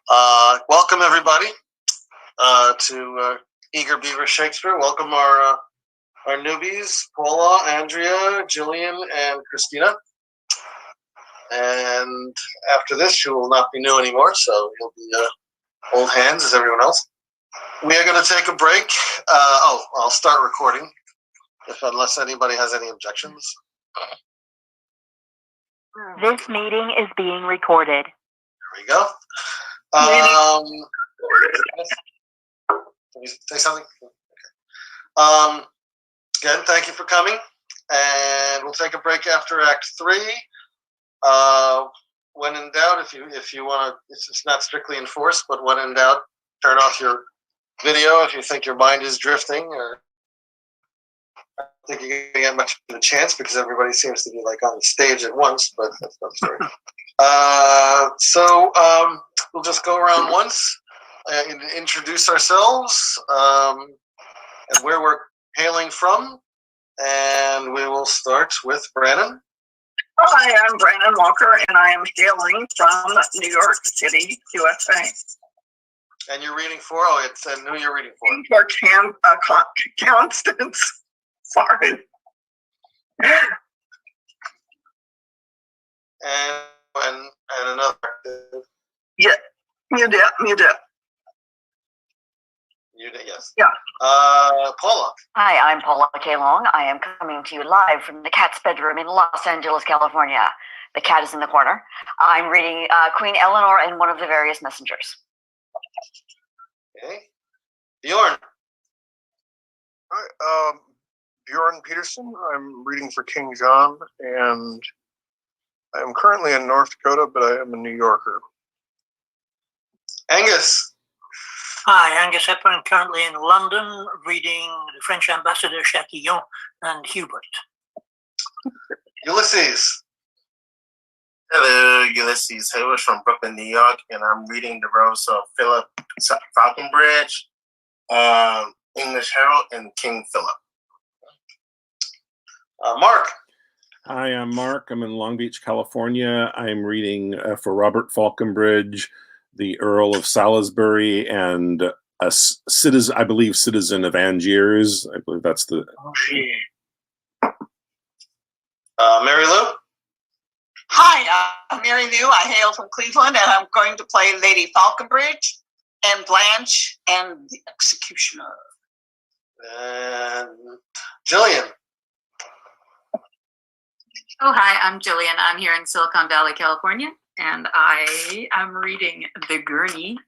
Welcome everybody to Eager Beaver Shakespeare. Welcome our newbies, Paula, Andrea, Jillian, and Christina. And after this, you will not be new anymore, so you'll be old hands as everyone else. We are going to take a break. I'll start recording, unless anybody has any objections. This meeting is being recorded. There we go. Can you say something? Okay. Again, thank you for coming, and we'll take a break after Act 3. When in doubt, if you want to, it's not strictly enforced, but when in doubt, turn off your video if you think your mind is drifting, or I don't think you're going to get much of a chance because everybody seems to be like on the stage at once, but that's not the story. So we'll just go around once and introduce ourselves and where we're hailing from, and we will start with Brandon. Hi, I'm Brandon Walker, and I am hailing from New York City, USA. And you're reading for? Oh, it's who you're reading for? For Constance. Sorry. And another. Yeah, you did. You did, yes. Yeah. Paula. Hi, I'm Paula K. Long. I am coming to you live from the cat's bedroom in Los Angeles, California. The cat is in the corner. I'm reading Queen Eleanor and one of the various messengers. Okay. Bjorn. Hi, Bjorn Peterson. I'm reading for King John, and I'm currently in North Dakota, but I am a New Yorker. Angus. Hi, Angus Hepburn, currently in London, reading the French ambassador Chatillon and Hubert. Ulysses. Hello, Ulysses Hayward from Brooklyn, New York, and I'm reading the roles of Philip Falconbridge, English Herald, and King Philip. Mark. Hi, I'm Mark. I'm in Long Beach, California. I'm reading for Robert Falconbridge, the Earl of Salisbury, and a citizen, I believe, citizen of Angiers. I believe that's the. Mary Lou. Hi, I'm Mary Lou. I hail from Cleveland, and I'm going to play Lady Falconbridge and Blanche and the Executioner. And Jillian. Oh, hi, I'm Jillian. I'm here in Silicon Valley, California, and I am reading The Gurney,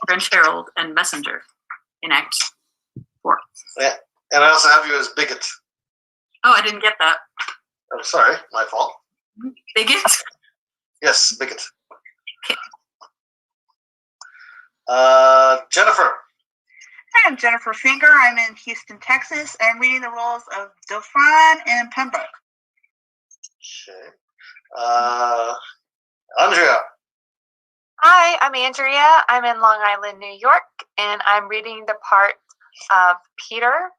French Herald, and Messenger in Act 4. Yeah, and I also have you as Bigot. Oh, I didn't get that. I'm sorry, my fault. Bigot? Yes, Bigot. Okay. Jennifer. Hi, I'm Jennifer Finger. I'm in Houston, Texas. I'm reading the roles of Dauphin and Pembroke. Okay. Andrea. Hi, I'm Andrea. I'm in Long Island, New York, and I'm reading the part of Peter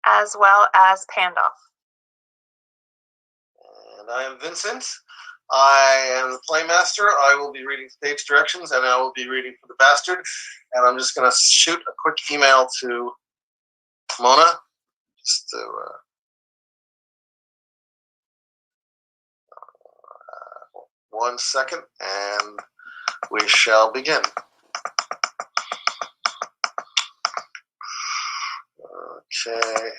as well as Pandolf. And I am Vincent. I am the playmaster. I will be reading stage directions, and I will be reading for the Bastard. And I'm just going to shoot a quick email to Mona, just to one second, and we shall begin. Okay.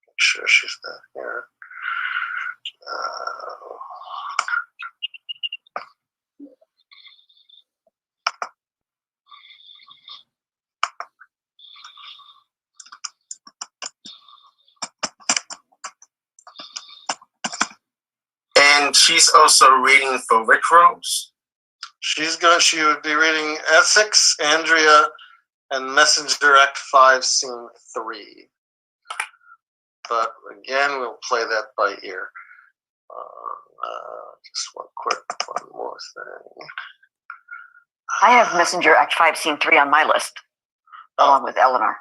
Make sure she's not here. And she's also reading for Rick Rose. She would be reading Essex, Andrea, and Messenger Act 5, Scene 3. But again, we'll play that by ear. Just one more thing. I have Messenger Act 5, Scene 3 on my list, along with Eleanor.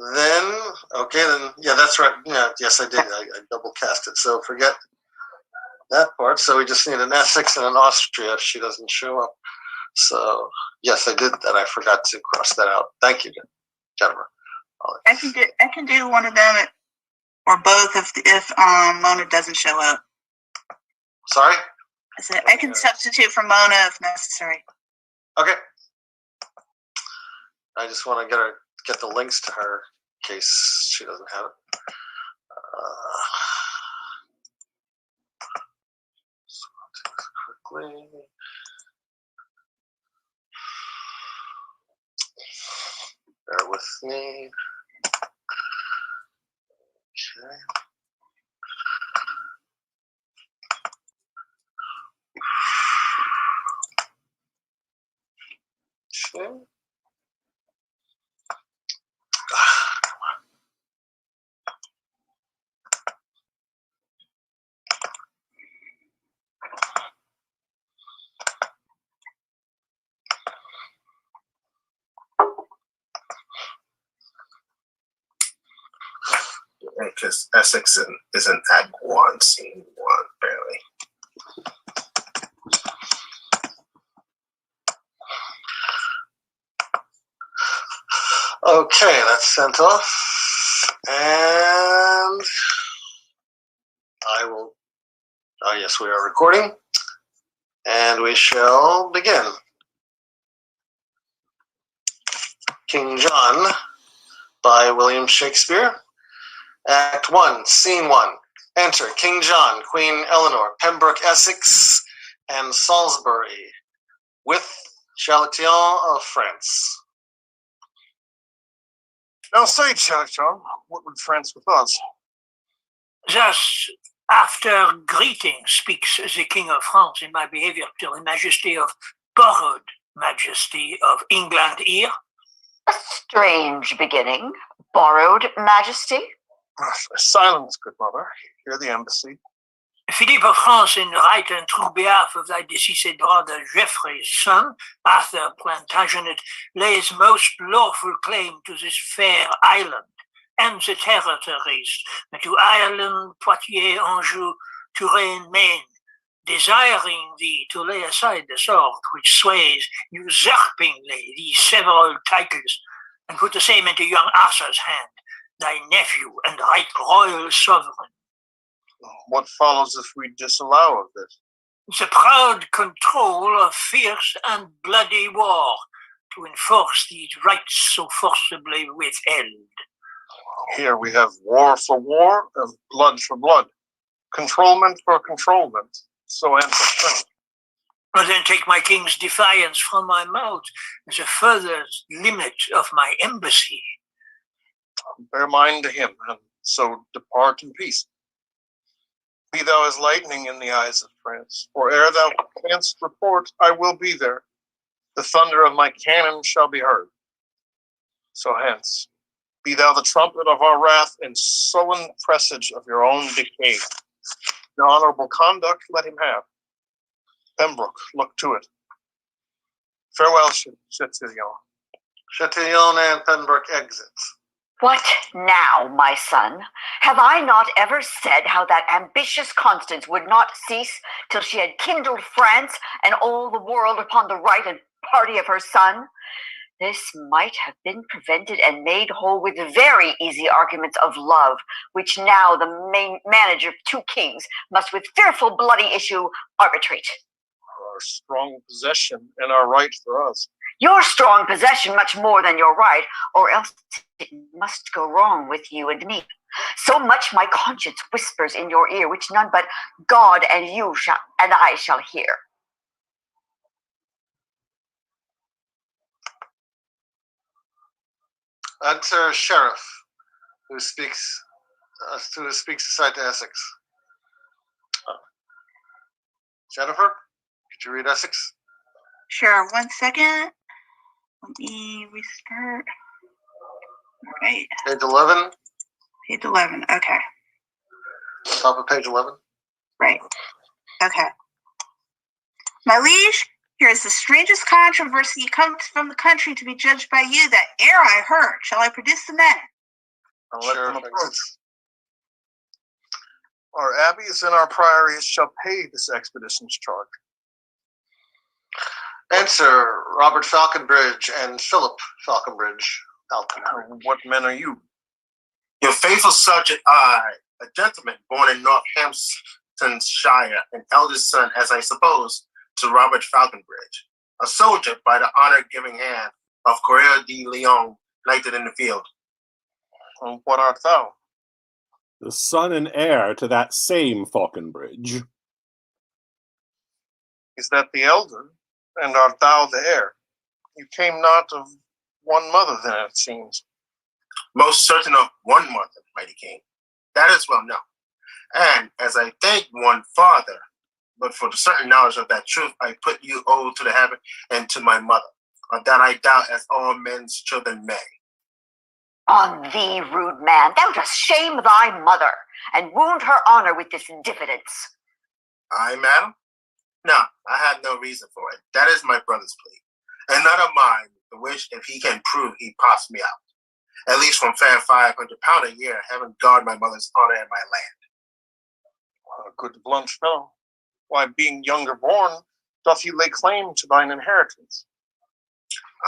Yeah, that's right. Yeah, yes, I did. I double cast it. So forget that part. So we just need an Essex and an Austria if she doesn't show up. So yes, I did that. I forgot to cross that out. Thank you, Jennifer. I can do one of them or both if Mona doesn't show up. Sorry? I said I can substitute for Mona if necessary. Okay. I just want to get the links to her in case she doesn't have it. Quickly. Bear with me. Okay. Okay. Because Essex isn't Act 1, Scene 1, barely. Okay, that's sent off. And I will. Oh, yes, we are recording. And we shall begin. King John by William Shakespeare. Act 1, Scene 1. Enter King John, Queen Eleanor, Pembroke, Essex, and Salisbury, with Chalation of France. Now say, Chalation, what would France with us? Thus, after greeting speaks the King of France in my behavior to the Majesty of borrowed Majesty of England here. A strange beginning. Borrowed Majesty? Silence, good mother. Hear the embassy. Philippe of France, in right and true behalf of thy deceased brother Geoffrey's son, Arthur Plantagenet, lays most lawful claim to this fair island and the territories, to Ireland, Poitiers, Anjou, Touraine, Maine, desiring thee to lay aside the sword which sways usurpingly these several titles, and put the same into young Arthur's hand, thy nephew and right royal sovereign. What follows if we disallow of this? The proud control of fierce and bloody war to enforce these rights so forcibly withheld. Here we have war for war and blood for blood. Controlment for controlment. So answer first. But then take my king's defiance from my mouth as a further limit of my embassy. Bear mind to him, and so depart in peace. Be thou as lightning in the eyes of France, for ere thou canst report, I will be there. The thunder of my cannon shall be heard. So hence, be thou the trumpet of our wrath and sullen presage of your own decay. The honorable conduct let him have. Pembroke, look to it. Farewell, Chatillon. Chatillon and Pembroke exits. What now, my son? Have I not ever said how that ambitious Constance would not cease till she had kindled France and all the world upon the right and party of her son? This might have been prevented and made whole with very easy arguments of love, which now the main manager of two kings must with fearful bloody issue arbitrate. Our strong possession and our right for us. Your strong possession much more than your right, or else it must go wrong with you and me. So much my conscience whispers in your ear, which none but God and you and I shall hear. Enter Sheriff, who speaks aside to Essex. Jennifer, could you read Essex? Sure, 1 second. Let me restart. Right. Page 11. Page 11, okay. Top of page 11. Right. Okay. My liege, here is the strangest controversy comes from the country to be judged by you that ere I heard. Shall I produce the men? I'll let Sure them thing. approach. Our abbeys and our priories shall pay this expedition's charge. Answer, Robert Falconbridge and Philip Falconbridge. What men are you? Your faithful subject, I, a gentleman born in Northamptonshire, an eldest son, as I suppose, to Robert Falconbridge, a soldier by the honor-giving hand of Coeur de Lion, knighted in the field. And what art thou? The son and heir to that same Falconbridge. Is that the elder, and art thou the heir? You came not of one mother, then, it seems. Most certain of one mother, mighty king. That is well known. And as I thank one father, but for the certain knowledge of that truth, I put you owed to the heaven and to my mother, or that I doubt as all men's children may. On thee, rude man, thou dost shame thy mother, and wound her honor with this diffidence. Aye, madam? No, I have no reason for it. That is my brother's plea, and not of mine, the which, if he can prove, he pops me out. At least from fair £500 a year, heaven guard my mother's honor and my land. A good blunt fellow. Why, being younger born, doth he lay claim to thine inheritance?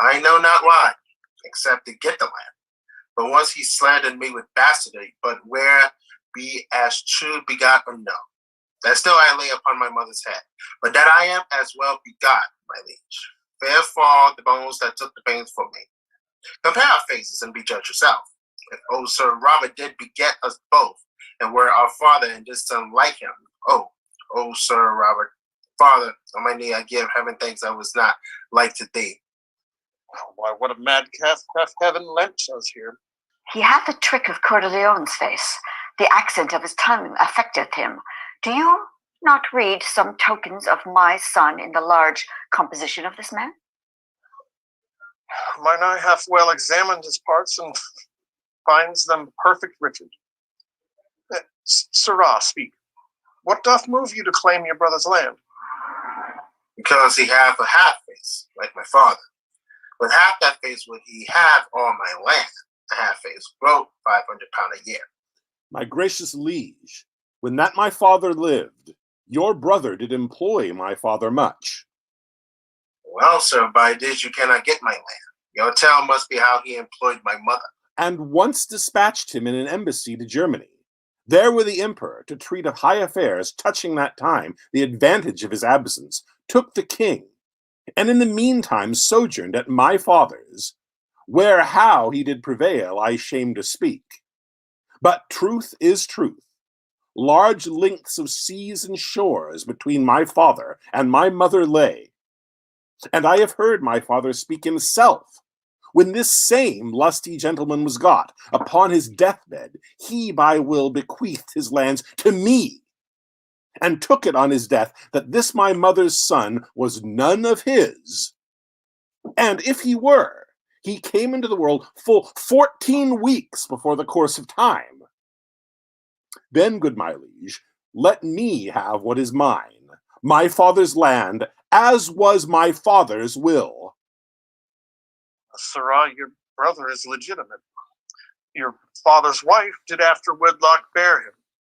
I know not why, except to get the land. But once he slandered me with bastardy, but where be as true begot or no. That still I lay upon my mother's head, but that I am as well begot, my liege. Fair fall the bones that took the pains for me. Compare our faces and be judge yourself. If old Sir Robert did beget us both, and were our father and this son like him, oh, Sir Robert, father, on my knee I give heaven thanks I was not like to thee. Why, what a madcap hath heaven lent us here? He hath a trick of Coeur de Lion's face. The accent of his tongue affecteth him. Do you not read some tokens of my son in the large composition of this man? Mine eye hath well examined his parts and finds them perfect Richard. Sirrah, speak. What doth move you to claim your brother's land? Because he hath a half face, like my father. With half that face would he have all my land. A half face wrote £500 a year. My gracious liege, when that my father lived, your brother did employ my father much. Well, sir, by this you cannot get my land. Your tale must be how he employed my mother. And once dispatched him in an embassy to Germany. There were the emperor to treat of high affairs touching that time, the advantage of his absence, took the king, and in the meantime sojourned at my father's, where how he did prevail I shame to speak. But truth is truth. Large lengths of seas and shores between my father and my mother lay, and I have heard my father speak himself. When this same lusty gentleman was got, upon his deathbed, he by will bequeathed his lands to me, and took it on his death that this my mother's son was none of his. And if he were, he came into the world full 14 weeks before the course of time. Then, good my liege, let me have what is mine, my father's land, as was my father's will. Sirrah, your brother is legitimate. Your father's wife did after wedlock bear him,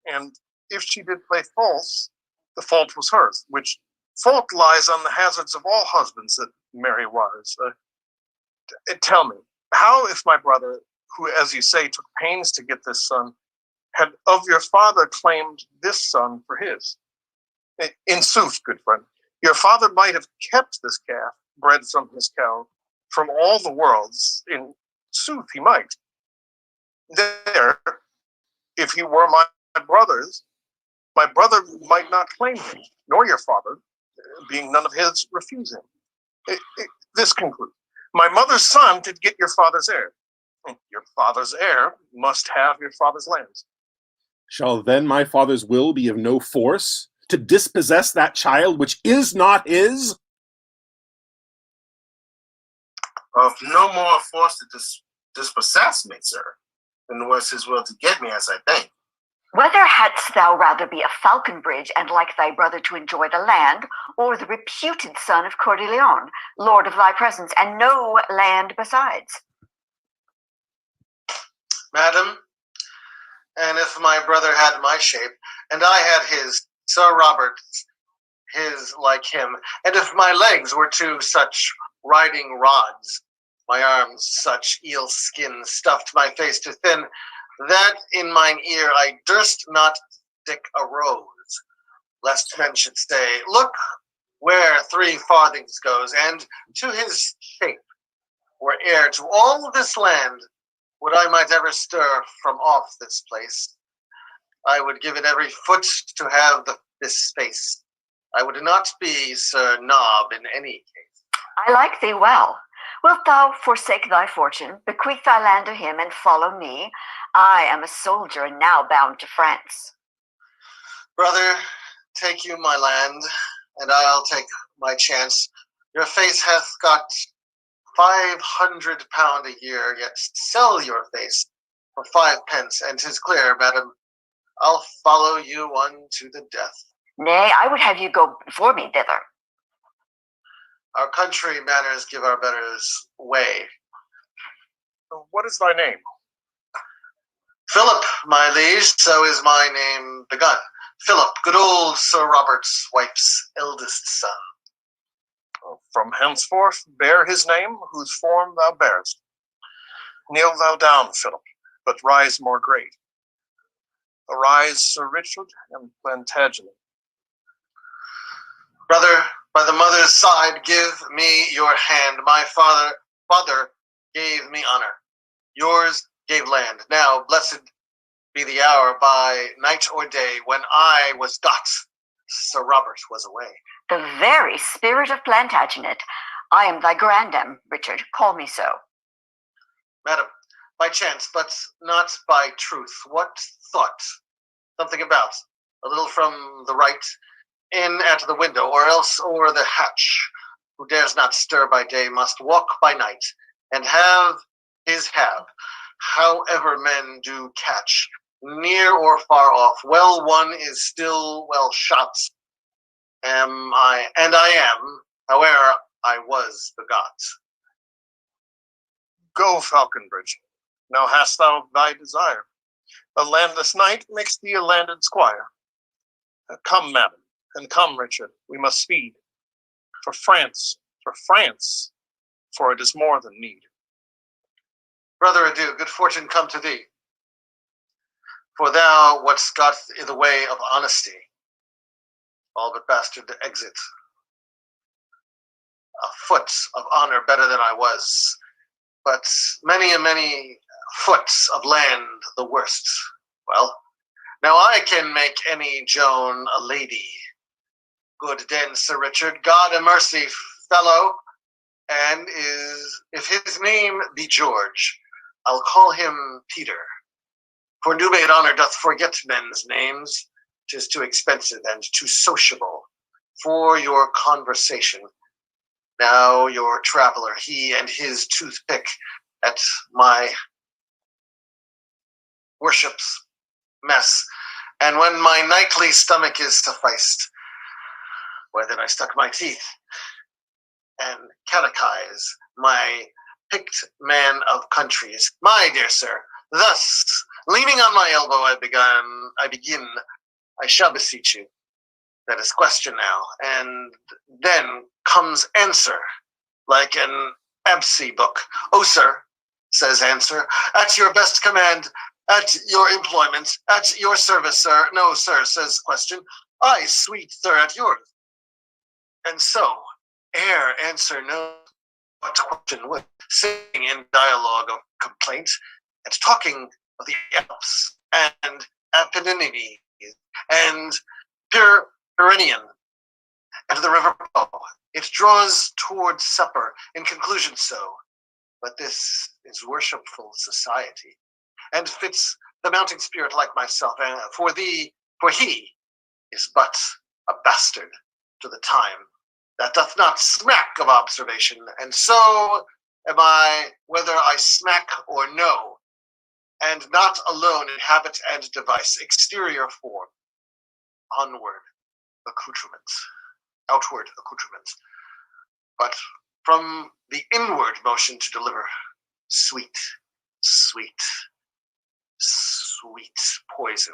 and if she did play false, the fault was hers, which fault lies on the hazards of all husbands that marry wives. Tell me, how if my brother, who, as you say, took pains to get this son, had of your father claimed this son for his? In sooth, good friend, your father might have kept this calf, bred from his cow, from all the worlds. In sooth, he might. There, if he were my brother's, my brother might not claim him, nor your father, being none of his, refuse him. This concludes. My mother's son did get your father's heir. Your father's heir must have your father's lands. Shall then my father's will be of no force to dispossess that child which is not his? Of no more force to dispossess me, sir, than was his will to get me, as I think. Whether hadst thou rather be a Falconbridge and like thy brother to enjoy the land, or the reputed son of Coeur de Lion, lord of thy presence, and no land besides? Madam, And if my brother had my shape, and I had his, Sir Robert his like him, and if my legs were two such riding rods, my arms such eel skin stuffed my face too thin, that in mine ear I durst not stick a rose, lest men should say, look where 3 farthings goes, and to his shape were heir to all this land. Would I might ever stir from off this place, I would give it every foot to have this space. I would not be Sir Nob in any case. I like thee well. Wilt thou forsake thy fortune, bequeath thy land to him, and follow me? I am a soldier, and now bound to France. Brother, take you my land, and I'll take my chance. Your face hath got £500 a year, yet sell your face for 5 pence, and 'tis clear, madam, I'll follow you unto the death. Nay, I would have you go before me thither. Our country manners give our betters way. What is thy name? Philip, my liege, so is my name begun. Philip, good old Sir Robert's wife's eldest son. From henceforth bear his name, whose form thou bearest. Kneel thou down, Philip, but rise more great. Arise, Sir Richard and Plantagenet. Brother, by the mother's side, give me your hand. My father gave me honor. Yours gave land. Now, blessed be the hour by night or day when I was got, Sir Robert was away. The very spirit of Plantagenet. I am thy grandam, Richard. Call me so. Madam, by chance, but not by truth, what thought? Something about, a little from the right, in at the window, or else o'er the hatch. Who dares not stir by day must walk by night, and have his have, however men do catch, near or far off. Well one is still well shot, am I, and I am, howe'er I was begot. Go, Falconbridge. Now hast thou thy desire. A landless knight makes thee a landed squire. Come, madam, and come, Richard, we must speed. For France, for it is more than need. Brother, adieu, good fortune come to thee. For thou what's got i' the way of honesty, all but bastard to exit. A foot of honor better than I was, but many foot of land the worst. Well, now I can make any Joan a lady. Good den, Sir Richard, God a mercy, fellow, and if his name be George, I'll call him Peter. For new-made honor doth forget men's names. 'Tis too expensive and too sociable for your conversation. Now your traveler, he and his toothpick at my worship's mess, and when my nightly stomach is sufficed, why then I stuck my teeth and catechize my picked man of countries. My dear sir, thus, leaning on my elbow, I begin, I shall beseech you. That is question now, and then comes answer, like an Absy book. Oh, sir, says answer, at your best command, at your employment, at your service, sir. No, sir, says question. Aye, sweet sir, at yours. And so, ere answer knows what question would, sitting in dialogue of complaint, and talking of the Alps, and Apennines, and Pyrenean, and the river Po. It draws towards supper, in conclusion so, but this is worshipful society, and fits the mounting spirit like myself, and for he is but a bastard to the time that doth not smack of observation, and so am I, whether I smack or no, and not alone in habit and device, exterior form, onward accoutrement, outward accoutrement, but from the inward motion to deliver sweet, sweet, sweet poison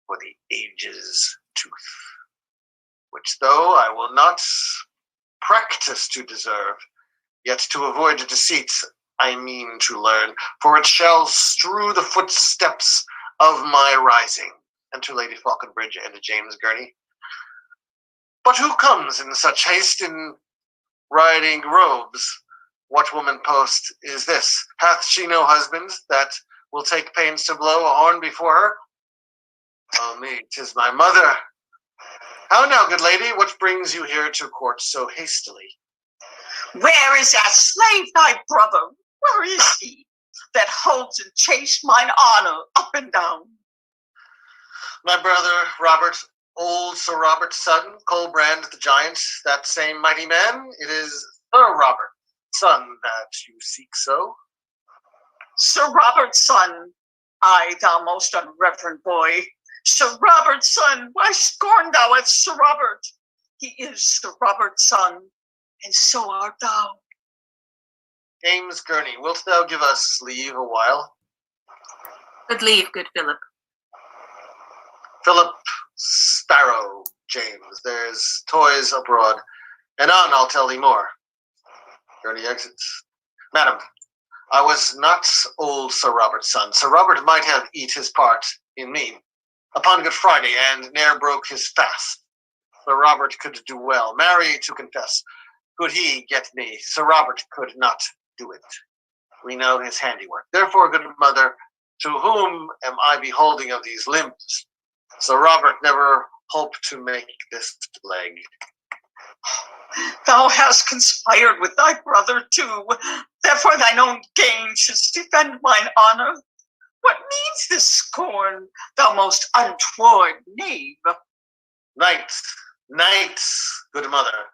for the age's tooth, which though I will not practice to deserve, yet to avoid deceit I mean to learn, for it shall strew the footsteps of my rising. And to Lady Falconbridge and to James Gurney. But who comes in such haste in riding robes? What woman post is this? Hath she no husband that will take pains to blow a horn before her? Oh me, 'tis my mother. How now, good lady, what brings you here to court so hastily? Where is that slave, thy brother? Where is he that holds in chase mine honor up and down? My brother Robert, old Sir Robert's son, Colbrand the giant, that same mighty man. It is Sir Robert, son, that you seek so. Sir Robert's son, I, thou most unreverend boy. Sir Robert's son, why scorn thou at Sir Robert? He is Sir Robert's son, and so art thou. James Gurney, wilt thou give us leave a while? Good leave, good Philip. Philip Sparrow, James, there's toys abroad. Anon I'll tell thee more. Gurney exits. Madam, I was not old Sir Robert's son. Sir Robert might have eat his part in me upon Good Friday, and ne'er broke his fast. Sir Robert could do well. Marry to confess. Could he get me? Sir Robert could not do it. We know his handiwork. Therefore, good mother, to whom am I beholding of these limbs? Sir Robert never hoped to make this leg. Thou hast conspired with thy brother too. Therefore thine own gain shouldst defend mine honor. What means this scorn, thou most untoward knave? Knights, good mother.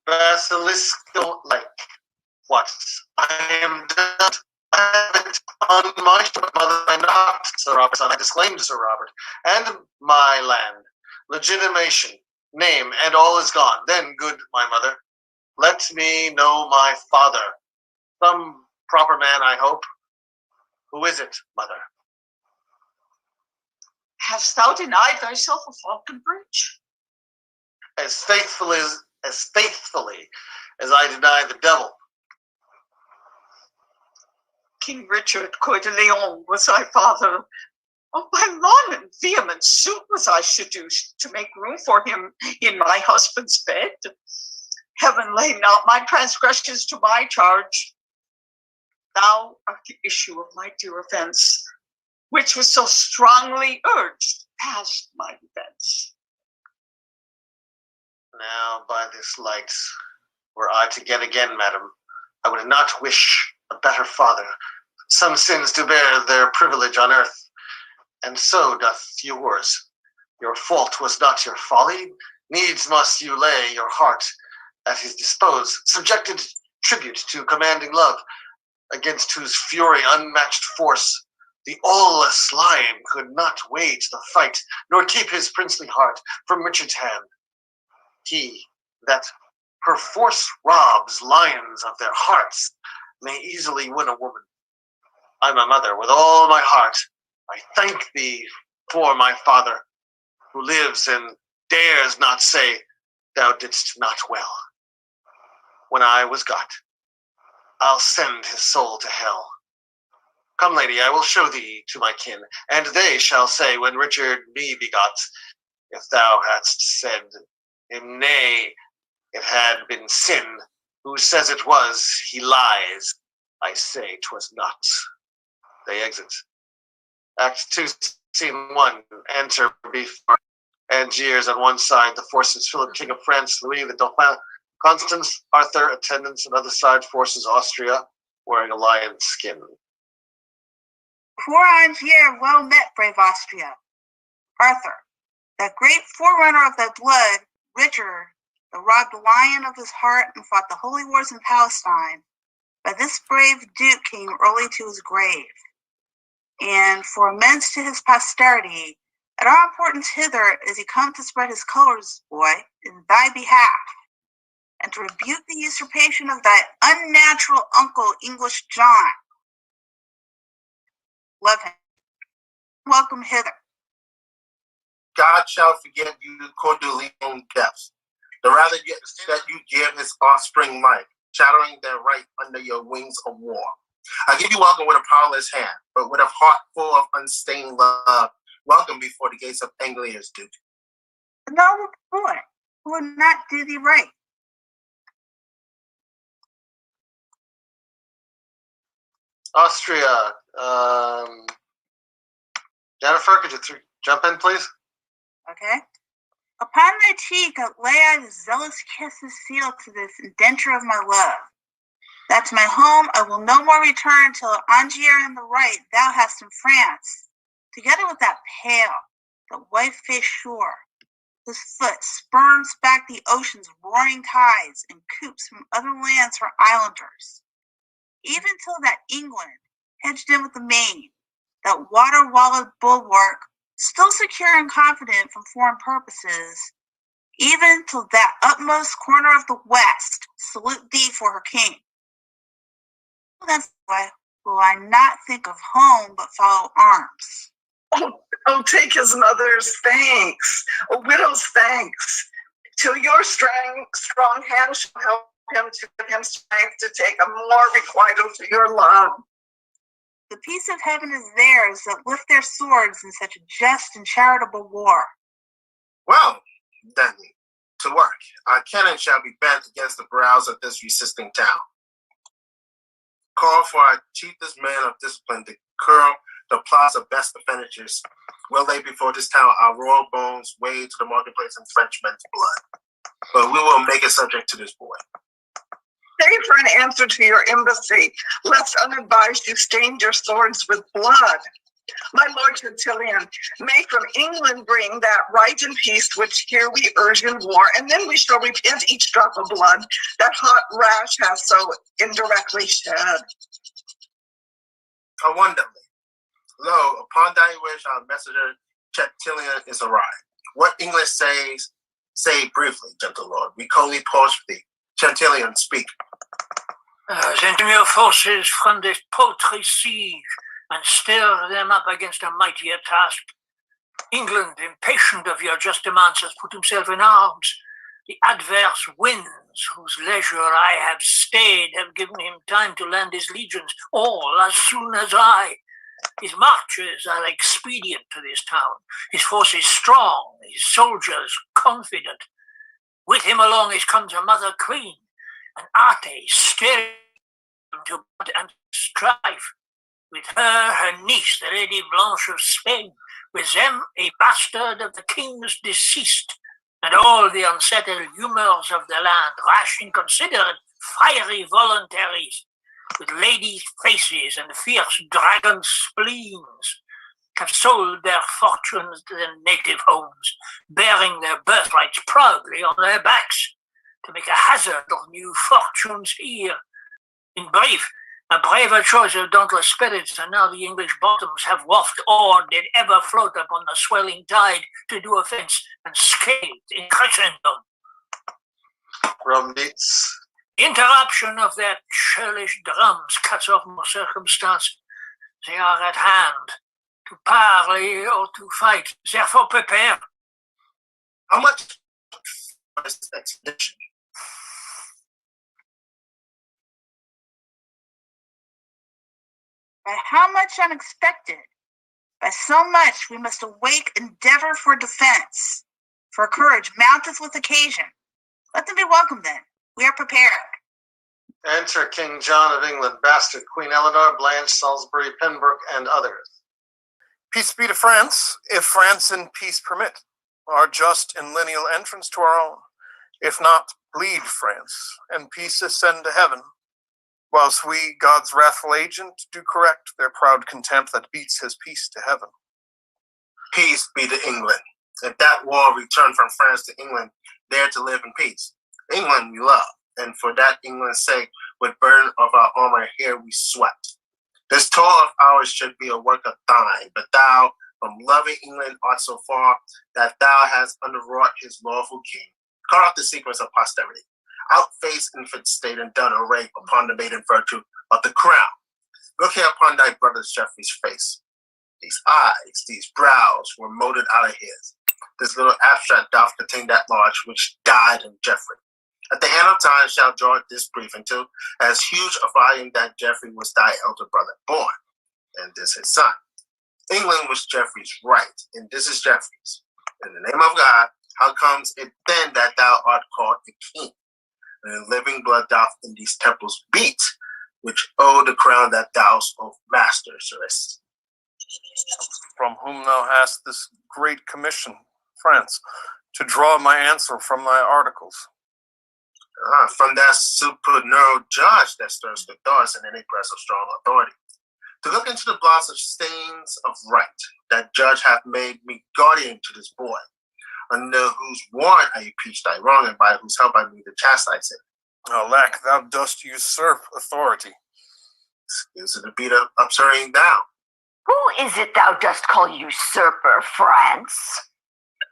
Basilisco like. What? I am dead. I have it on my mother, and not Sir Robert's son. I disclaimed Sir Robert, and my land, legitimation, name, and all is gone. Then, good my mother, let me know my father. Some proper man, I hope. Who is it, mother? Hast thou denied thyself a Falconbridge? As faithfully as I deny the devil. King Richard Coeur de Lion was thy father. Oh, by long and vehement suit was I seduced to make room for him in my husband's bed. Heaven lay not my transgressions to my charge. Thou art the issue of my dear offense, which was so strongly urged past my defense. Now by this light, were I to get again, madam, I would not wish a better father. Some sins do bear their privilege on earth, and so doth yours. Your fault was not your folly. Needs must you lay your heart at his dispose, subjected tribute to commanding love, against whose fury unmatched force the aweless lion could not wage the fight, nor keep his princely heart from Richard's hand. He that perforce robs lions of their hearts may easily win a woman. I, my mother, with all my heart, I thank thee for my father, who lives and dares not say thou didst not well. When I was got, I'll send his soul to hell. Come, lady, I will show thee to my kin, and they shall say when Richard me begot, if thou hadst said him nay, it had been sin. Who says it was, he lies. I say 'twas not. They exit. Act 2, Scene 1. Enter before Angiers on one side, the forces Philip, King of France, Louis the Dauphin, Constance, Arthur, attendants, and other side forces Austria, wearing a lion's skin. Poor Angier, well met, brave Austria. Arthur, that great forerunner of thy blood, Richard, that robbed the lion of his heart and fought the holy wars in Palestine, by this brave duke came early to his grave. And for amends to his posterity, at our importance hither is he come to spread his colors, boy, in thy behalf, and to rebuke the usurpation of thy unnatural uncle, English John. Love him. welcome hither. God shall forgive you Coeur d'Leon's death. The rather that you give his offspring life, shattering their right under your wings of war. I give you welcome with a powerless hand, but with a heart full of unstained love. Welcome before the gates of Anglia's Duke. The noble boy who will not do thee right. Austria. Jennifer, could you jump in, please? Okay. Upon thy cheek lay I the zealous kisses sealed to this indenture of my love. That to my home I will no more return till Angier and the right thou hast in France, together with that pale, the white-faced shore, whose foot spurns back the ocean's roaring tides and coops from other lands her islanders. Even till that England, hedged in with the main, that water-walled bulwark, still secure and confident from foreign purposes, even till that utmost corner of the west salute thee for her king. That's why will I not think of home but follow arms. Oh, take his mother's thanks, a widow's thanks, till your strong hand shall help him to give him strength to take a more requital to your love. The peace of heaven is theirs that lift their swords in such a just and charitable war. Well, then, to work. Our cannon shall be bent against the brows of this resisting town. Call for our chiefest man of discipline to curl the plots of best offenders. We'll lay before this town our royal bones weighed to the marketplace in Frenchmen's blood. But we will make it subject to this boy. Stay for an answer to your embassy, lest unadvised you stain your swords with blood. My lord Tertullian, may from England bring that right and peace which here we urge in war, and then we shall repent each drop of blood that hot rash hath so indirectly shed. Abundantly. Lo, upon thy wish our messenger Tertullian is arrived. What English says, say briefly, gentle lord. We coldly pause thee. Tertullian, speak. Send your forces from this paltry siege and stir them up against a mightier task. England, impatient of your just demands, has put himself in arms. The adverse winds, whose leisure I have stayed, have given him time to land his legions, all as soon as I. His marches are expedient to this town. His forces strong, his soldiers confident. With him along is come the mother queen, and Ate stirring to blood and strife. With her, her niece, the Lady Blanche of Spain, with them a bastard of the king's deceased, and all the unsettled humours of the land, rash, inconsiderate, fiery voluntaries, with ladies' faces and fierce dragon spleens, have sold their fortunes to their native homes, bearing their birthrights proudly on their backs, to make a hazard of new fortunes here. In brief, a braver choice of dauntless spirits than now the English bottoms have wafted or did ever float upon the swelling tide to do offence and scathed in Christendom. Rum beats. Interruption of their churlish drums cuts off more circumstance. They are at hand, to parley or to fight. Therefore prepare. How much for this expedition? By how much unexpected? By so much we must awake endeavor for defense. For courage mounteth with occasion. Let them be welcome then. We are prepared. Enter King John of England, bastard Queen Eleanor, Blanche, Salisbury, Pembroke, and others. Peace be to France, if France in peace permit, our just and lineal entrance to our own. If not, bleed France, and peace ascend to heaven, whilst we, God's wrathful agent, do correct their proud contempt that beats his peace to heaven. Peace be to England. If that war return from France to England, there to live in peace. England we love, and for that England's sake, with burden of our armor here we sweat. This toil of ours should be a work of thine, but thou, from loving England, art so far that thou hast underwrought his lawful king. Cut off the sequence of posterity. Outface infant state and done a rape upon the maiden virtue of the crown. Look here upon thy brother Geoffrey's face. These eyes, these brows were molded out of his. This little abstract doth contain that large which died in Geoffrey. At the hand of time shall draw this brief until as huge a volume that Geoffrey was thy elder brother born, and this his son. England was Geoffrey's right, and this is Geoffrey's. In the name of God, how comes it then that thou art called a king? And in living blood doth in these temples beat, which owe the crown that thou, O master, serest. From whom thou hast this great commission, France, to draw my answer from thy articles. From that supernal judge that stirs the thoughts in any press of strong authority. To look into the blots of stains of right, that judge hath made me guardian to this boy, under whose warrant I impeach thy wrong, and by whose help I mean to chastise it. Alack, thou dost usurp authority. Excuse the beat of upsurring down. Who is it thou dost call usurper, France?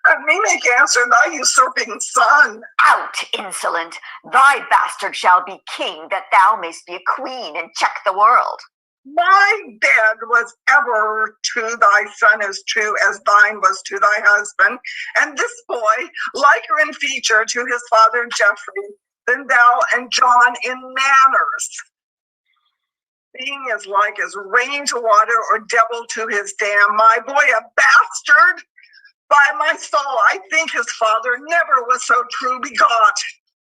Let me make answer, thy usurping son. Out, insolent! Thy bastard shall be king, that thou mayst be a queen and check the world. My bed was ever to thy son as true as thine was to thy husband, and this boy liker in feature to his father Geoffrey than thou and John in manners. Being as like as rain to water or devil to his dam, my boy a bastard. By my soul, I think his father never was so true begot.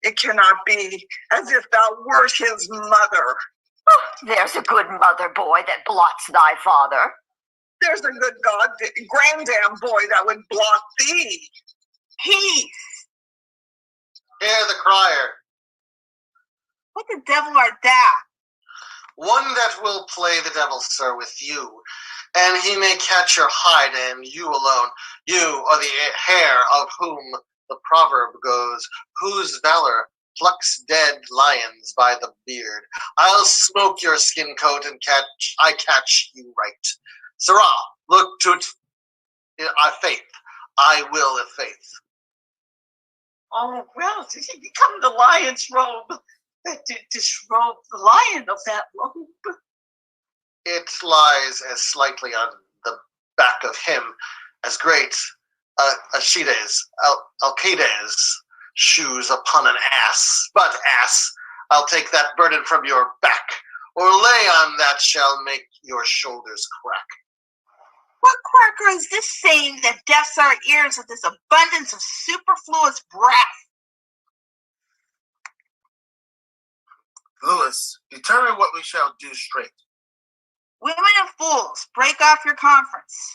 It cannot be, as if thou wert his mother. Oh, there's a good mother, boy, that blots thy father. There's a good grandam boy that would blot thee. Peace. Hear the crier. What the devil art thou? One that will play the devil, sir, with you, and he may catch your hide, and you alone. You are the hair of whom the proverb goes, whose valor plucks dead lions by the beard. I'll smoke your skin coat and catch you right. Sirrah, look to faith. I will if faith. Oh, well, did he become the lion's robe? Did disrobe the lion of that robe? It lies as slightly on the back of him as great Alcides' shoes upon an ass. But ass, I'll take that burden from your back, or lay on that shall make your shoulders crack. What quacker is this saying that deafs our ears with this abundance of superfluous breath? Lewis, determine what we shall do straight. Women and fools, break off your conference.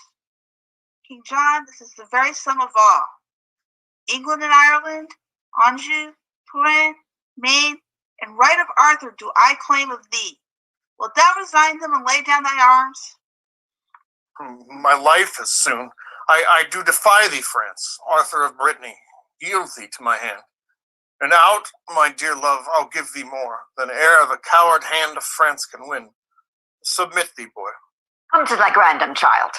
King John, this is the very sum of all. England and Ireland, Anjou, Touraine, Maine, and right of Arthur do I claim of thee. Wilt thou resign them and lay down thy arms? My life is soon. I do defy thee, France, Arthur of Brittany. Yield thee to my hand. And out, my dear love, I'll give thee more than e'er the coward hand of France can win. Submit thee, boy. Come to thy grandam, child.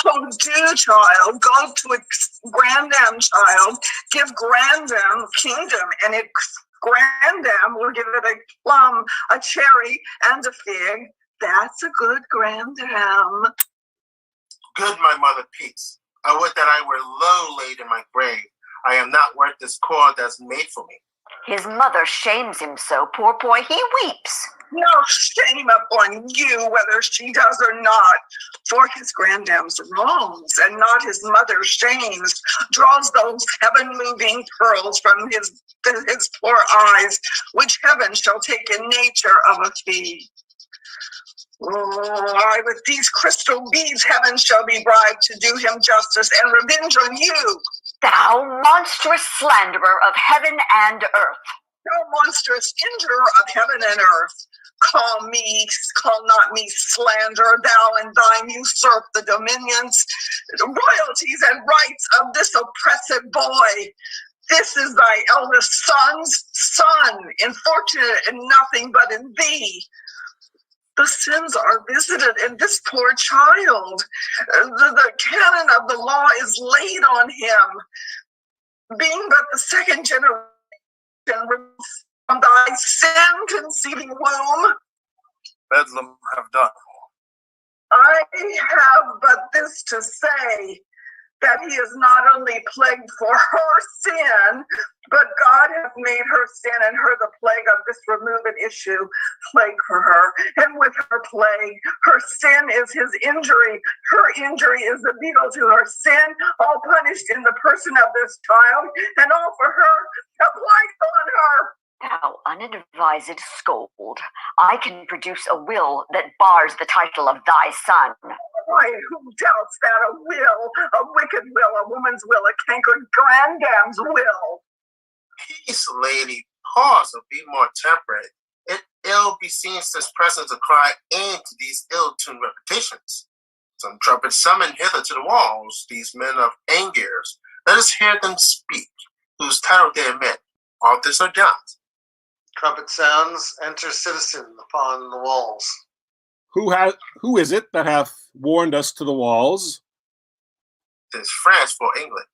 Oh, do, child, go to its grandam, child. Give grandam kingdom, and its grandam will give it a plum, a cherry, and a fig. That's a good grandam. Good, my mother, peace. I would that I were low laid in my grave. I am not worth this cord that's made for me. His mother shames him so, poor boy, he weeps. No shame upon you, whether she does or not, for his grandam's wrongs and not his mother's shames draws those heaven-moving pearls from his poor eyes, which heaven shall take in nature of a fee. Oh, with these crystal beads heaven shall be bribed to do him justice and revenge on you. Thou monstrous slanderer of heaven and earth. Thou monstrous injurer of heaven and earth. Call not me slander, thou and thine usurp the dominions, the royalties and rights of this oppressive boy. This is thy eldest son's son, infortunate in nothing but in thee. The sins are visited in this poor child. The canon of the law is laid on him. Being but the second generation from thy sin-conceiving womb, Bedlam have done. I have but is to say that he is not only plagued for her sin, but God hath made her sin and her the plague of this remove an issue plague for her. And with her plague, her sin is his injury. Her injury is the beetle to her sin, all punished in the person of this child, and all for her applied on her. Thou unadvised scold, I can produce a will that bars the title of thy son. Why, who doubts that a will, a wicked will, a woman's will, a cankered grandam's will? Peace, lady, pause or be more temperate. It ill beseems this presence to cry into these ill-tuned repetitions. Some trumpets summon hither to the walls these men of Angiers. Let us hear them speak, whose title they admit, Arthur's or John's. Trumpet sounds, enter citizen upon the walls. Who is it that hath warned us to the walls? 'Tis France for England.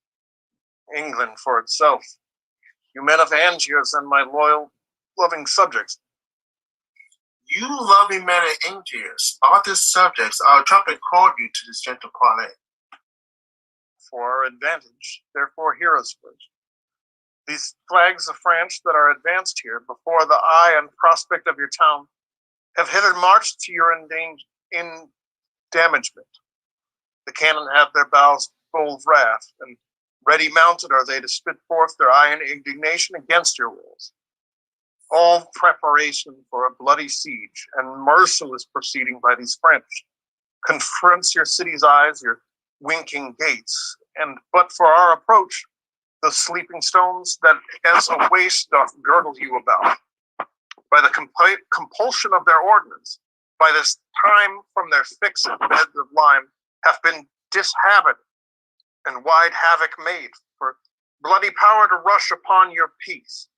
England for itself. You men of Angiers and my loyal, loving subjects. You loving men of Angiers, Arthur's subjects, our trumpet called you to this gentle parley. For our advantage, therefore hear us first. These flags of France that are advanced here before the eye and prospect of your town have hither marched to your endamagement. The cannon have their bows full of wrath, and ready mounted are they to spit forth their iron indignation against your walls. All preparation for a bloody siege and merciless proceeding by these French confronts your city's eyes, your winking gates, and but for our approach, the sleeping stones that as a waist doth girdle you about. By the compulsion of their ordinance, by this time from their fixed beds of lime, have been dishabited and wide havoc made for bloody power to rush upon your peace.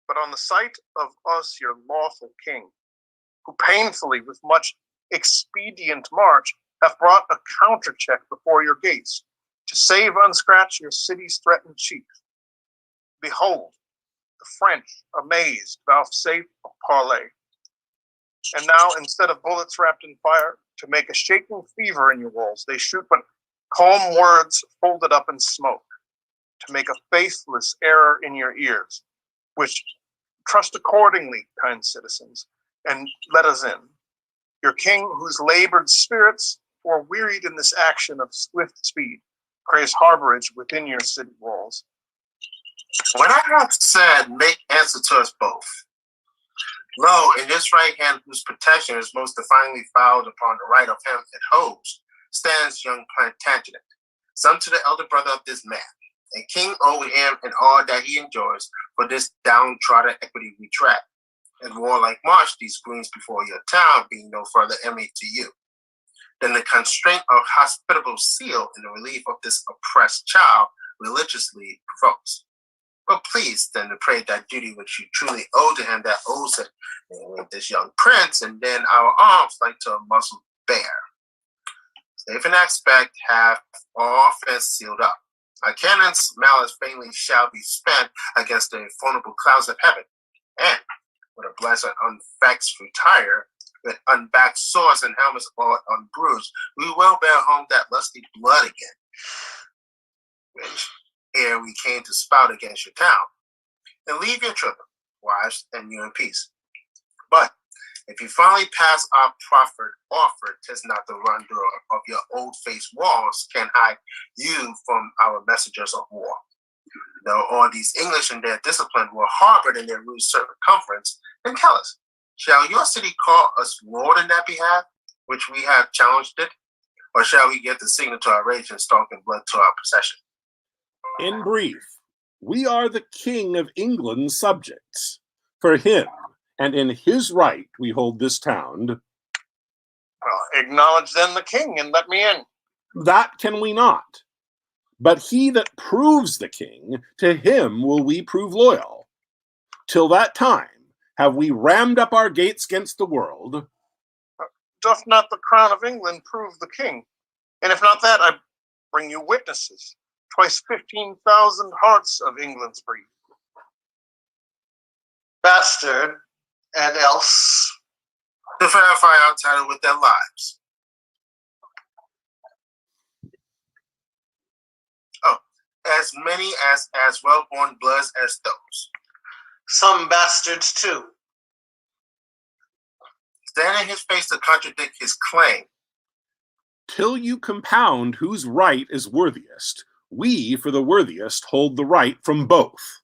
But on the sight of us, your lawful king, who painfully with much expedient march hath brought a countercheck before your gates, to save unscratch your city's threatened chief. Behold, the French, amazed, vouchsafe a parley. And now, instead of bullets wrapped in fire, to make a shaking fever in your walls, they shoot but calm words folded up in smoke, to make a faithless error in your ears, which trust accordingly, kind citizens, and let us in. Your king, whose labored spirits, wearied in this action of swift speed, craves harborage within your city walls. When I have said, make answer to us both. Lo, in this right hand whose protection is most definely fouled upon the right of him it holds, stands young Plantagenet, son to the elder brother of this man, a king over him and all that he enjoys, for this downtrodden equity we track. And warlike march these greens before your town, being no further enemy to you than the constraint of hospitable seal in the relief of this oppressed child religiously provokes. But please then to pray that duty which you truly owe to him that owes it, namely this young prince, and then our arms like to a muzzled bear. Safe and aspect have all fence sealed up. Our cannon's malice vainly shall be spent against the formidable clouds of heaven, and with a blessed unvexed retire, with unbacked swords and helmets all unbruised, we will bear home that lusty blood again, which ere we came to spout against your town. And leave your children, wives, and you in peace. But if you finally pass our proffered offer, 'tis not the run door of your old-faced walls can hide you from our messengers of war. Though all these English and their discipline were harbored in their rude circumference, then tell us, shall your city call us Lord in that behalf, which we have challenged it? Or shall we give the signal to our rage and stalk and blood to our procession? In brief, we are the King of England's subjects. For him, and in his right, we hold this town. Well, acknowledge then the king and let me in. That can we not. But he that proves the king, to him will we prove loyal. Till that time, have we rammed up our gates against the world? Doth not the crown of England prove the king? And if not that, I bring you witnesses. Twice 15,000 hearts of England's breed. Bastard, and else. To verify our title with their lives. as many as well-born bloods as those. Some bastards too. Standing his face to contradict his claim. Till you compound whose right is worthiest, we for the worthiest hold the right from both.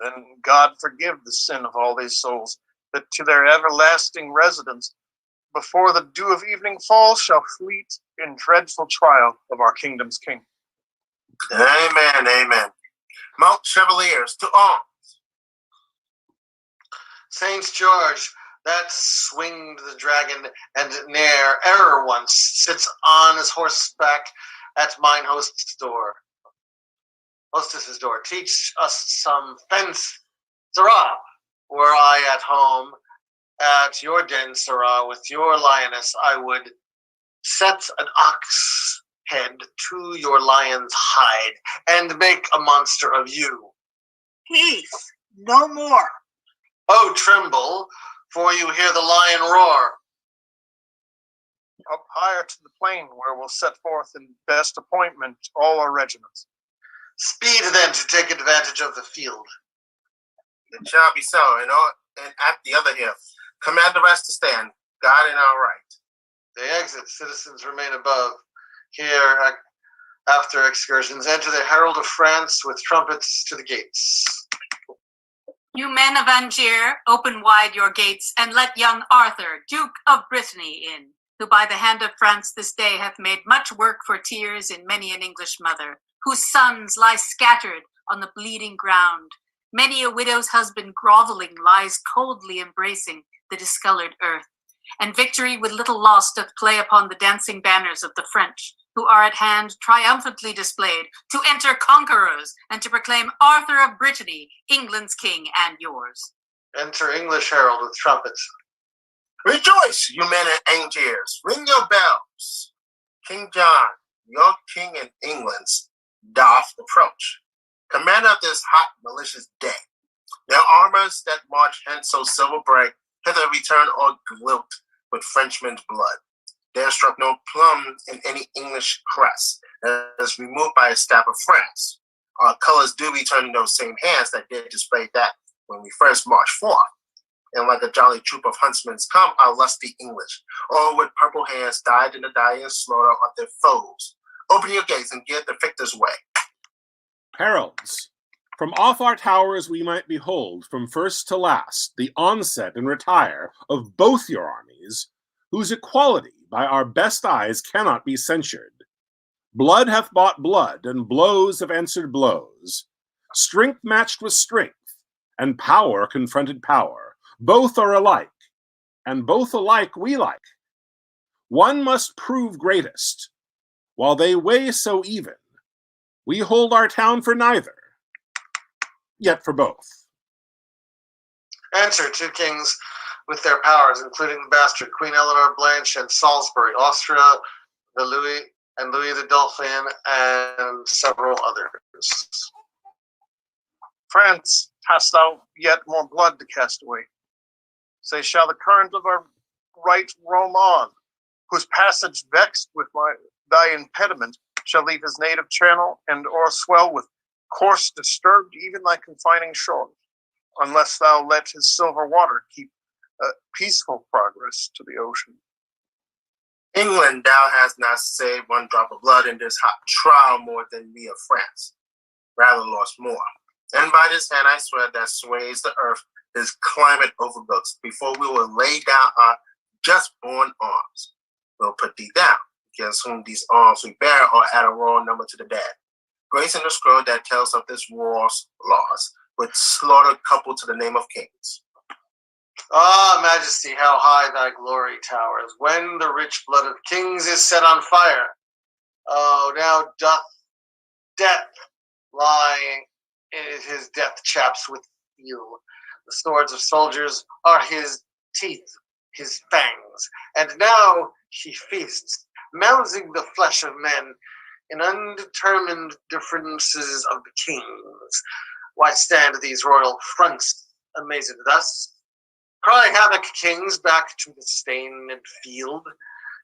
Then God forgive the sin of all these souls, that to their everlasting residence, before the dew of evening falls, shall fleet in dreadful trial of our kingdom's king. Amen, amen. Mount Chevaliers, to arms. Saint George, that swinged the dragon, and ne'er error once sits on his horseback at mine hostess's door. Teach us some fence, sirrah. Were I at home at your den, sirrah, with your lioness, I would set an ox head to your lion's hide and make a monster of you. Peace, no more. Oh, tremble, for you hear the lion roar. Up higher to the plain, where we'll set forth in best appointment all our regiments. Speed then to take advantage of the field. It shall be so, and at the other hill, command the rest to stand, God in our right. They exit, citizens remain above. Here, after excursions, enter the herald of France with trumpets to the gates. You men of Angiers, open wide your gates, and let young Arthur, Duke of Brittany, in, who by the hand of France this day hath made much work for tears in many an English mother, whose sons lie scattered on the bleeding ground. Many a widow's husband groveling lies coldly embracing the discolored earth. And victory with little loss doth play upon the dancing banners of the French, who are at hand triumphantly displayed, to enter conquerors, and to proclaim Arthur of Brittany, England's king and yours. Enter English herald with trumpets. Rejoice, you men of Angiers, ring your bells. King John, your king in England's, doth approach. Commander of this hot, malicious day. Their armors that march hence so silver bright, hither return all gilt with Frenchmen's blood. There struck no plum in any English crest, as removed by a staff of France. Our colors do return in those same hands that did display that when we first marched forth. And like a jolly troop of huntsmen come our lusty English, all with purple hands dyed in the dying slaughter of their foes. Open your gates and give the victors way. Heralds, from off our towers we might behold, from first to last, the onset and retire of both your armies, whose equality by our best eyes cannot be censured. Blood hath bought blood, and blows have answered blows. Strength matched with strength, and power confronted power. Both are alike, and both alike we like. One must prove greatest, while they weigh so even. We hold our town for neither, yet for both. Enter two kings with their powers, including the bastard Queen Eleanor Blanche and Salisbury, Austria, Louis the Dauphin, and several others. France, hast thou yet more blood to cast away? Say, shall the current of our right roam on, whose passage vexed with thy impediment shall leave his native channel, and o'erswell with course disturbed even thy confining shore, unless thou let his silver water keep a peaceful progress to the ocean. England, thou hast not saved one drop of blood in this hot trial more than we of France, rather lost more. And by this hand I swear that sways the earth, this climate overlooks, before we will lay down our just born arms. We'll put thee down, against whom these arms we bear are at a royal number to the dead. Grace in the scroll that tells of this war's loss, with slaughter coupled to the name of kings. Ah, Majesty, how high thy glory towers, when the rich blood of kings is set on fire. Oh, now doth death lie in his death chaps with steel. The swords of soldiers are his teeth, his fangs, and now he feasts, melting the flesh of men in undetermined differences of the kings. Why stand these royal fronts amazed thus? Cry havoc, kings, back to the stained field.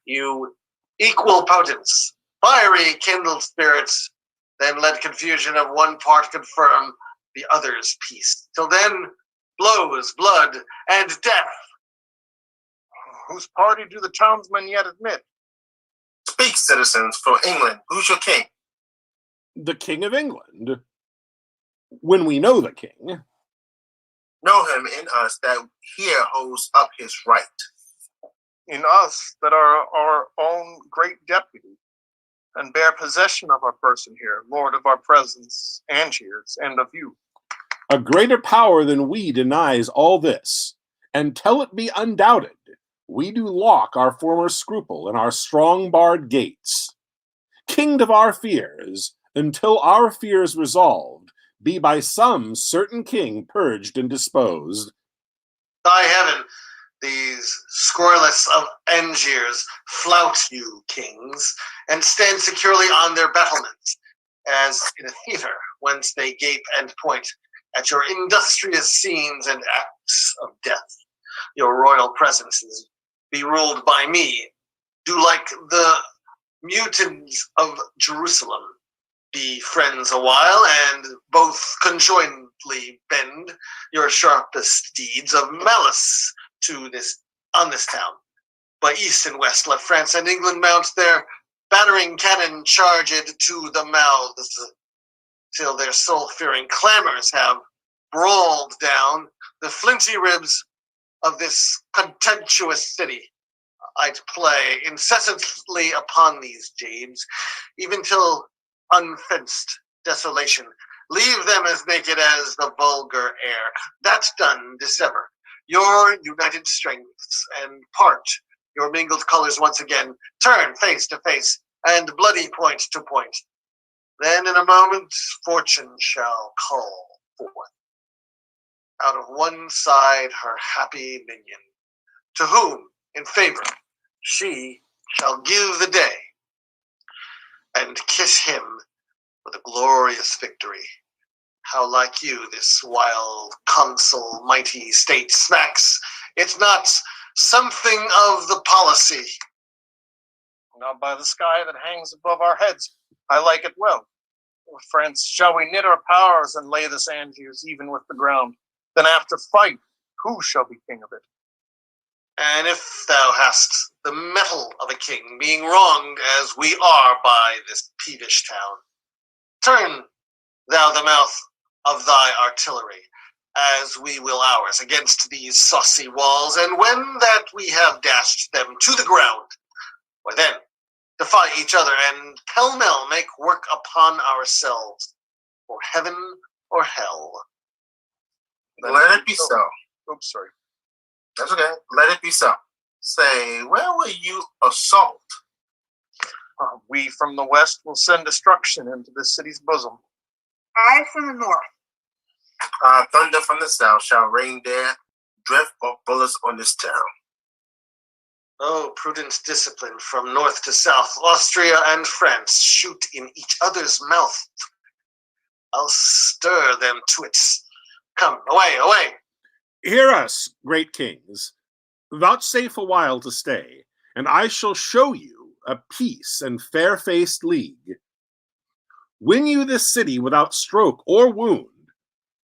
You equal potence, fiery kindled spirits, Then let confusion of one part confirm the other's peace. Till then, blows, blood, and death. Whose party do the townsmen yet admit? Speak, citizens, for England. Who's your king? The King of England. When we know the king. Know him in us that here holds up his right. In us that are our own great deputy, and bear possession of our person here, lord of our presence, Angiers, and of you. A greater power than we denies all this, and till it be undoubted, we do lock our former scruple in our strong barred gates. Kinged of our fears, until our fears resolved, be by some certain king purged and disposed. By heaven, these scoreless of Angiers flout you, kings, and stand securely on their battlements, as in a theater, whence they gape and point at your industrious scenes and acts of death. Your royal presences be ruled by me, do like the mutins of Jerusalem, be friends a while, and both conjointly bend your sharpest deeds of malice on this town. By east and west let France and England mount their battering cannon charged to the mouths, till their soul-fearing clamors have brawled down the flinty ribs of this contemptuous city. I'd play incessantly upon these jades, even till unfenced desolation leave them as naked as the vulgar air. That's done, dissever your united strengths and part your mingled colors once again, turn face to face and bloody point to point. Then in a moment fortune shall call forth out of one side her happy minion, to whom in favor she shall give the day, and kiss him with a glorious victory. How like you this wild consul mighty state smacks? It's not something of the policy. Not by the sky that hangs above our heads. I like it well. France, shall we knit our powers and lay this Angiers even with the ground? Then after fight, who shall be king of it? And if thou hast the mettle of a king, being wronged as we are by this peevish town, turn thou the mouth of thy artillery, as we will ours, against these saucy walls, and when that we have dashed them to the ground, why then defy each other, and pell-mell make work upon ourselves, for heaven or hell. Let it be so. Oops, sorry. That's okay. Let it be so. Say, where will you assault? We from the west will send destruction into this city's bosom. I from the north. Thunder from the south shall rain there, drift of bullets on this town. Oh, prudent discipline from north to south, Austria and France shoot in each other's mouth. I'll stir them to it. Come, away, away. Hear us, great kings. Vouchsafe a while to stay, and I shall show you a peace and fair-faced league. Win you this city without stroke or wound,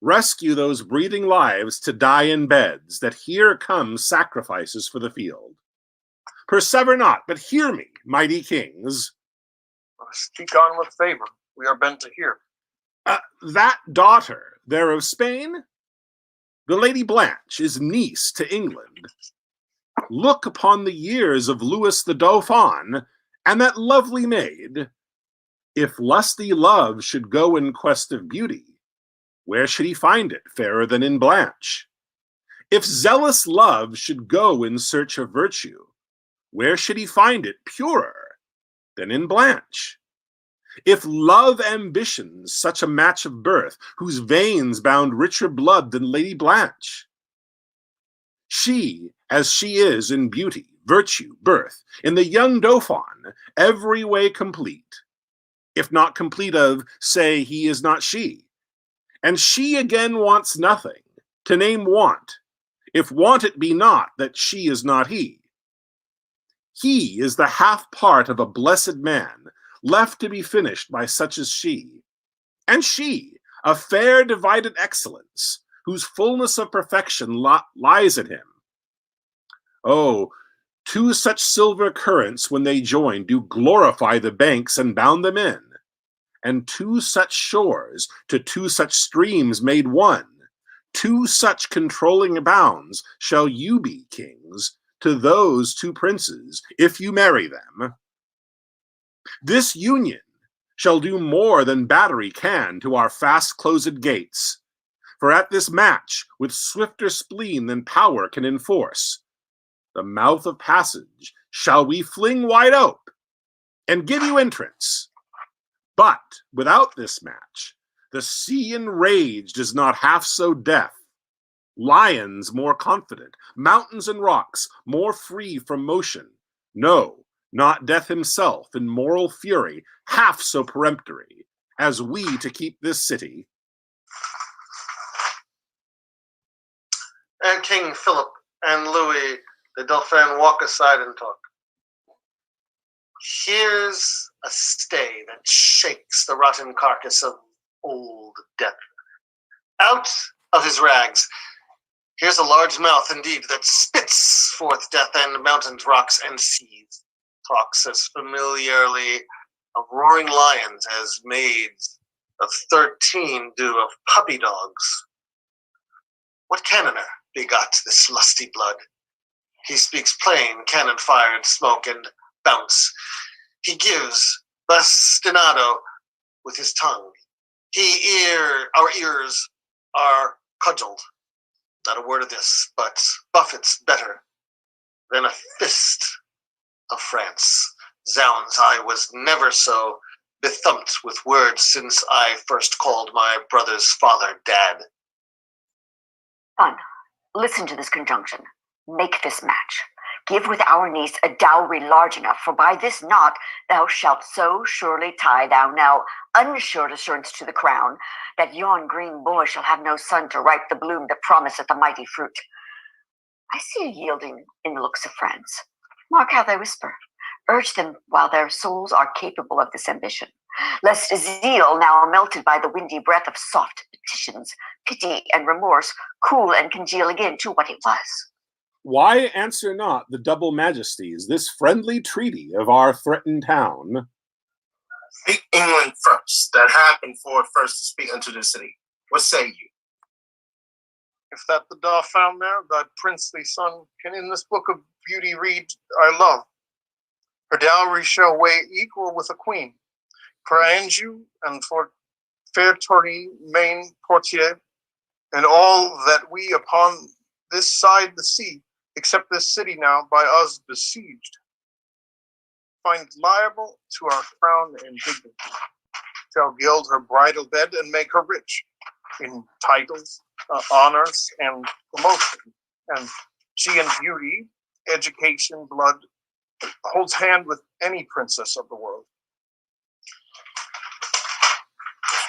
rescue those breathing lives to die in beds, that here come sacrifices for the field. Persever not, but hear me, mighty kings. Speak on with favor. We are bent to hear. That daughter there of Spain, the Lady Blanche, is niece to England. Look upon the years of Louis the Dauphin, and that lovely maid. If lusty love should go in quest of beauty, where should he find it fairer than in Blanche? If zealous love should go in search of virtue, where should he find it purer than in Blanche? If love ambitions such a match of birth, whose veins bound richer blood than Lady Blanche? She, as she is in beauty, virtue, birth, in the young Dauphin, every way complete. If not complete of, say, he is not she. And she again wants nothing, to name want, if want it be not that she is not he. He is the half part of a blessed man, left to be finished by such as she. And she, a fair divided excellence, whose fullness of perfection lies in him. Oh, two such silver currents, when they join, do glorify the banks and bound them in. And two such shores to two such streams made one, two such controlling bounds shall you be, kings, to those two princes, if you marry them. This union shall do more than battery can to our fast-closed gates. For at this match, with swifter spleen than power can enforce, the mouth of passage shall we fling wide ope, and give you entrance. But without this match, the sea enraged is not half so deaf. Lions more confident, mountains and rocks more free from motion. No, not death himself in moral fury, half so peremptory, as we to keep this city. And King Philip and Louis the Dauphin walk aside and talk. Here's a stay that shakes the rotten carcass of old death. Out of his rags, here's a large mouth indeed that spits forth death and mountains, rocks, and seas. Talks as familiarly of roaring lions as maids of 13 do of puppy dogs. What cannoner begot this lusty blood? He speaks plain, cannon fire and smoke and bounce. He gives bastinado with his tongue. Our ears are cudgeled. Not a word of this, but buffets better than a fist of France. Zounds, I was never so bethumped with words since I first called my brother's father dad. Son, listen to this conjunction. Make this match. Give with our niece a dowry large enough, for by this knot thou shalt so surely tie thou now unassured assurance to the crown, that yon green boy shall have no son to ripe the bloom that promiseth a mighty fruit. I see a yielding in the looks of friends. Mark how they whisper. Urge them while their souls are capable of this ambition, lest zeal, now melted by the windy breath of soft petitions, pity and remorse, cool and congeal again to what it was. Why answer not the double majesties this friendly treaty of our threatened town? Speak England first, that happened for first to speak unto the city. What say you? If that the Dauphin there, thy princely son, can in this book of beauty read, I love. Her dowry shall weigh equal with a queen. For Anjou and for fair Tory, Maine, Poitiers, and all that we upon this side the sea, except this city now by us besieged, find liable to our crown and dignity, shall gild her bridal bed and make her rich in titles, honors, and promotion. And she in beauty, education, blood, holds hand with any princess of the world.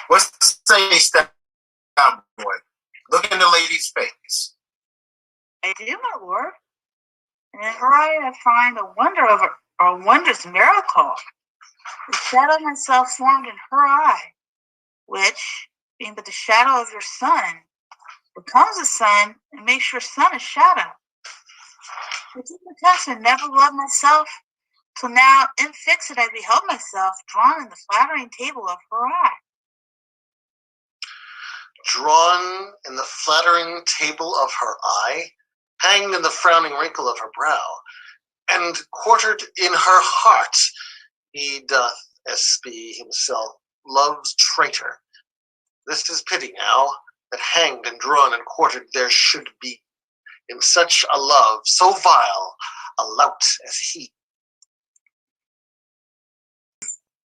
What sayest thou, boy? Look in the lady's face. I do, my lord. And in her eye I find a wondrous miracle. The shadow myself formed in her eye, which, being but the shadow of your son, becomes a sun and makes your son a shadow. But in the past I never loved myself, till now in fixed I beheld myself drawn in the flattering table of her eye. Drawn in the flattering table of her eye, hanged in the frowning wrinkle of her brow, and quartered in her heart, he doth espy himself love's traitor. This is pity now, that hanged and drawn and quartered there should be, in such a love so vile, a lout as he.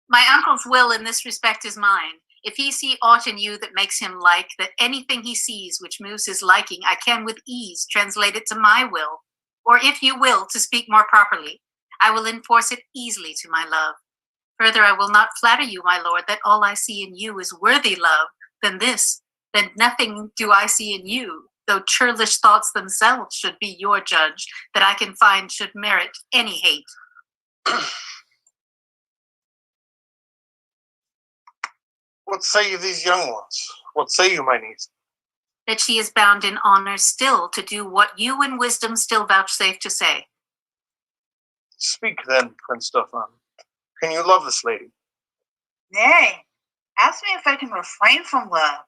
My uncle's will in this respect is mine. If he see aught in you that makes him like, that anything he sees which moves his liking, I can with ease translate it to my will. Or if you will, to speak more properly, I will enforce it easily to my love. Further, I will not flatter you, my lord, that all I see in you is worthy love, than this, that nothing do I see in you, though churlish thoughts themselves should be your judge, that I can find should merit any hate. What say you, these young ones? What say you, my niece? That she is bound in honor still to do what you in wisdom still vouchsafe to say. Speak then, Prince Dauphin. Can you love this lady? Nay, ask me if I can refrain from love.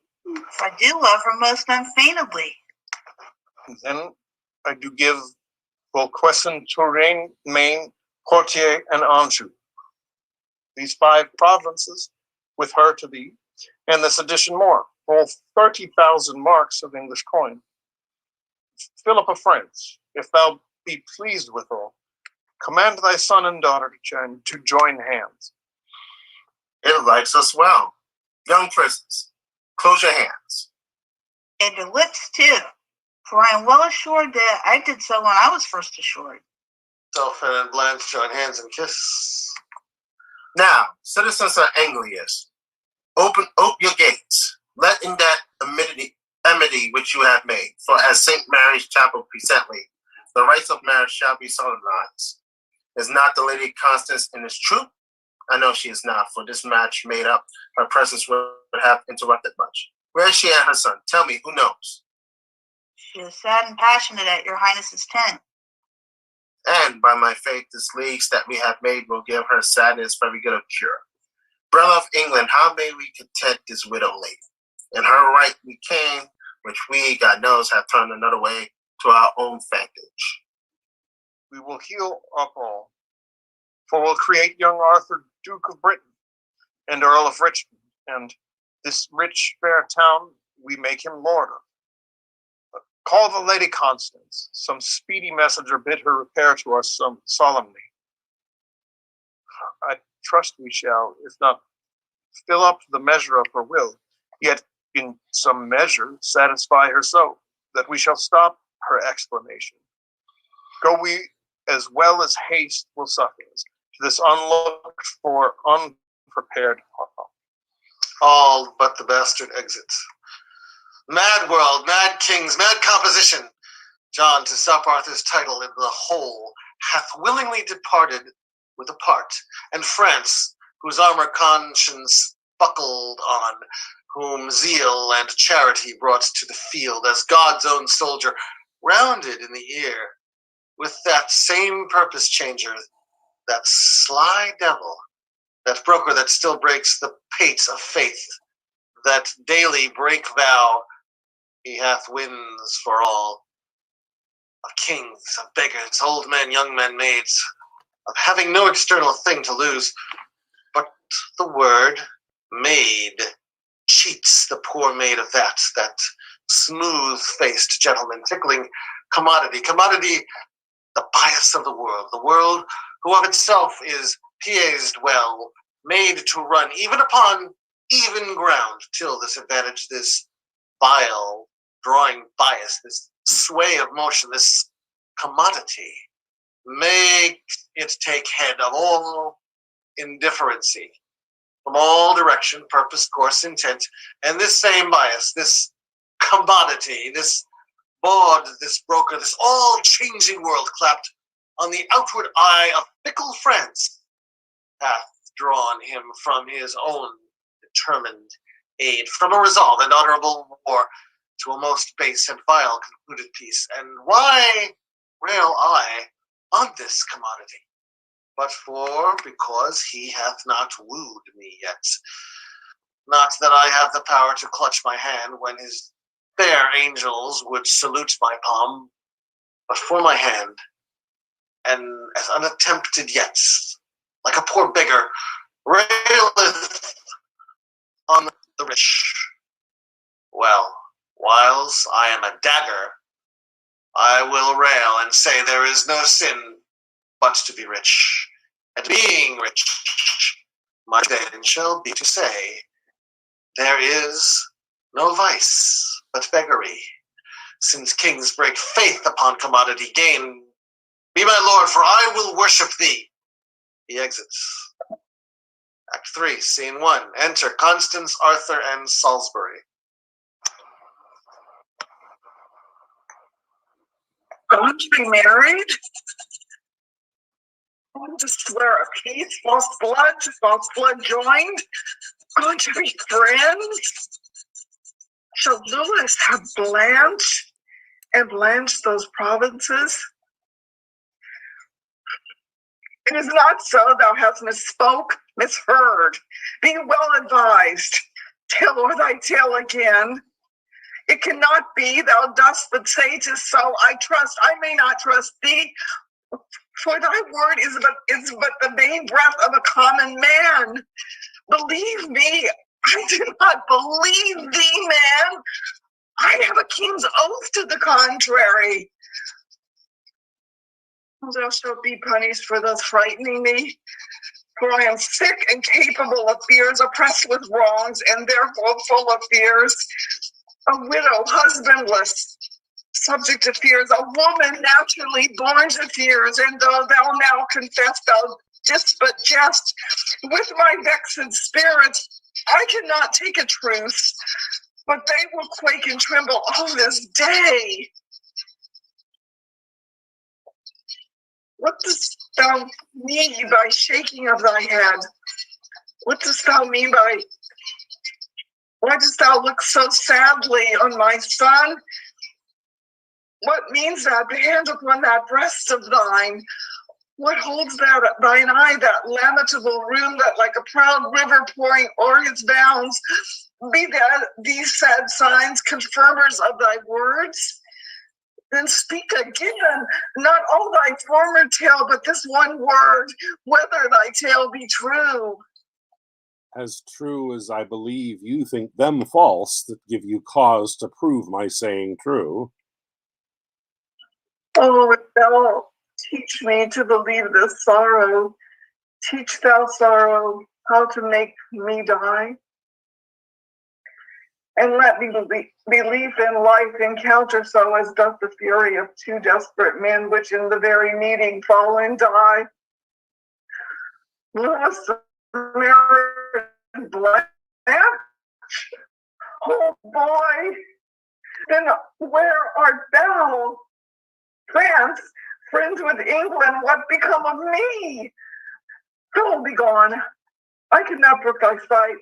For I do love her most unfeignedly. Then I do give Volquesson, Touraine, Maine, Poitiers, and Anjou. These 5 provinces, with her to thee, and this addition more, all 30,000 marks of English coin. Philip of France, if thou be pleased withal, command thy son and daughter to join hands. It likes us well. Young princes, close your hands. And your lips too. For I am well assured that I did so when I was first assured. Dauphin and Blanche join hands and kiss. Now, citizens of Anglias, open your gates. Let in that amity which you have made. For as St. Mary's Chapel presently, the rites of marriage shall be solemnized. Is not the Lady Constance in this troop? I know she is not, for this match made up, her presence would have interrupted much. Where is she and her son? Tell me, who knows? She is sad and passionate at your highness's tent. And by my faith, this leagues that we have made will give her sadness very good of cure. Brother of England, how may we content this widow lady? In her right we came, which we, God knows, have turned another way to our own vantage. We will heal up all, for we'll create young Arthur Duke of Britain and Earl of Richmond, and this rich fair town we make him lord of. Call the Lady Constance, some speedy messenger bid her repair to us solemnly. I trust we shall, if not fill up the measure of her will, yet in some measure satisfy her so, that we shall stop her exclamation. Go we as well as haste will succor us to this unlooked for, unprepared harm. All but the bastard exits. Mad world, mad kings, mad composition. John, to sup Arthur's title in the whole, hath willingly departed with a part, and France, whose armor conscience buckled on, whom zeal and charity brought to the field as God's own soldier, rounded in the ear with that same purpose changer, that sly devil, that broker that still breaks the pates of faith, that daily break vow he hath wins for all, of kings, of beggars, old men, young men, maids, of having no external thing to lose, but the word maid cheats the poor maid of that smooth-faced gentleman, tickling commodity, the bias of the world who of itself is piezed well, made to run even upon even ground, till this advantage, this vile drawing bias, this sway of motion, this commodity, make it take head of all indifferency, from all direction, purpose, course, intent, and this same bias, this commodity, this bawd, this broker, this all-changing world clapped on the outward eye of fickle France, hath drawn him from his own determined aid, from a resolved and honorable war to a most base and vile concluded peace. And why rail I on this commodity? But because he hath not wooed me yet. Not that I have the power to clutch my hand when his fair angels would salute my palm, but for my hand, and as unattempted yet, like a poor beggar, raileth on the rich. Well, whiles I am a dagger, I will rail and say there is no sin but to be rich. And being rich, my then shall be to say, there is no vice but beggary, since kings break faith upon commodity gain. Be my lord, for I will worship thee. He exits. Act 3, Scene 1. Enter Constance, Arthur, and Salisbury. Going to be married? Going to swear a peace? False blood joined? going to be friends? Shall Lewis have Blanche and Blanche those provinces? It is not so, thou hast misspoke, misheard. Be well advised. Tell o'er thy tale again. It cannot be, thou dost but say 'tis so. I trust, I may not trust thee, for thy word is but the vain breath of a common man. Believe me, I do not believe thee, man. I have a king's oath to the contrary. Thou shalt be punished for thus frightening me, for I am sick and capable of fears, oppressed with wrongs, and therefore full of fears. A widow, husbandless, subject to fears, a woman naturally born to fears, and though thou now confess thou didst but jest with my vexed spirit, I cannot take a truce, but they will quake and tremble all this day. What dost thou mean by shaking of thy head? What dost thou mean by, why dost thou look so sadly on my son? What means that hand upon that breast of thine? What holds that thine eye, that lamentable room that like a proud river pouring o'er its bounds? Be that these sad signs confirmers of thy words? Then speak again, not all thy former tale, but this one word, whether thy tale be true. As true as I believe you think them false that give you cause to prove my saying true. Oh, if thou teach me to believe this sorrow, teach thou sorrow how to make me die. And let me believe in life encounter so as doth the fury of two desperate men, which in the very meeting fall and die. Lewis, Blanche, oh boy, then where art thou? France, friends with England, what become of me? Go, be gone. I cannot brook thy sight.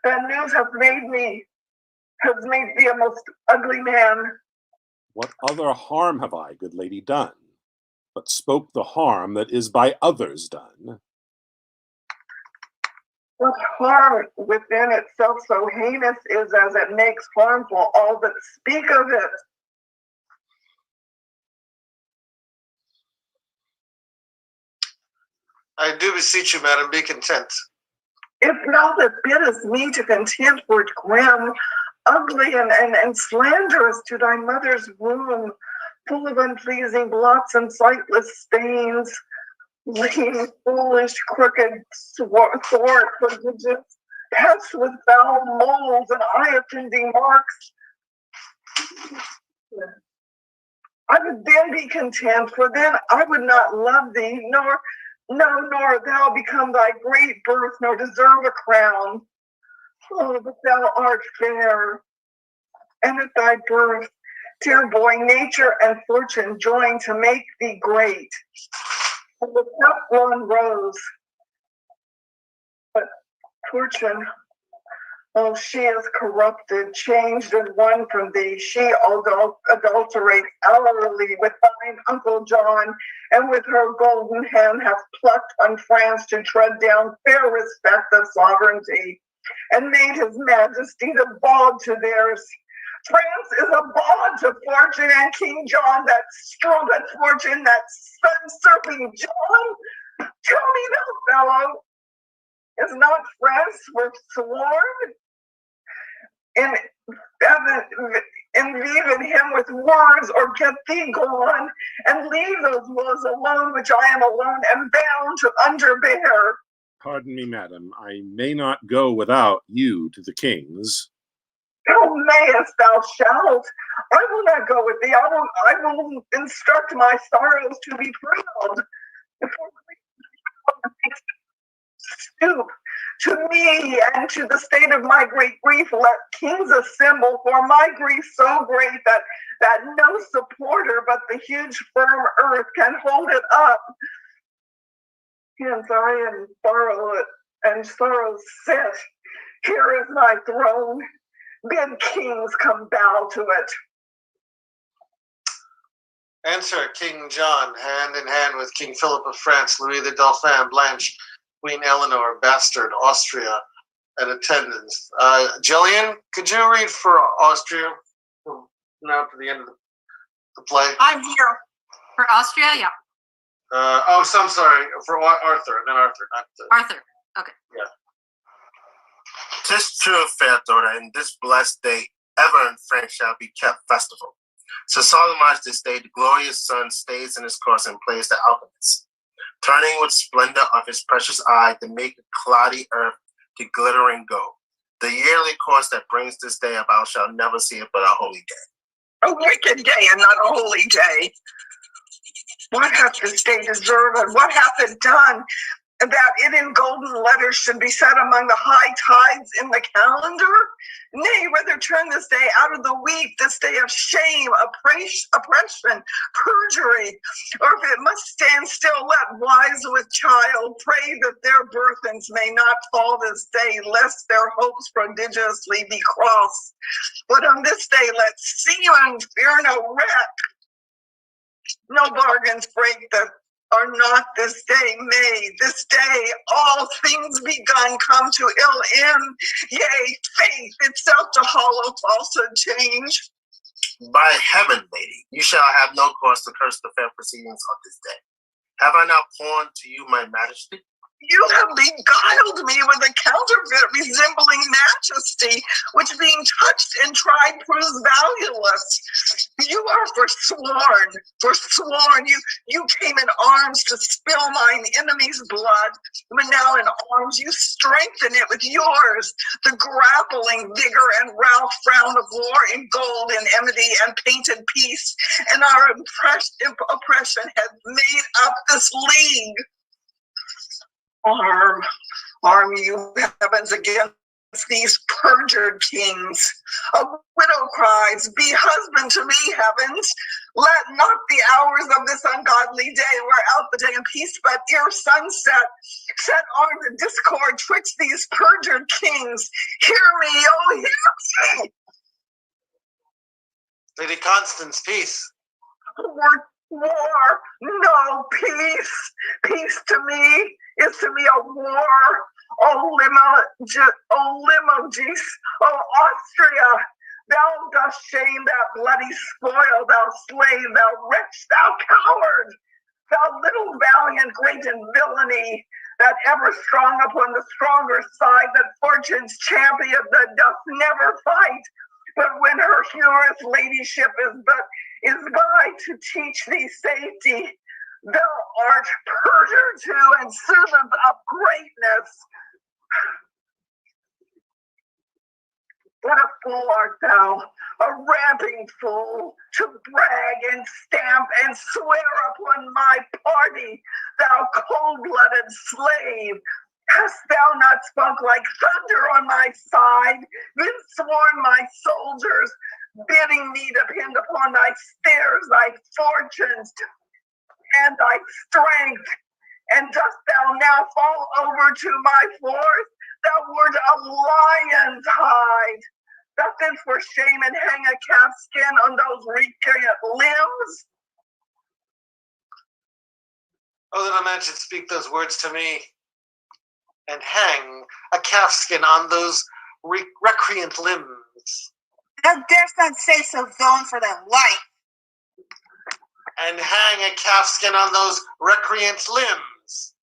That news has made thee a most ugly man. What other harm have I, good lady, done, but spoke the harm that is by others done? What harm within itself so heinous is as it makes harmful all that speak of it. I do beseech you, madam, be content. If thou that biddest me to content wert grim, ugly and slanderous to thy mother's womb, full of unpleasing blots and sightless stains, lean, foolish, crooked, thwart, prodigious, pests with foul moles and eye-offending marks, I would then be content, for then I would not love thee, nor thou become thy great birth, nor deserve a crown. Oh, but thou art fair, and at thy birth, dear boy, nature and fortune join to make thee great. And the top-blown rose, but fortune, oh, she is corrupted, changed and won from thee. She adulterates hourly with thine Uncle John, and with her golden hand hath plucked on France to tread down fair respect of sovereignty, and made his majesty the bawd to theirs. France is a bawd to fortune and King John, that strumpet fortune, that sun-surfing John. Tell me thou, fellow, is not France worth sword? And enliven him with words, or get thee gone, and leave those woes alone, which I am alone and bound to underbear. Pardon me, madam, I may not go without you to the king's. Thou mayest, thou shalt. I will not go with thee. I will instruct my sorrows to be proud. Stoop to me and to the state of my great grief. Let kings assemble, for my grief so great that no supporter but the huge firm earth can hold it up. Hence I in sorrow and sorrow sit, Here is my throne. Bid kings come bow to it. Enter King John, hand in hand with King Philip of France, Louis the Dauphin, Blanche, Queen Eleanor, Bastard, Austria, and attendants. Jillian, could you read for Austria from now to the end of the play? I'm here. For Austria, yeah. So I'm sorry, for Arthur, and then Arthur, not Arthur. Okay. Yeah. 'Tis true, fair daughter, in this blessed day, ever in France shall be kept festival. So solemnize this day, the glorious sun stays in his course and plays the alchemist, turning with splendor of his precious eye to make the cloudy earth to glittering gold. The yearly course that brings this day about shall never see it but a holy day. A wicked day and not a holy day. What hath this day deserved, and what hath it done, that it in golden letters should be set among the high tides in the calendar? Nay, rather turn this day out of the week, this day of shame, oppression, perjury. Or if it must stand still, let wise with child pray that their burthens may not fall this day, lest their hopes prodigiously be crossed. But on this day let see and fear no wreck. No bargains break that are not this day made. This day all things begun come to ill end. Yea, faith itself to hollow falsehood change. By heaven, lady, you shall have no cause to curse the fair proceedings of this day. Have I not pawned to you my majesty? You have beguiled me with a counterfeit resembling majesty, which being touched and tried proves valueless. You are forsworn. You came in arms to spill mine enemy's blood, but now in arms you strengthen it with yours. The grappling vigor and Ralph frown of war in gold and enmity and painted peace, and our oppression has made up this league. Arm you heavens against these perjured kings. A widow cries, be husband to me, heavens. Let not the hours of this ungodly day wear out the day in peace, but ere sunset, set on the discord twixt these perjured kings. Hear me, oh, hear me. Lady Constance, peace. War, no peace. Peace to me is to me a war. Oh, Limoges, oh, Austria, thou dost shame that bloody spoil, thou slave, thou wretch, thou coward, thou little valiant, great in villainy, that ever strong upon the stronger side, that fortune's champion, that doth never fight, but when her humorous ladyship is by to teach thee safety, thou art perjured too, and servant of greatness. What a fool art thou, a ramping fool, to brag and stamp and swear upon my party, thou cold-blooded slave. Hast thou not spunk like thunder on my side, then sworn my soldiers, bidding me depend upon thy stairs, thy fortunes, and thy strength? And dost thou now fall over to my force? Thou wert a lion's hide. Dost then for shame and hang a calf skin on those recreant limbs? Oh, that a man should speak those words to me, and hang a calfskin on those recreant limbs. Thou darest not say so, villain, for thy life. And hang a calfskin on those recreant limbs.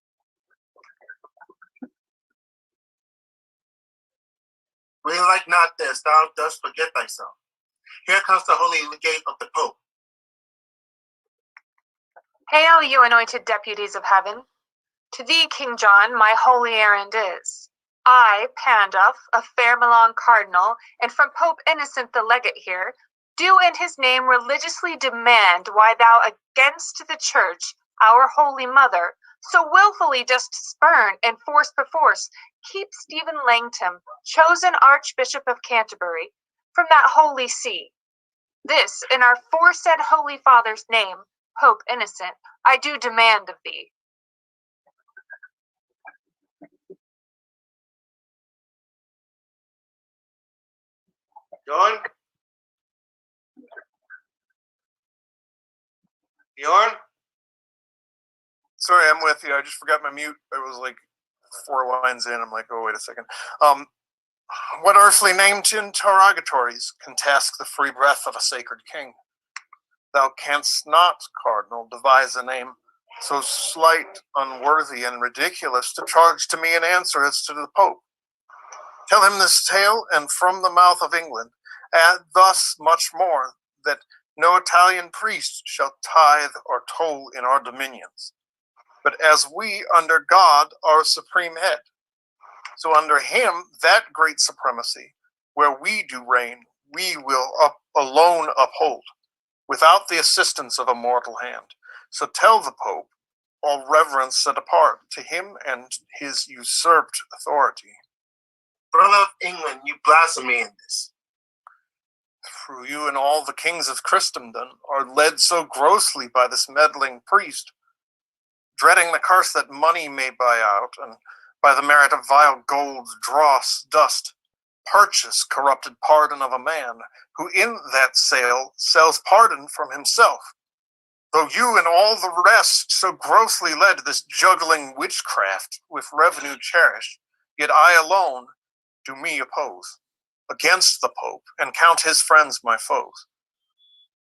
We like not this, thou dost forget thyself. Here comes the holy legate of the Pope. Hail, you anointed deputies of heaven. To thee, King John, my holy errand is. I, Pandulph, a fair Milan cardinal, and from Pope Innocent the legate here, do in his name religiously demand why thou against the church, our holy mother, so willfully dost spurn and force perforce keep Stephen Langton, chosen Archbishop of Canterbury, from that holy see. This, in our foresaid holy father's name, Pope Innocent, I do demand of thee. Bjorn? Bjorn? Sorry, I'm with you. I just forgot my mute. I was like 4 lines in. I'm like, oh, wait a second. What earthly named interrogatories can task the free breath of a sacred king? Thou canst not, Cardinal, devise a name so slight, unworthy, and ridiculous to charge to me an answer as to the Pope. Tell him this tale, and from the mouth of England add thus much more, that no Italian priest shall tithe or toll in our dominions. But as we under God our supreme head, so under him that great supremacy, where we do reign, we will alone uphold, without the assistance of a mortal hand. So tell the Pope, all reverence set apart to him and his usurped authority. Brother of England, you blaspheme in this. Through you and all the kings of Christendom are led so grossly by this meddling priest, dreading the curse that money may buy out, and by the merit of vile gold's dross dust, purchase corrupted pardon of a man, who in that sale sells pardon from himself. Though you and all the rest so grossly led this juggling witchcraft with revenue cherished, yet I alone do me oppose against the Pope, and count his friends my foes.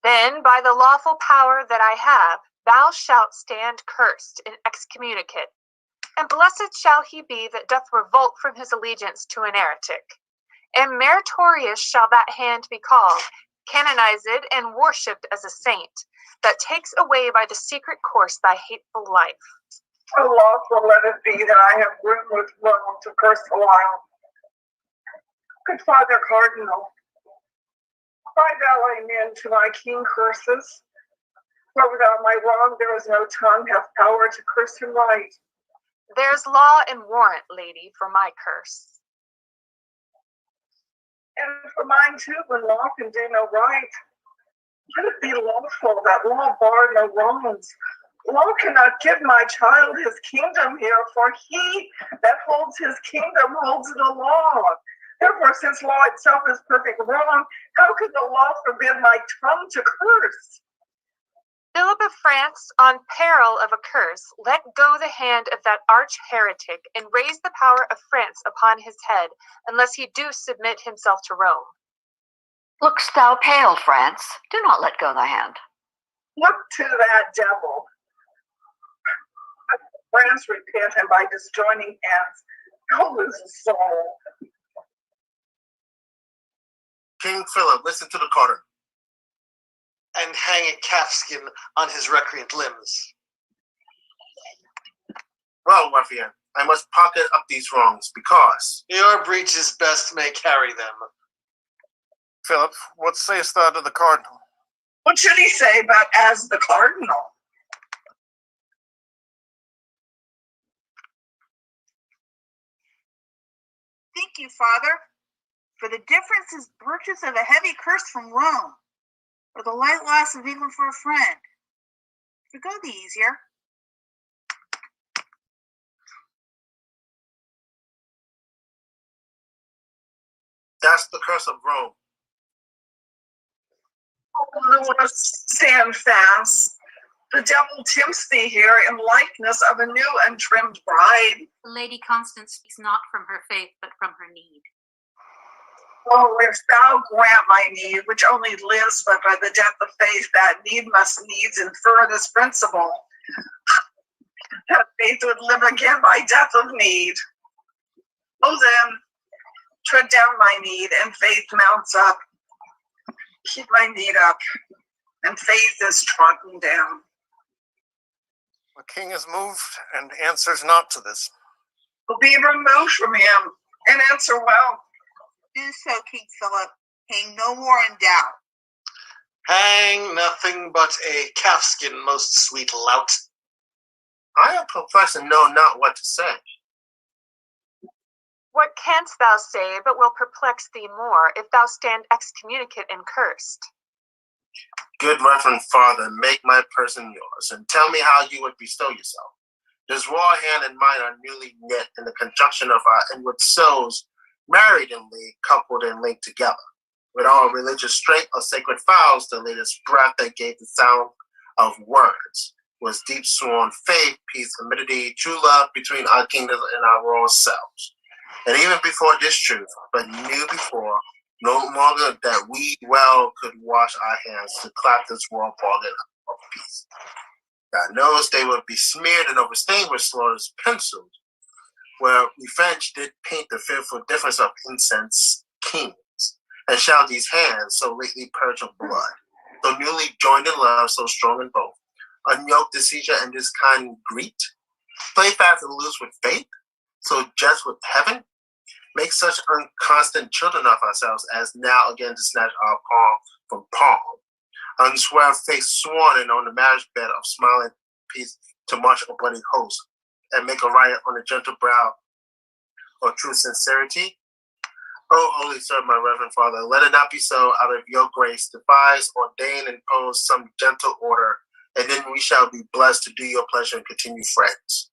Then, by the lawful power that I have, thou shalt stand cursed and excommunicate, and blessed shall he be that doth revolt from his allegiance to an heretic. And meritorious shall that hand be called, canonized and worshipped as a saint, that takes away by the secret course thy hateful life. So lawful let it be that I have room with Rome to curse a while. Good Father Cardinal, cry thou amen to my king curses. For without my wrong there is no tongue hath power to curse him right. There's law and warrant, lady, for my curse. And for mine too, when law can do no right. Let it be lawful that law bar no wrongs. Law cannot give my child his kingdom here, for he that holds his kingdom holds the law. Therefore, since law itself is perfect wrong, how could the law forbid my tongue to curse? Philip of France, on peril of a curse, let go the hand of that arch heretic, and raise the power of France upon his head, unless he do submit himself to Rome. Look'st thou pale, France? Do not let go thy hand. Look to that devil. France repent, and by disjoining hands, go lose his soul. King Philip, listen to the Cardinal. And hang a calfskin on his recreant limbs. Well, ruffian, I must pocket up these wrongs, because Your breeches best may carry them. Philip, what sayest thou to the Cardinal? What should he say about as the Cardinal? Thank you, Father. For the difference is purchase of a heavy curse from Rome, or the light loss of England for a friend. Forgo the easier. that's the curse of Rome. Lord, stand fast. The devil tempts thee here in likeness of a new and trimmed bride. Lady Constance speaks not from her faith, but from her need. Oh, if thou grant my need, which only lives but by the death of faith, that need must needs infer this principle, that faith would live again by death of need. Oh, then, tread down my need, and faith mounts up. Keep my need up, and faith is trodden down. The king is moved and answers not to this. Be removed from him, and answer well. Do so, King Philip. Hang no more in doubt. Hang nothing but a calfskin, most sweet lout. I am perplexed and know not what to say. What canst thou say but will perplex thee more, if thou stand excommunicate and cursed? Good Reverend Father, make my person yours, and tell me how you would bestow yourself. This raw hand and mine are newly knit in the conjunction of our inward souls, married in league, coupled and linked together. with all religious strength of sacred vows, the latest breath that gave the sound of words was deep sworn faith, peace, amity, true love between our kingdoms and our royal selves. And even before this truth, but knew before, no longer that we well could wash our hands to clap this world bargain of peace. God knows they would be smeared and overstained with slaughter's pencils, where revenge did paint the fearful difference of incense kings. And shall these hands, so lately purged of blood, so newly joined in love, so strong in both, unyoke the seizure and this kind greet, play fast and loose with faith, so just with heaven, make such unconstant children of ourselves as now again to snatch our palm from palm, unswear face sworn and on the marriage bed of smiling peace to march a bloody host, and make a riot on the gentle brow of true sincerity. Oh, holy sir, my reverend father, let it not be so. Out of your grace, devise, ordain, and impose some gentle order, and then we shall be blessed to do your pleasure and continue friends.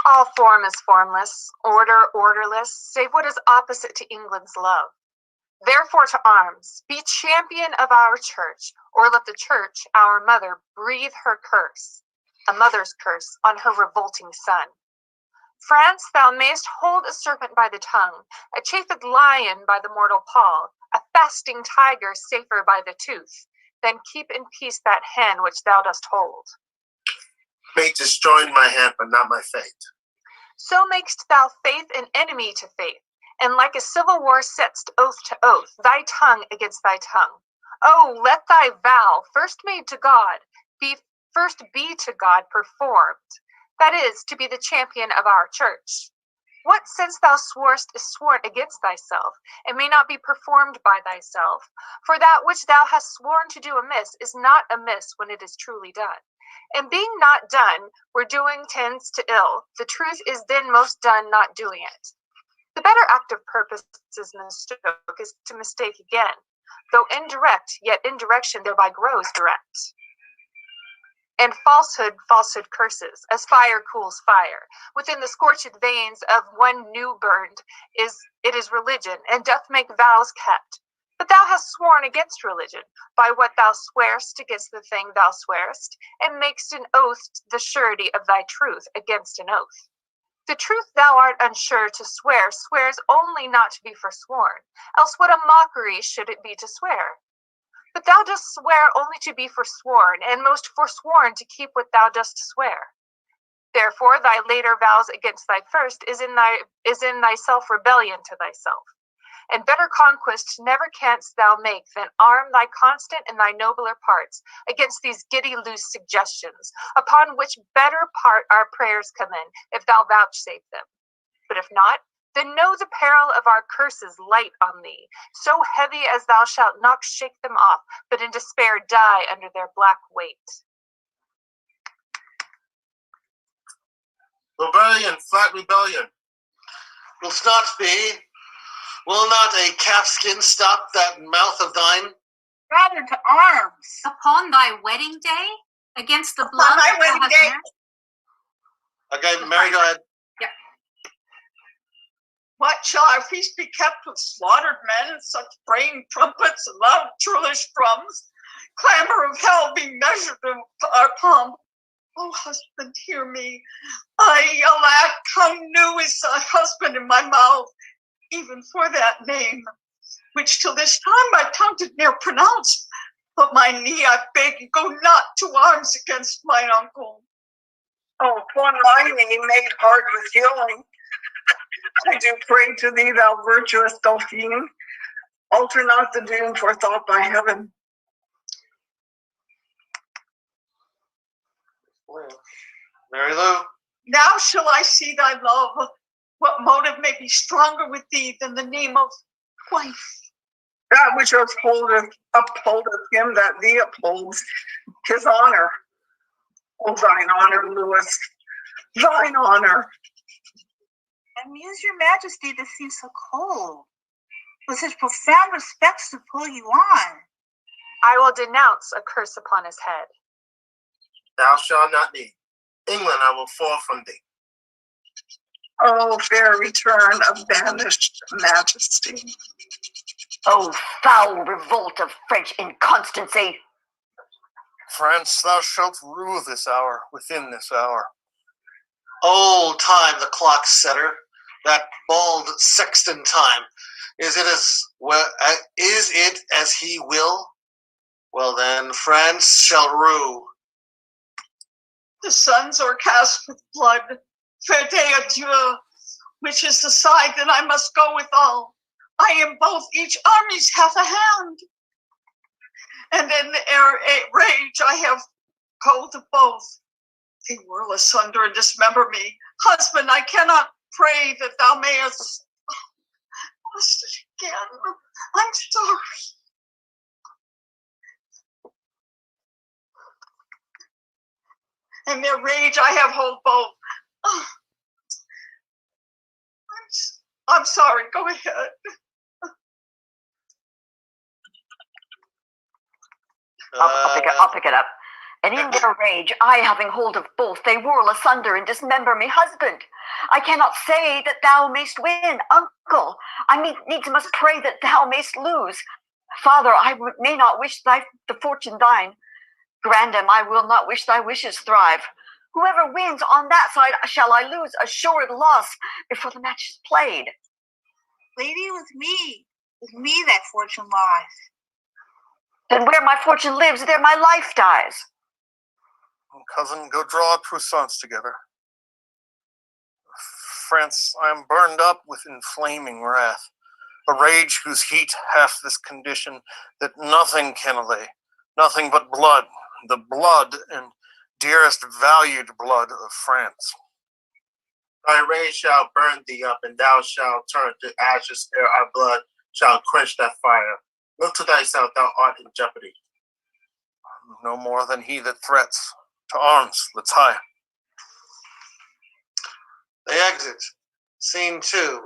All form is formless, order orderless, save what is opposite to England's love. Therefore to arms, be champion of our church, or let the church, our mother, breathe her curse, a mother's curse, on her revolting son. France, thou mayst hold a serpent by the tongue, a chafed lion by the mortal paw, a fasting tiger safer by the tooth, then keep in peace that hand which thou dost hold. Fate destroyed my hand, but not my fate. So makest thou faith an enemy to faith, and like a civil war setst oath to oath, thy tongue against thy tongue. Oh, let thy vow, first made to God, be to God performed. That is, to be the champion of our church. What since thou sworest is sworn against thyself, and may not be performed by thyself? For that which thou hast sworn to do amiss is not amiss when it is truly done. And being not done, where doing tends to ill, the truth is then most done not doing it. The better act of purpose is mistook is to mistake again, though indirect, yet indirection thereby grows direct. And falsehood curses, as fire cools fire. Within the scorched veins of one new burned it is religion, and doth make vows kept. But thou hast sworn against religion, by what thou swearest against the thing thou swearest, and makest an oath the surety of thy truth against an oath. The truth thou art unsure to swear, swears only not to be forsworn, else what a mockery should it be to swear? But thou dost swear only to be forsworn, and most forsworn to keep what thou dost swear. Therefore thy later vows against thy first is in thyself rebellion to thyself. And better conquest never canst thou make than arm thy constant and thy nobler parts against these giddy loose suggestions, upon which better part our prayers come in, if thou vouchsafe them. But if not, then know the peril of our curses light on thee, so heavy as thou shalt not shake them off, but in despair die under their black weight. Rebellion, flat rebellion. Will't not be? Will not a calfskin stop that mouth of thine? Rather to arms. Upon thy wedding day, against the blood my that thou wedding hast day. married? Okay, Mary, go ahead. What shall our feast be kept with slaughtered men, and such braying trumpets and loud churlish drums? Clamor of hell be measured of our pomp. Oh, husband, hear me. Alack, how new is thy husband in my mouth, even for that name, which till this time my tongue did ne'er pronounce. But my knee, I beg, go not to arms against mine uncle. Oh, for my knee made hard with healing, I do pray to thee, thou virtuous Dauphine, alter not the doom forethought by heaven. Mary Lou. Now shall I see thy love. What motive may be stronger with thee than the name of wife? That which upholdeth him that thee upholds, his honor. Oh, thine honor, Lewis, thine honor. Amuse your majesty to seem so cold, with such profound respects to pull you on. I will denounce a curse upon his head. Thou shalt not need. England, I will fall from thee. Oh, fair return of banished majesty. Oh, foul revolt of French inconstancy! France, thou shalt rue this hour, within this hour. Old time, the clock setter, that bald sexton time. Is it as he will? Well then, France shall rue. The suns are cast with blood. Ferte adieu, which is the side that I must go withal. I am both, each armies hath a hand. And in rage I have hold of both. They whirl asunder and dismember me. Husband, I cannot pray that thou mayest. Lost it again. I'm sorry. In their rage I have hold both. Oh, I'm sorry. Go ahead. I'll pick it up. And in their rage, I having hold of both, they whirl asunder and dismember me. Husband, I cannot say that thou mayst win. Uncle, I needs must pray that thou mayst lose. Father, I may not wish the fortune thine. Grandam, I will not wish thy wishes thrive. Whoever wins on that side shall I lose, assured loss before the match is played. Lady, with me that fortune lies. Then where my fortune lives, there my life dies. Cousin, go draw a puissance together. France, I am burned up with inflaming wrath, a rage whose heat hath this condition, that nothing can allay, nothing but blood, the blood and dearest valued blood of France. Thy rage shall burn thee up, and thou shalt turn to ashes ere our blood shall quench that fire. Look to thyself, thou art in jeopardy. No more than he that threats. To arms, let's hie. They exit. Scene 2.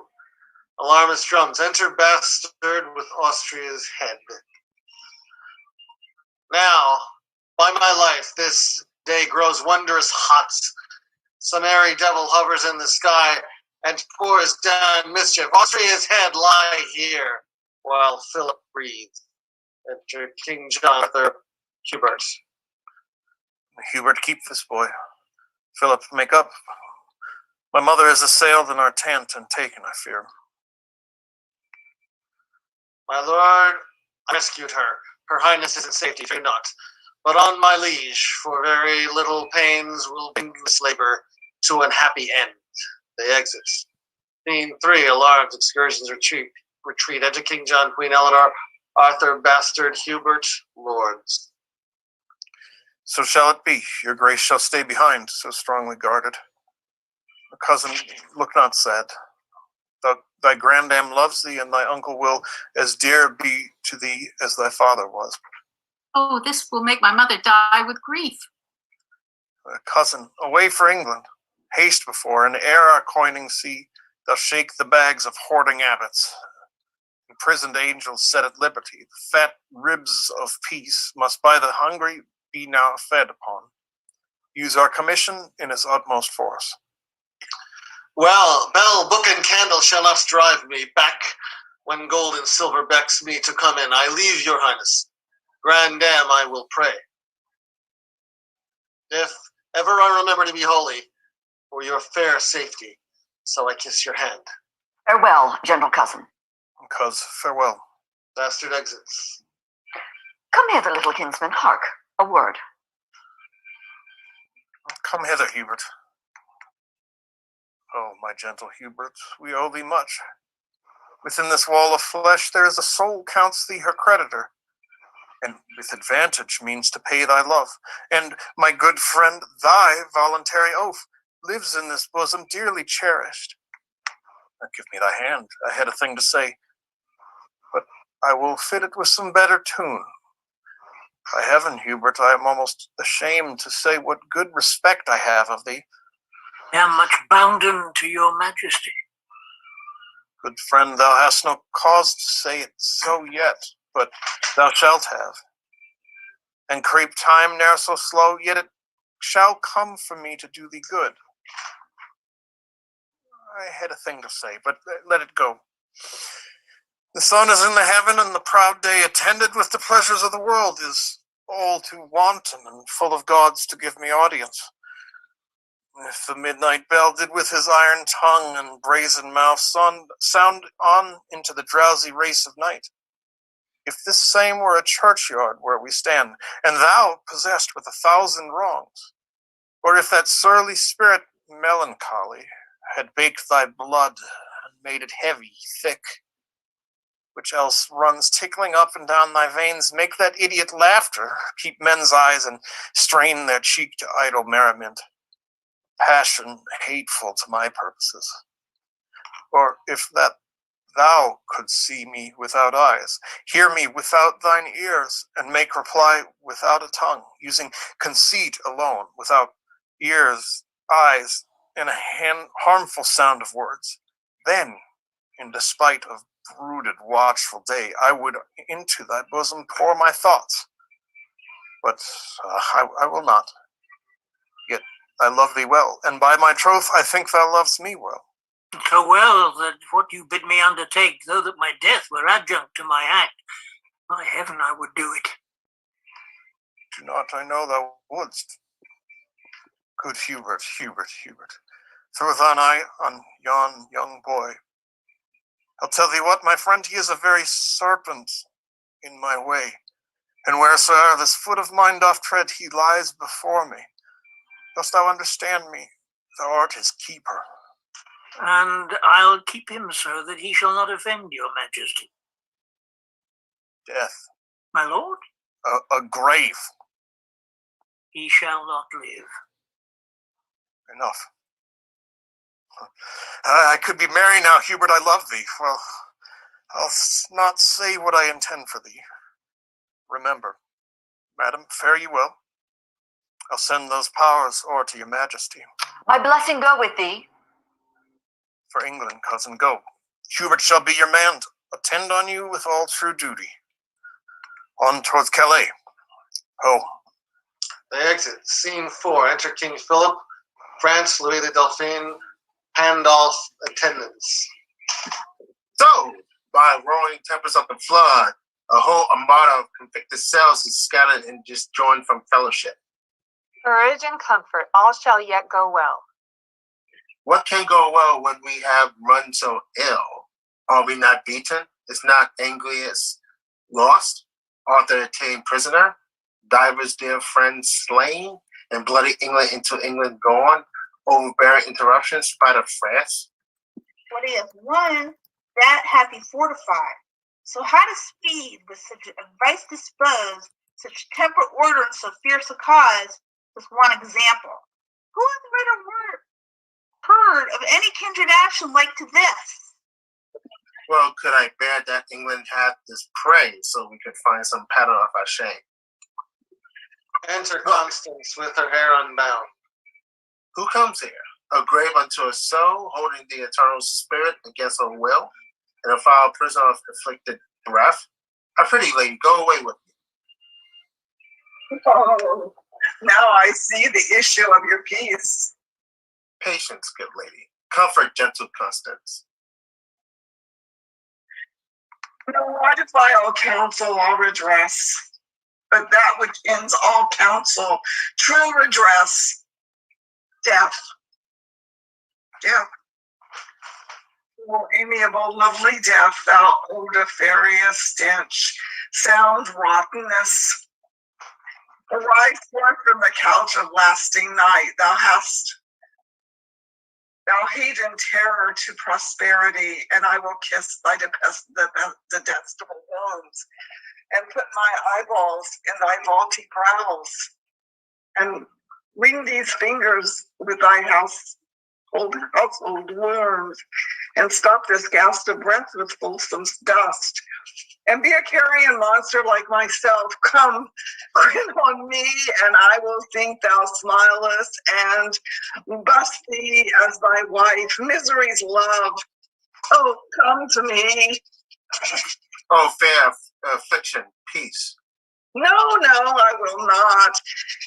Alarmist drums. Enter bastard with Austria's head. Now, by my life, this day grows wondrous hot. Some airy devil hovers in the sky and pours down mischief. Austria's head lie here, while Philip breathes. Enter King John Arthur Hubert. Hubert, keep this boy. Philip, make up. My mother is assailed in our tent and taken, I fear. My lord, I rescued her. Her highness is in safety, fear not. But on my liege, for very little pains will bring this labor to an happy end. They exit. Scene 3, alarmed excursions retreat. Enter King John, Queen Eleanor, Arthur, Bastard, Hubert, lords. So shall it be. Your grace shall stay behind, so strongly guarded. Cousin, look not sad. Thy grandam loves thee, and thy uncle will as dear be to thee as thy father was. Oh, this will make my mother die with grief. Cousin, away for England. Haste before, and ere our coining see, thou shake the bags of hoarding abbots. Imprisoned angels set at liberty. The fat ribs of peace must by the hungry be now fed upon. Use our commission in its utmost force. Well, bell, book, and candle shall not drive me back when gold and silver becks me to come in. I leave your highness. Grandam, I will pray. If ever I remember to be holy, for your fair safety, so I kiss your hand. Farewell, gentle cousin. Cuz, farewell. Bastard exits. Come hither, little kinsman. Hark, a word. Come hither, Hubert. Oh, my gentle Hubert, we owe thee much. Within this wall of flesh there is a soul counts thee her creditor, and with advantage means to pay thy love. And, my good friend, thy voluntary oath lives in this bosom dearly cherished. Now give me thy hand, I had a thing to say, but I will fit it with some better tune. By heaven, Hubert, I am almost ashamed to say what good respect I have of thee. I am much bounden to your majesty. Good friend, thou hast no cause to say it so yet, but thou shalt have. And creep time ne'er so slow, yet it shall come for me to do thee good. I had a thing to say, but let it go. The sun is in the heaven, and the proud day, attended with the pleasures of the world, is all too wanton and full of gods to give me audience. If the midnight bell did with his iron tongue and brazen mouth sound on into the drowsy race of night, if this same were a churchyard where we stand, and thou possessed with 1,000 wrongs, or if that surly spirit melancholy had baked thy blood and made it heavy, thick, which else runs tickling up and down thy veins, make that idiot laughter keep men's eyes and strain their cheek to idle merriment, passion hateful to my purposes. Or if that thou couldst see me without eyes, hear me without thine ears, and make reply without a tongue, using conceit alone, without ears, eyes, and a harmful sound of words, then, in despite of brooded watchful day, I would into thy bosom pour my thoughts. But I will not. Yet I love thee well, and by my troth I think thou lovest me well. So well that what you bid me undertake, though that my death were adjunct to my act, by heaven I would do it. Do not I know thou wouldst? Good Hubert, throw thine eye on yon young boy. I'll tell thee what, my friend, he is a very serpent in my way, and wheresoe'er this foot of mine doth tread, he lies before me. Dost thou understand me? Thou art his keeper. And I'll keep him so that he shall not offend your majesty. Death. My lord? A grave. He shall not live. Enough. I could be merry now, Hubert, I love thee. Well, I'll not say what I intend for thee. Remember, madam, fare ye well. I'll send those powers o'er to your majesty. My blessing go with thee. For England, cousin, go. Hubert shall be your man, attend on you with all true duty. On towards Calais. Ho. They exit. Scene 4. Enter King Philip, France, Louis the Dauphin, Pandolph, attendants. So, by roaring tempest of the flood, a whole armada of convicted cells is scattered and disjoined from fellowship. Courage and comfort, all shall yet go well. What can go well when we have run so ill? Are we not beaten? Is not Anglius lost? Arthur taken prisoner? Divers dear friends slain? And bloody England into England gone? Overbearing interruptions, spite of France? What he hath won, that hath he fortified. So how to speed with such advice disposed, such temper order and so fierce a cause, with one example. Who hath read a word heard of any kindred action like to this? Well, could I bear that England hath this prey, so we could find some pattern of our shame? Enter Constance with her hair unbound. Who comes here? A grave unto a soul, holding the eternal spirit against her will, and a foul prisoner of afflicted breath? A pretty lady, go away with me. Oh, now I see the issue of your peace. Patience, good lady. Comfort, gentle Constance. Modify all counsel, all redress, but that which ends all counsel, true redress, death. Death. Oh, amiable, lovely death, thou odoriferous stench, sound rottenness. Arise forth from the couch of lasting night, thou hate and terror to prosperity, and I will kiss thy detestable wounds, and put my eyeballs in thy vaulty brows, and wring these fingers with thy household worms, and stop this gast of breath with fulsome dust, and be a carrion monster like myself. Come, grin on me, and I will think thou smilest, and bust thee as thy wife, misery's love. Oh, come to me. Oh, fair affliction, peace. No, I will not.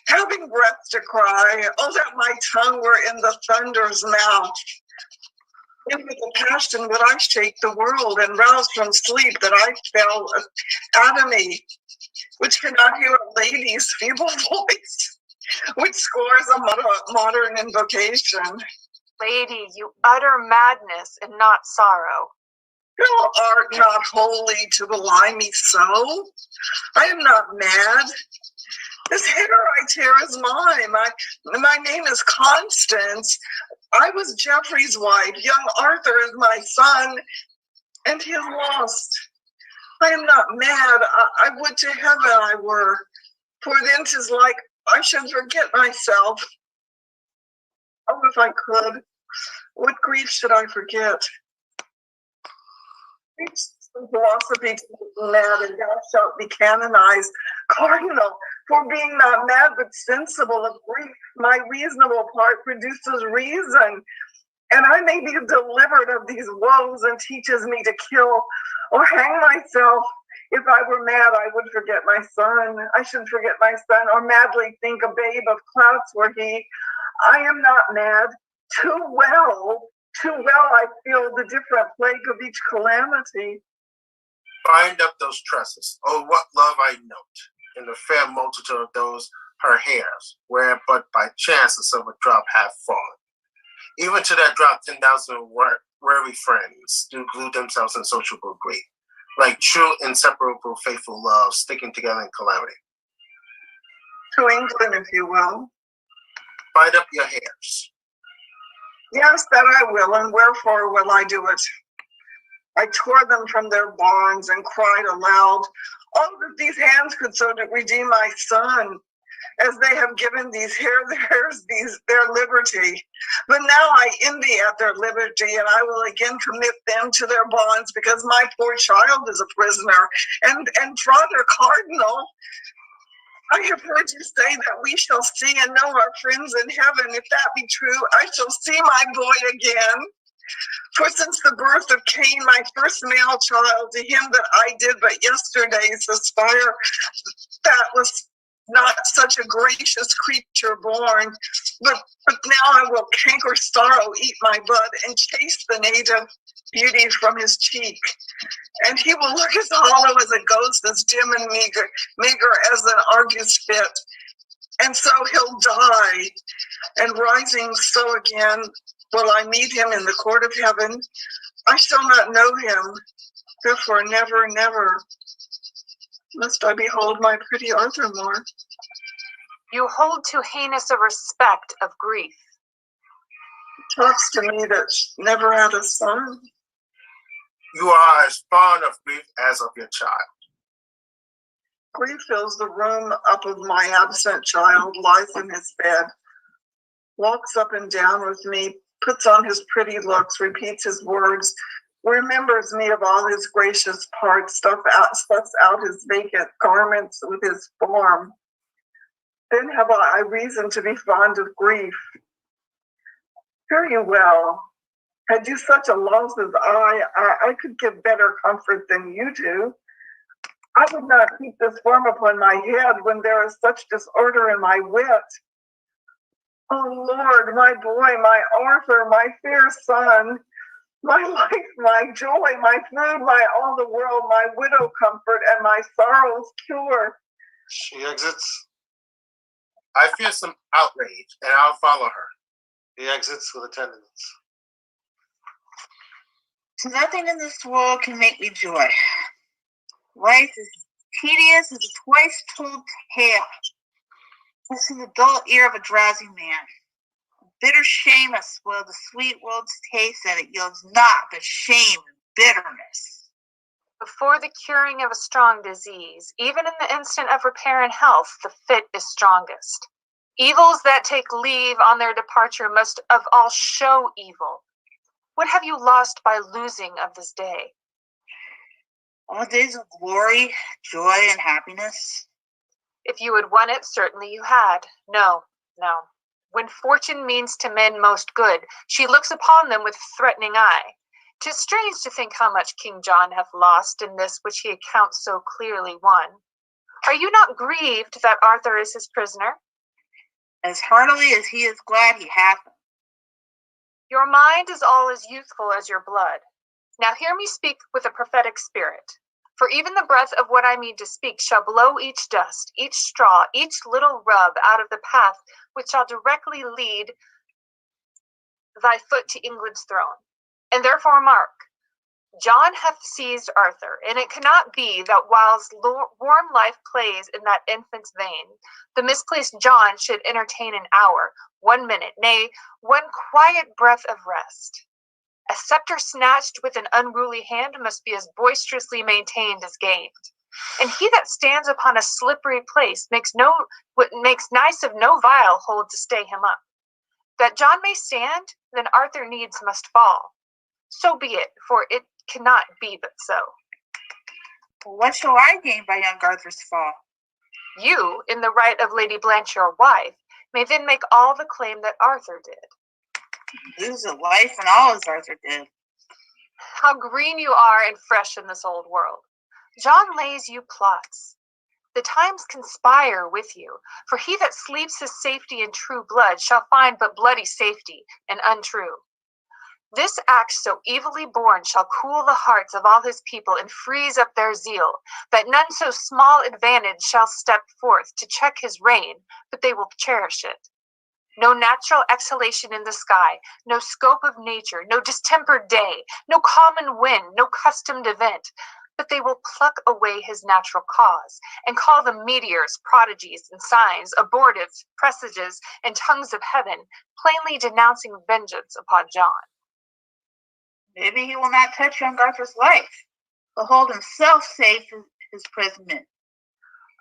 Having breath to cry, oh, that my tongue were in the thunder's mouth. And with a passion would I shake the world and rouse from sleep that I fell out of me, which cannot hear a lady's feeble voice, which scores a modern invocation. Lady, you utter madness and not sorrow. Thou art not holy to belie me so. I am not mad. This hair I tear is mine. My name is Constance. I was Geoffrey's wife. Young Arthur is my son, and he is lost. I am not mad. I would to heaven I were. For then 'tis like I should forget myself. Oh, if I could, what grief should I forget? Philosophy to be mad, and thou shalt be canonized cardinal for being not mad but sensible of grief. My reasonable part produces reason, and I may be delivered of these woes and teaches me to kill or hang myself. If I were mad, I would forget my son. I should forget my son, or madly think a babe of clouts were he. I am not mad. Too well I feel the different plague of each calamity. Bind up those tresses. Oh, what love I note in the fair multitude of those her hairs, where but by chance a silver drop hath fallen. Even to that drop 10,000 weary friends do glue themselves in sociable grief, like true inseparable faithful love sticking together in calamity. To England, if you will. Bind up your hairs. Yes, that I will, and wherefore will I do it? I tore them from their bonds and cried aloud, oh, that these hands could so redeem my son, as they have given these hairs their liberty. But now I envy at their liberty, and I will again commit them to their bonds, because my poor child is a prisoner. And Father Cardinal, I have heard you say that we shall see and know our friends in heaven. If that be true, I shall see my boy again. For since the birth of Cain, my first male child, to him that I did but yesterday aspire, that was not such a gracious creature born. But now I will canker sorrow eat my bud and chase the native beauty from his cheek. And he will look as hollow as a ghost, as dim and meager as an Argus fit. And so he'll die, and rising so again, will I meet him in the court of heaven. I shall not know him, therefore never, never must I behold my pretty Arthur more. You hold too heinous a respect of grief. Talks to me that never had a son. You are as fond of grief as of your child. Grief fills the room up of my absent child, lies in his bed, walks up and down with me, puts on his pretty looks, repeats his words, remembers me of all his gracious parts, stuffs out his vacant garments with his form. Then have I reason to be fond of grief. Hear you well. Had you such a loss as I could give better comfort than you do. I would not keep this form upon my head when there is such disorder in my wit. Oh Lord, my boy, my Arthur, my fair son, my life, my joy, my food, my all the world, my widow comfort, and my sorrows cure. She exits. I fear some outrage, and I'll follow her. He exits with attendants. Nothing in this world can make me joy. Life is tedious as a twice-told tale. It's in the dull ear of a drowsy man. Bitter shame has spoiled the sweet world's taste, that it yields not but shame and bitterness. Before the curing of a strong disease, even in the instant of repair and health, the fit is strongest. Evils that take leave on their departure must of all show evil. What have you lost by losing of this day? All days of glory, joy, and happiness. If you had won it, certainly you had. No. When fortune means to men most good, she looks upon them with threatening eye. 'Tis strange to think how much King John hath lost in this which he accounts so clearly won. Are you not grieved that Arthur is his prisoner? As heartily as he is glad he hath him. Your mind is all as youthful as your blood. Now hear me speak with a prophetic spirit. For even the breath of what I mean to speak shall blow each dust, each straw, each little rub out of the path which shall directly lead thy foot to England's throne. And therefore mark, John hath seized Arthur, and it cannot be that whilst warm life plays in that infant's vein, the misplaced John should entertain an hour, 1 minute, nay, one quiet breath of rest. A scepter snatched with an unruly hand must be as boisterously maintained as gained. And he that stands upon a slippery place makes nice of no vile hold to stay him up. That John may stand, then Arthur needs must fall. So be it, for it cannot be but so. What shall I gain by young Arthur's fall? You, in the right of Lady Blanche your wife, may then make all the claim that Arthur did. Lose a life and all as Arthur did. How green you are and fresh in this old world. John lays you plots. The times conspire with you, for he that sleeps his safety in true blood shall find but bloody safety and untrue. This act so evilly born shall cool the hearts of all his people and freeze up their zeal, that none so small advantage shall step forth to check his reign, but they will cherish it. No natural exhalation in the sky, no scope of nature, no distempered day, no common wind, no customed event, but they will pluck away his natural cause, and call them meteors, prodigies, and signs, abortives, presages, and tongues of heaven, plainly denouncing vengeance upon John. Maybe he will not touch young Arthur's life, but hold himself safe in his imprisonment.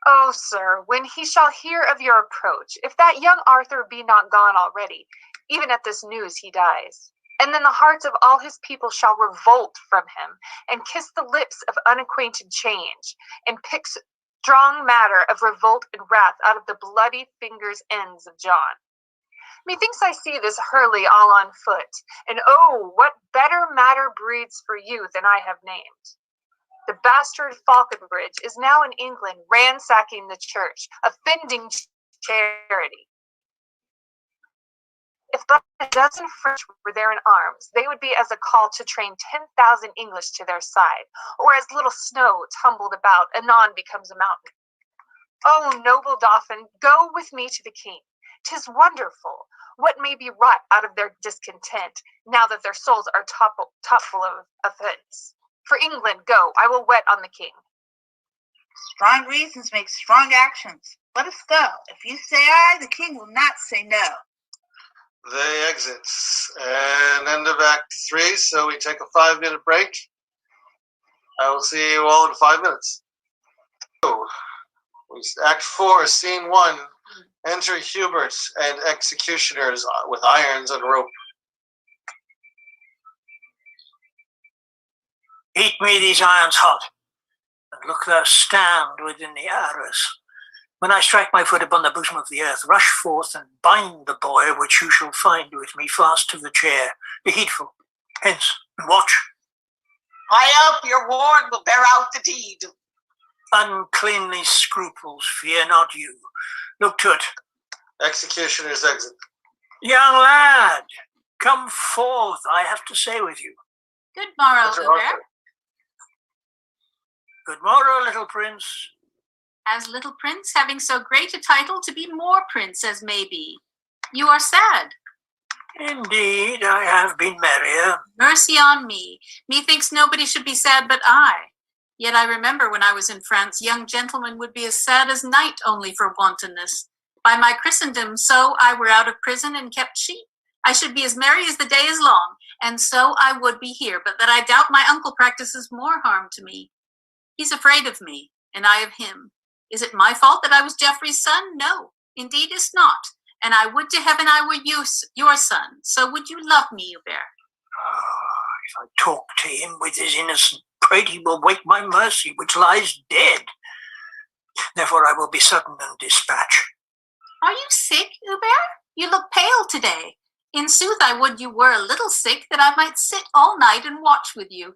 Oh, sir, when he shall hear of your approach, if that young Arthur be not gone already, even at this news he dies. And then the hearts of all his people shall revolt from him, and kiss the lips of unacquainted change, and pick strong matter of revolt and wrath out of the bloody fingers ends of John. Methinks I see this Hurley all on foot, and oh, what better matter breeds for you than I have named. The bastard Falconbridge is now in England ransacking the church, offending charity. If but a dozen French were there in arms, they would be as a call to train 10,000 English to their side, or as little snow tumbled about anon becomes a mountain. Oh, noble Dauphin, go with me to the king. 'Tis wonderful what may be wrought out of their discontent, now that their souls are topful of offense. For England, go, I will wait on the king. Strong reasons make strong actions. Let us go. If you say aye, the king will not say no. They exit. And end of Act 3, so we take a 5-minute break. I will see you all in 5 minutes. So, Act 4, Scene 1. Enter Hubert and executioners with irons and rope. Heat me these irons hot, and look thou stand within the arras. When I strike my foot upon the bosom of the earth, rush forth and bind the boy which you shall find with me fast to the chair. Be heedful. Hence, and watch. High up, your ward will bear out the deed. Uncleanly scruples, fear not you. Look to it. Executioners exit. Young lad, come forth, I have to say with you. Good morrow, Enter Uber. Arthur. Good morrow, little prince. As little prince, having so great a title to be more prince as may be. You are sad. Indeed, I have been merrier. Mercy on me. Methinks nobody should be sad but I. Yet I remember when I was in France, young gentlemen would be as sad as night only for wantonness. By my Christendom, so I were out of prison and kept sheep, I should be as merry as the day is long, and so I would be here, but that I doubt my uncle practices more harm to me. He's afraid of me, and I of him. Is it my fault that I was Geoffrey's son? No, indeed it's not. And I would to heaven I were your son. So would you love me, Hubert? If I talk to him with his innocent prate, he will wake my mercy, which lies dead. Therefore I will be sudden and dispatch. Are you sick, Hubert? You look pale today. In sooth, I would you were a little sick, that I might sit all night and watch with you.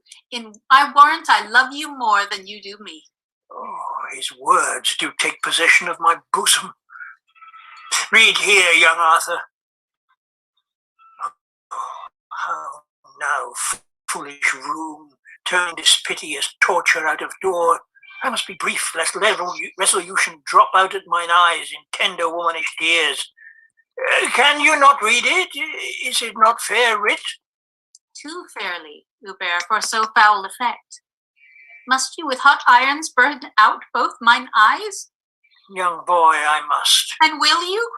I warrant I love you more than you do me. Oh, his words do take possession of my bosom. Read here, young Arthur. How now, foolish room, turn this piteous torture out of door. I must be brief, lest resolution drop out at mine eyes in tender womanish tears. Can you not read it? Is it not fair writ? Too fairly, Hubert, for so foul effect. Must you with hot irons burn out both mine eyes? Young boy, I must, And will you?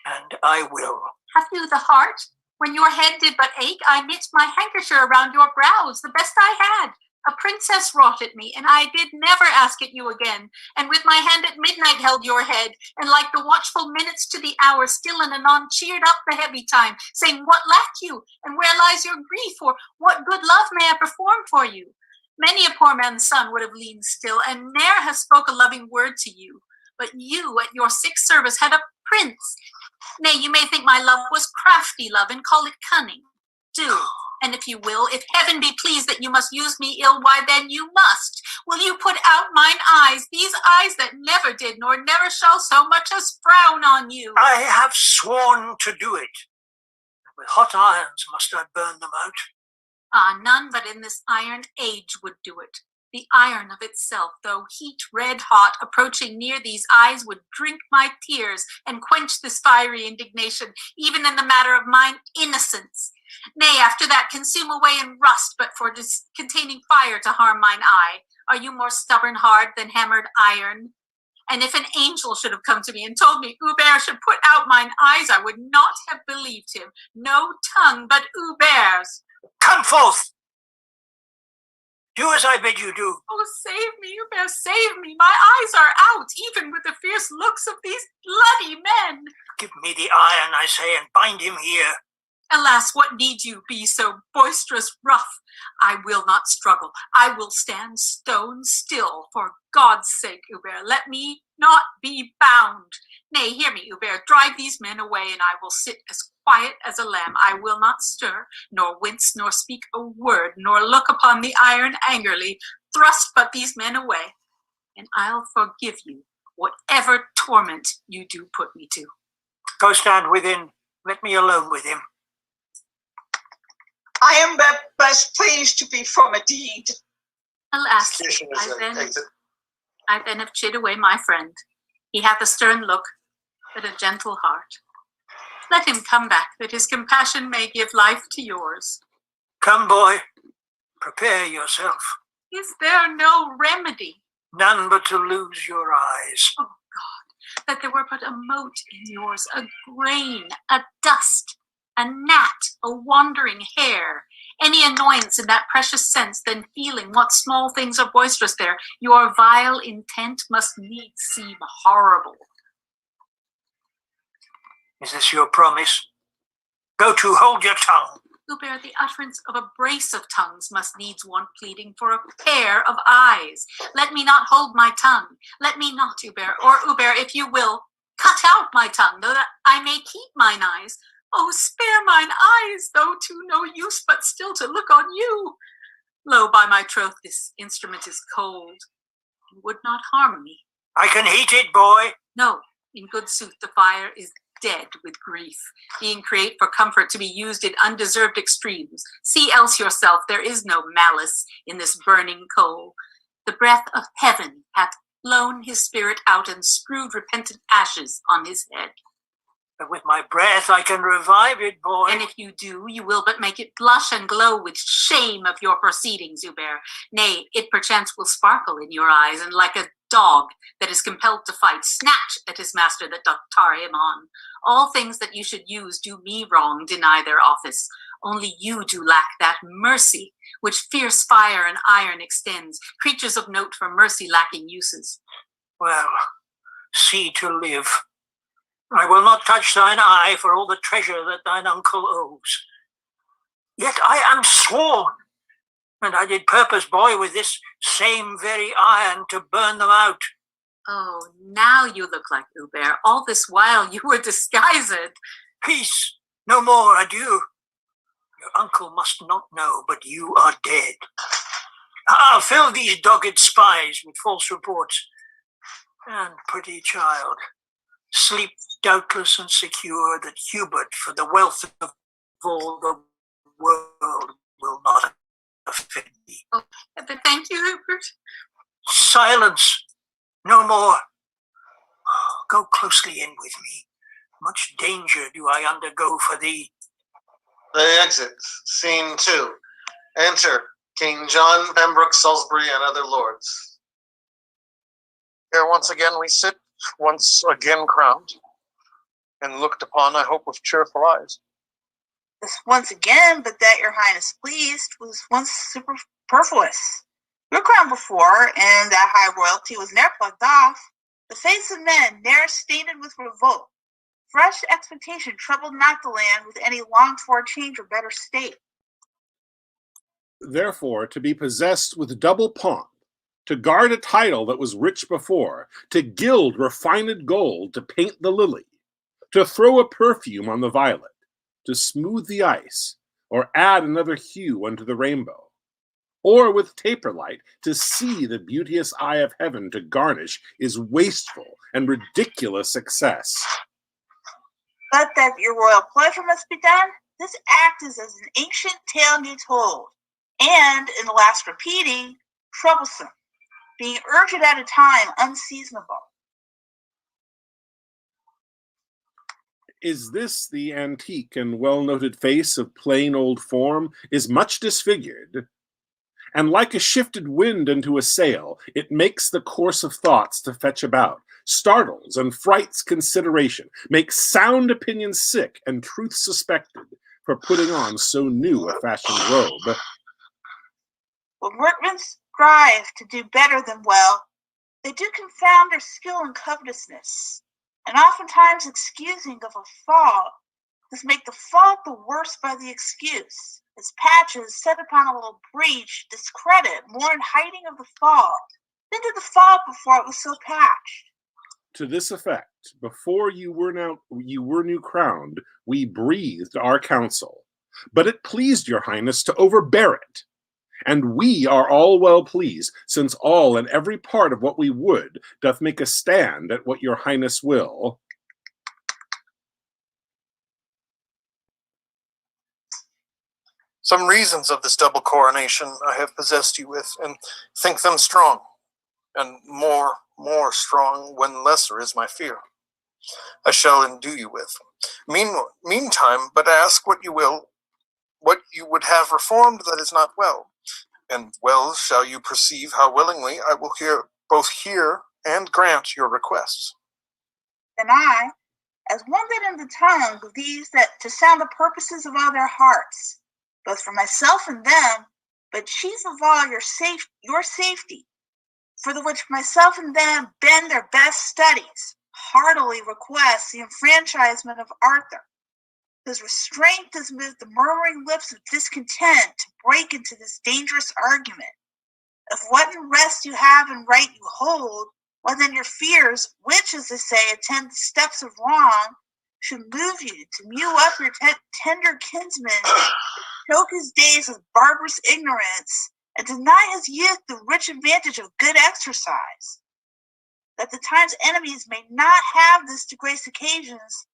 and I will. Have you the heart? When your head did but ache, I knit my handkerchief around your brows, the best I had. A princess wrought at me, and I did never ask at you again, and with my hand at midnight held your head, and like the watchful minutes to the hour, still and anon cheered up the heavy time, saying, what lack you, and where lies your grief, or what good love may I perform for you? Many a poor man's son would have leaned still, and ne'er have spoke a loving word to you. But you at your sick service had a prince. Nay, you may think my love was crafty love, and call it cunning. Do, and if you will, if heaven be pleased that you must use me ill, why then you must. Will you put out mine eyes, these eyes that never did, nor never shall so much as frown on you? I have sworn to do it. With hot irons must I burn them out. Ah, none but in this iron age would do it. The iron of itself, though heat red hot, approaching near these eyes, would drink my tears and quench this fiery indignation, even in the matter of mine innocence. Nay, after that consume away in rust, but for containing fire to harm mine eye. Are you more stubborn hard than hammered iron? And if an angel should have come to me and told me Hubert should put out mine eyes, I would not have believed him. No tongue but Hubert's. Come forth! Do as I bid you do. Oh, save me, Hubert, save me. My eyes are out, even with the fierce looks of these bloody men. Give me the iron, I say, and bind him here. Alas, what need you be so boisterous rough? I will not struggle. I will stand stone still. For God's sake, Hubert, let me not be bound. Nay, hear me, Hubert, drive these men away, and I will sit as quiet as a lamb. I will not stir, nor wince, nor speak a word, nor look upon the iron angrily. Thrust but these men away, and I'll forgive you whatever torment you do put me to. Go stand within. Let me alone with him. I am best pleased to perform a deed. Alas, Execution is exit. I then have chid away my friend. He hath a stern look, but a gentle heart. Let him come back, that his compassion may give life to yours. Come, boy, prepare yourself. Is there no remedy? None but to lose your eyes. Oh God, that there were but a mote in yours, a grain, a dust, a gnat, a wandering hair. Any annoyance in that precious sense, then feeling what small things are boisterous there, your vile intent must needs seem horrible. Is this your promise? Go to, hold your tongue. Hubert, the utterance of a brace of tongues must needs want pleading for a pair of eyes. Let me not hold my tongue. Let me not, Hubert, or Hubert, if you will, cut out my tongue, though that I may keep mine eyes. Oh, spare mine eyes, though to no use but still to look on you. Lo, by my troth, this instrument is cold, and would not harm me. I can heat it, boy. No, in good sooth, the fire is dead with grief, being create for comfort to be used in undeserved extremes. See else yourself, there is no malice in this burning coal. The breath of heaven hath blown his spirit out and strewed repentant ashes on his head. But with my breath I can revive it, boy. And if you do, you will but make it blush and glow with shame of your proceedings, Hubert. Nay, it perchance will sparkle in your eyes, and like a dog that is compelled to fight, snatch at his master that doth tar him on. All things that you should use do me wrong, deny their office. Only you do lack that mercy, which fierce fire and iron extends, creatures of note for mercy lacking uses. Well, see to live. I will not touch thine eye for all the treasure that thine uncle owes. Yet I am sworn, and I did purpose, boy, with this same very iron to burn them out. Oh, now you look like Hubert. All this while you were disguised. Peace, no more, adieu. Your uncle must not know, but you are dead. I'll fill these dogged spies with false reports. And, pretty child, sleep doubtless and secure that Hubert, for the wealth of all the world will not offend thee. Oh, but thank you, Rupert. Silence, no more. Go closely in with me. Much danger do I undergo for thee. They exit. Scene 2. Enter King John, Pembroke, Salisbury, and other lords. Here once again we sit, once again crowned, and looked upon, I hope, with cheerful eyes. This once again, but that your highness pleased, was once superfluous. You were crowned before, and that high royalty was ne'er plucked off. The face of men ne'er stained with revolt. Fresh expectation troubled not the land with any longed-for change or better state. Therefore, to be possessed with double pomp, to guard a title that was rich before, to gild refined gold, to paint the lily, to throw a perfume on the violet, to smooth the ice, or add another hue unto the rainbow, or with taper light to see the beauteous eye of heaven to garnish is wasteful and ridiculous excess. But that your royal pleasure must be done, this act is as an ancient tale new told, and, in the last repeating, troublesome, being urged at a time unseasonable. Is this the antique and well-noted face of plain old form is much disfigured, and like a shifted wind into a sail, it makes the course of thoughts to fetch about, startles and frights consideration, makes sound opinion sick and truth suspected for putting on so new a fashioned robe. When workmen strive to do better than well, they do confound their skill in covetousness, and oftentimes excusing of a fault, does make the fault the worse by the excuse, as patches set upon a little breach discredit more in hiding of the fault than did the fault before it was so patched. To this effect, before you were new crowned, we breathed our counsel, but it pleased your highness to overbear it. And we are all well pleased, since all and every part of what we would doth make a stand at what your highness will. Some reasons of this double coronation I have possessed you with, and think them strong, and more strong when lesser is my fear. I shall endue you with. Meantime, but ask what you will, what you would have reformed that is not well, and well shall you perceive how willingly I will both hear and grant your requests. And I, as one that in the tongue of these that to sound the purposes of all their hearts, both for myself and them, but chief of all your safety, for the which myself and them bend their best studies, heartily request the enfranchisement of Arthur, whose restraint has moved the murmuring lips of discontent to break into this dangerous argument. If what in rest you have and right you hold, why then your fears, which, as they say, attend the steps of wrong, should move you to mew up your tender kinsman, choke his days with barbarous ignorance, and deny his youth the rich advantage of good exercise. That the time's enemies may not have this to grace occasions,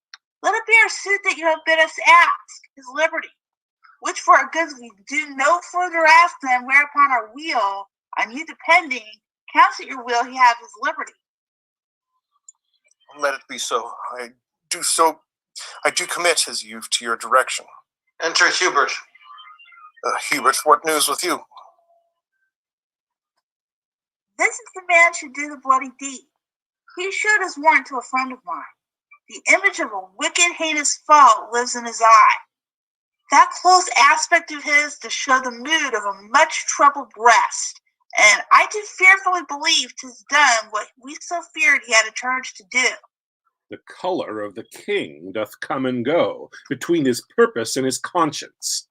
let it be our suit that you have bid us ask, his liberty, which for our goods we do no further ask than whereupon our weal, on you depending, counts at your will he have his liberty. Let it be so. I do commit his youth to your direction. Enter Hubert. Hubert, what news with you? This is the man should do the bloody deed. He showed his warrant to a friend of mine. The image of a wicked, heinous fault lives in his eye. That close aspect of his to show the mood of a much troubled breast. And I do fearfully believe 'tis done what we so feared he had a charge to do. The color of the king doth come and go between his purpose and his conscience.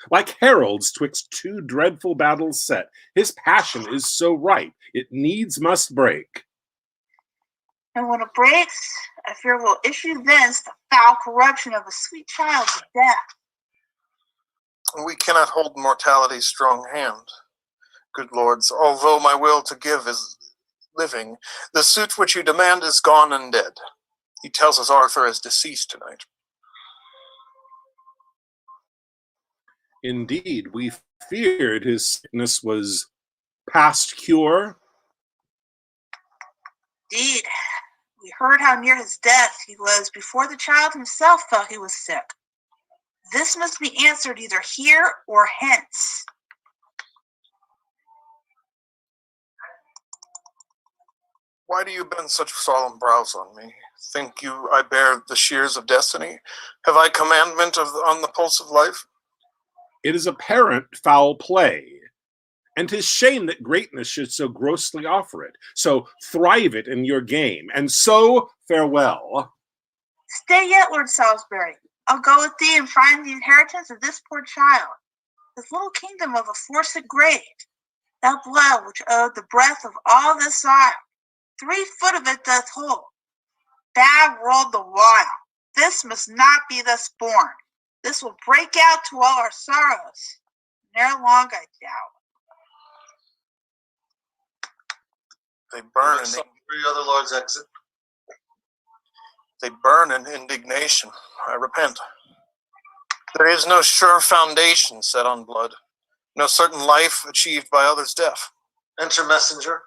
Like heralds twixt two dreadful battles set, his passion is so ripe, it needs must break. And when it breaks, I fear will issue thence the foul corruption of a sweet child's death. We cannot hold mortality's strong hand. Good lords, although my will to give is living, the suit which you demand is gone and dead. He tells us Arthur is deceased tonight. Indeed, we feared his sickness was past cure. Indeed, we heard how near his death he was before the child himself felt he was sick. This must be answered either here or hence. Why do you bend such solemn brows on me? Think you I bear the shears of destiny? Have I commandment on the pulse of life? It is apparent foul play, and 'tis shame that greatness should so grossly offer it. So thrive it in your game, and so farewell. Stay yet, Lord Salisbury. I'll go with thee and find the inheritance of this poor child, this little kingdom of aforesaid grave, that blood which owed the breath of all this isle. 3 foot of it doth hold. Bad rolled the while. This must not be thus born. This will break out to all our sorrows. Ne'er long, I doubt. They burn in, 3 other lords exit. they burn in indignation. I repent. There is no sure foundation set on blood, no certain life achieved by others' death. Enter messenger.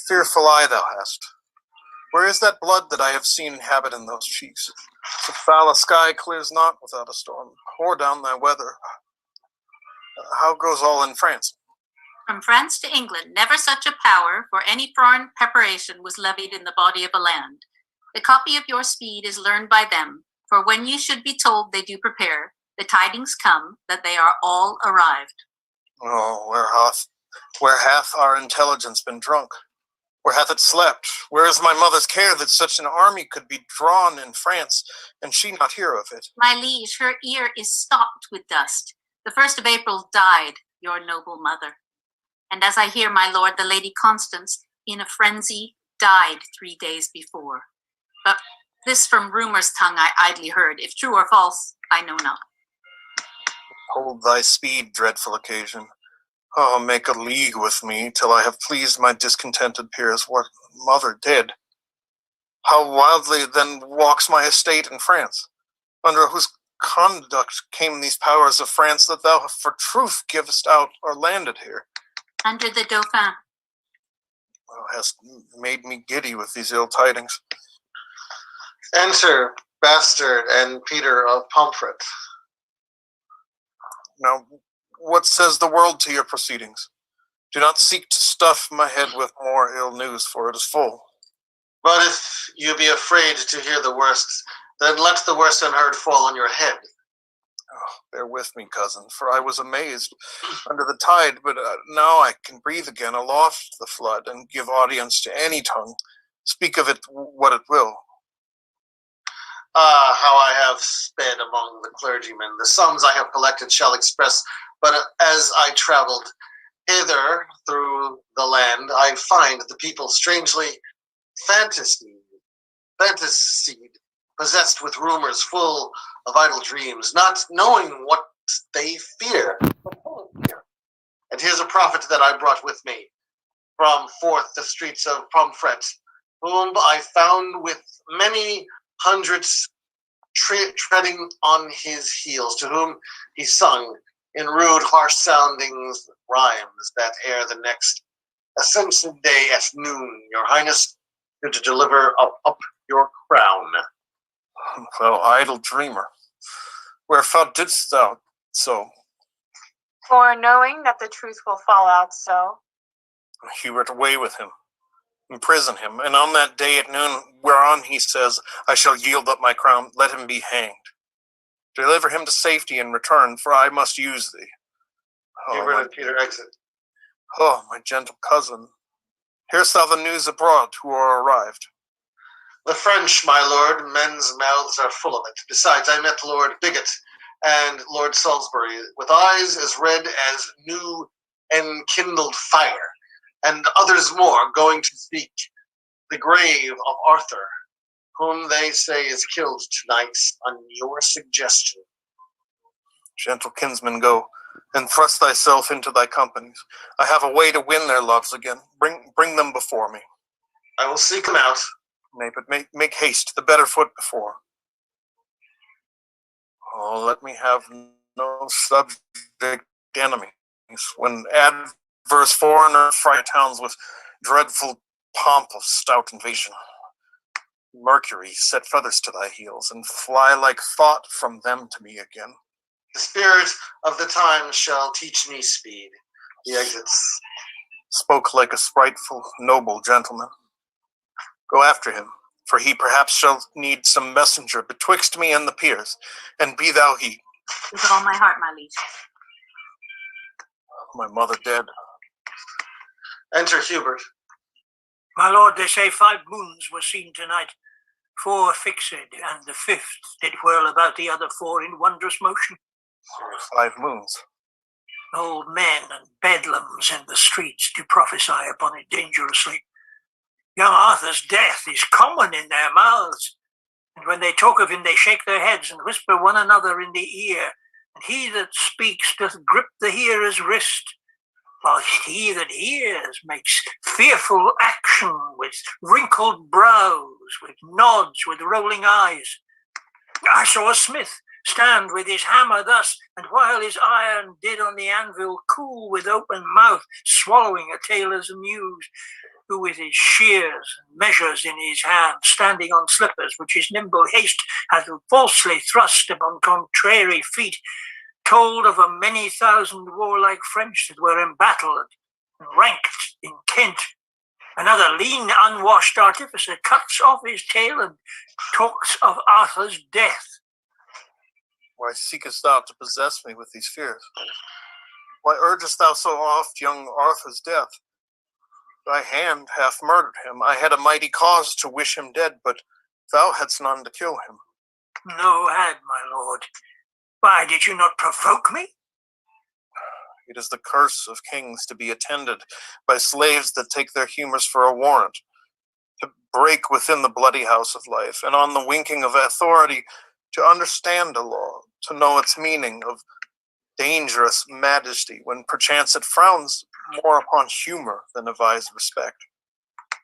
Fearful eye thou hast. Where is that blood that I have seen inhabit in those cheeks? The foul sky clears not without a storm. Pour down thy weather. How goes all in France? From France to England, never such a power for any foreign preparation was levied in the body of a land. The copy of your speed is learned by them, for when you should be told they do prepare, the tidings come that they are all arrived. Oh, where hath our intelligence been drunk? Where hath it slept? Where is my mother's care that such an army could be drawn in France, and she not hear of it? My liege, her ear is stopped with dust. The 1st of April died your noble mother. And as I hear, my lord, the Lady Constance, in a frenzy, died 3 days before. But this from rumor's tongue I idly heard. If true or false, I know not. Hold thy speed, dreadful occasion. Oh, make a league with me till I have pleased my discontented peers. What mother did? How wildly then walks my estate in France, under whose conduct came these powers of France that thou for truth givest out or landed here? Under the Dauphin. Thou hast made me giddy with these ill tidings. Enter Bastard and Peter of Pomfret. Now, what says the world to your proceedings? Do not seek to stuff my head with more ill news, for it is full. But if you be afraid to hear the worst, then let the worst unheard fall on your head. Oh, bear with me, cousin, for I was amazed under the tide, but now I can breathe again aloft the flood and give audience to any tongue. Speak of it what it will. How I have sped among the clergymen. The sums I have collected shall express, but as I traveled hither through the land, I find the people strangely fantasied, possessed with rumors, full of idle dreams, not knowing what they fear. And here's a prophet that I brought with me from forth the streets of Pomfret, whom I found with many hundreds treading on his heels, to whom he sung in rude, harsh-sounding rhymes that ere the next Ascension Day at noon, your highness should deliver up your crown. Thou idle dreamer, wherefore didst thou so? For knowing that the truth will fall out so. Hubert, away with him, imprison him, and on that day at noon, whereon he says, I shall yield up my crown, let him be hanged. Deliver him to safety in return, for I must use thee. Hubert and Peter exit. Oh, my gentle cousin, hearest thou the news abroad who are arrived? The French, my lord, men's mouths are full of it. Besides, I met Lord Bigot and Lord Salisbury with eyes as red as new enkindled fire, and others more going to seek the grave of Arthur, whom they say is killed tonight on your suggestion. Gentle kinsman, go and thrust thyself into thy companies. I have a way to win their loves again. Bring them before me. I will seek them out. Nay, but make haste, the better foot before. Oh, let me have no subject enemies. When adverse foreigners fright towns with dreadful pomp of stout invasion, Mercury, set feathers to thy heels, and fly like thought from them to me again. The spirit of the times shall teach me speed. He exits. Spoke like a spriteful, noble gentleman. Go after him, for he perhaps shall need some messenger betwixt me and the peers, and be thou he. With all my heart, my liege. My mother dead. Enter Hubert. My lord, they say 5 moons were seen tonight. 4 fixed, and the 5th did whirl about the other 4 in wondrous motion. 5 moons. Old men and bedlams in the streets do prophesy upon it dangerously. Young Arthur's death is common in their mouths, and when they talk of him they shake their heads and whisper one another in the ear, and he that speaks doth grip the hearer's wrist, while he that hears makes fearful action with wrinkled brows, with nods, with rolling eyes. I saw a smith stand with his hammer thus, and while his iron did on the anvil cool with open mouth, swallowing a tailor's news, who with his shears and measures in his hand, standing on slippers which his nimble haste hath falsely thrust upon contrary feet, told of a many thousand warlike French that were embattled and ranked in Kent. Another lean, unwashed artificer cuts off his tail and talks of Arthur's death. Why seekest thou to possess me with these fears? Why urgest thou so oft young Arthur's death? Thy hand hath murdered him. I had a mighty cause to wish him dead, but thou hadst none to kill him. No had, my lord. Why, did you not provoke me? It is the curse of kings to be attended by slaves that take their humors for a warrant, to break within the bloody house of life, and on the winking of authority to understand a law, to know its meaning of dangerous majesty, when perchance it frowns more upon humor than advised respect.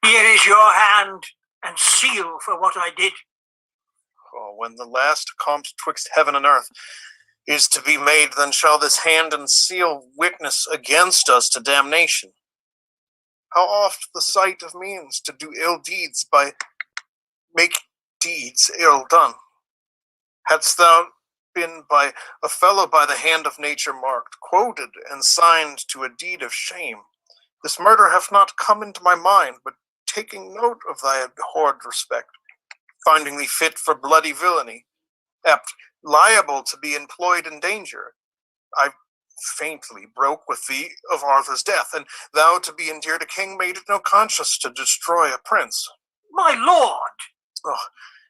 Here is your hand and seal for what I did. Oh, when the last compt twixt heaven and earth is to be made, then shall this hand and seal witness against us to damnation. How oft the sight of means to do ill deeds by make deeds ill done. Hadst thou been by a fellow by the hand of nature marked, quoted and signed to a deed of shame, this murder hath not come into my mind, but taking note of thy abhorred respect, finding thee fit for bloody villainy, apt liable to be employed in danger, I faintly broke with thee of Arthur's death, and thou to be endeared a king made it no conscience to destroy a prince. My lord! Oh,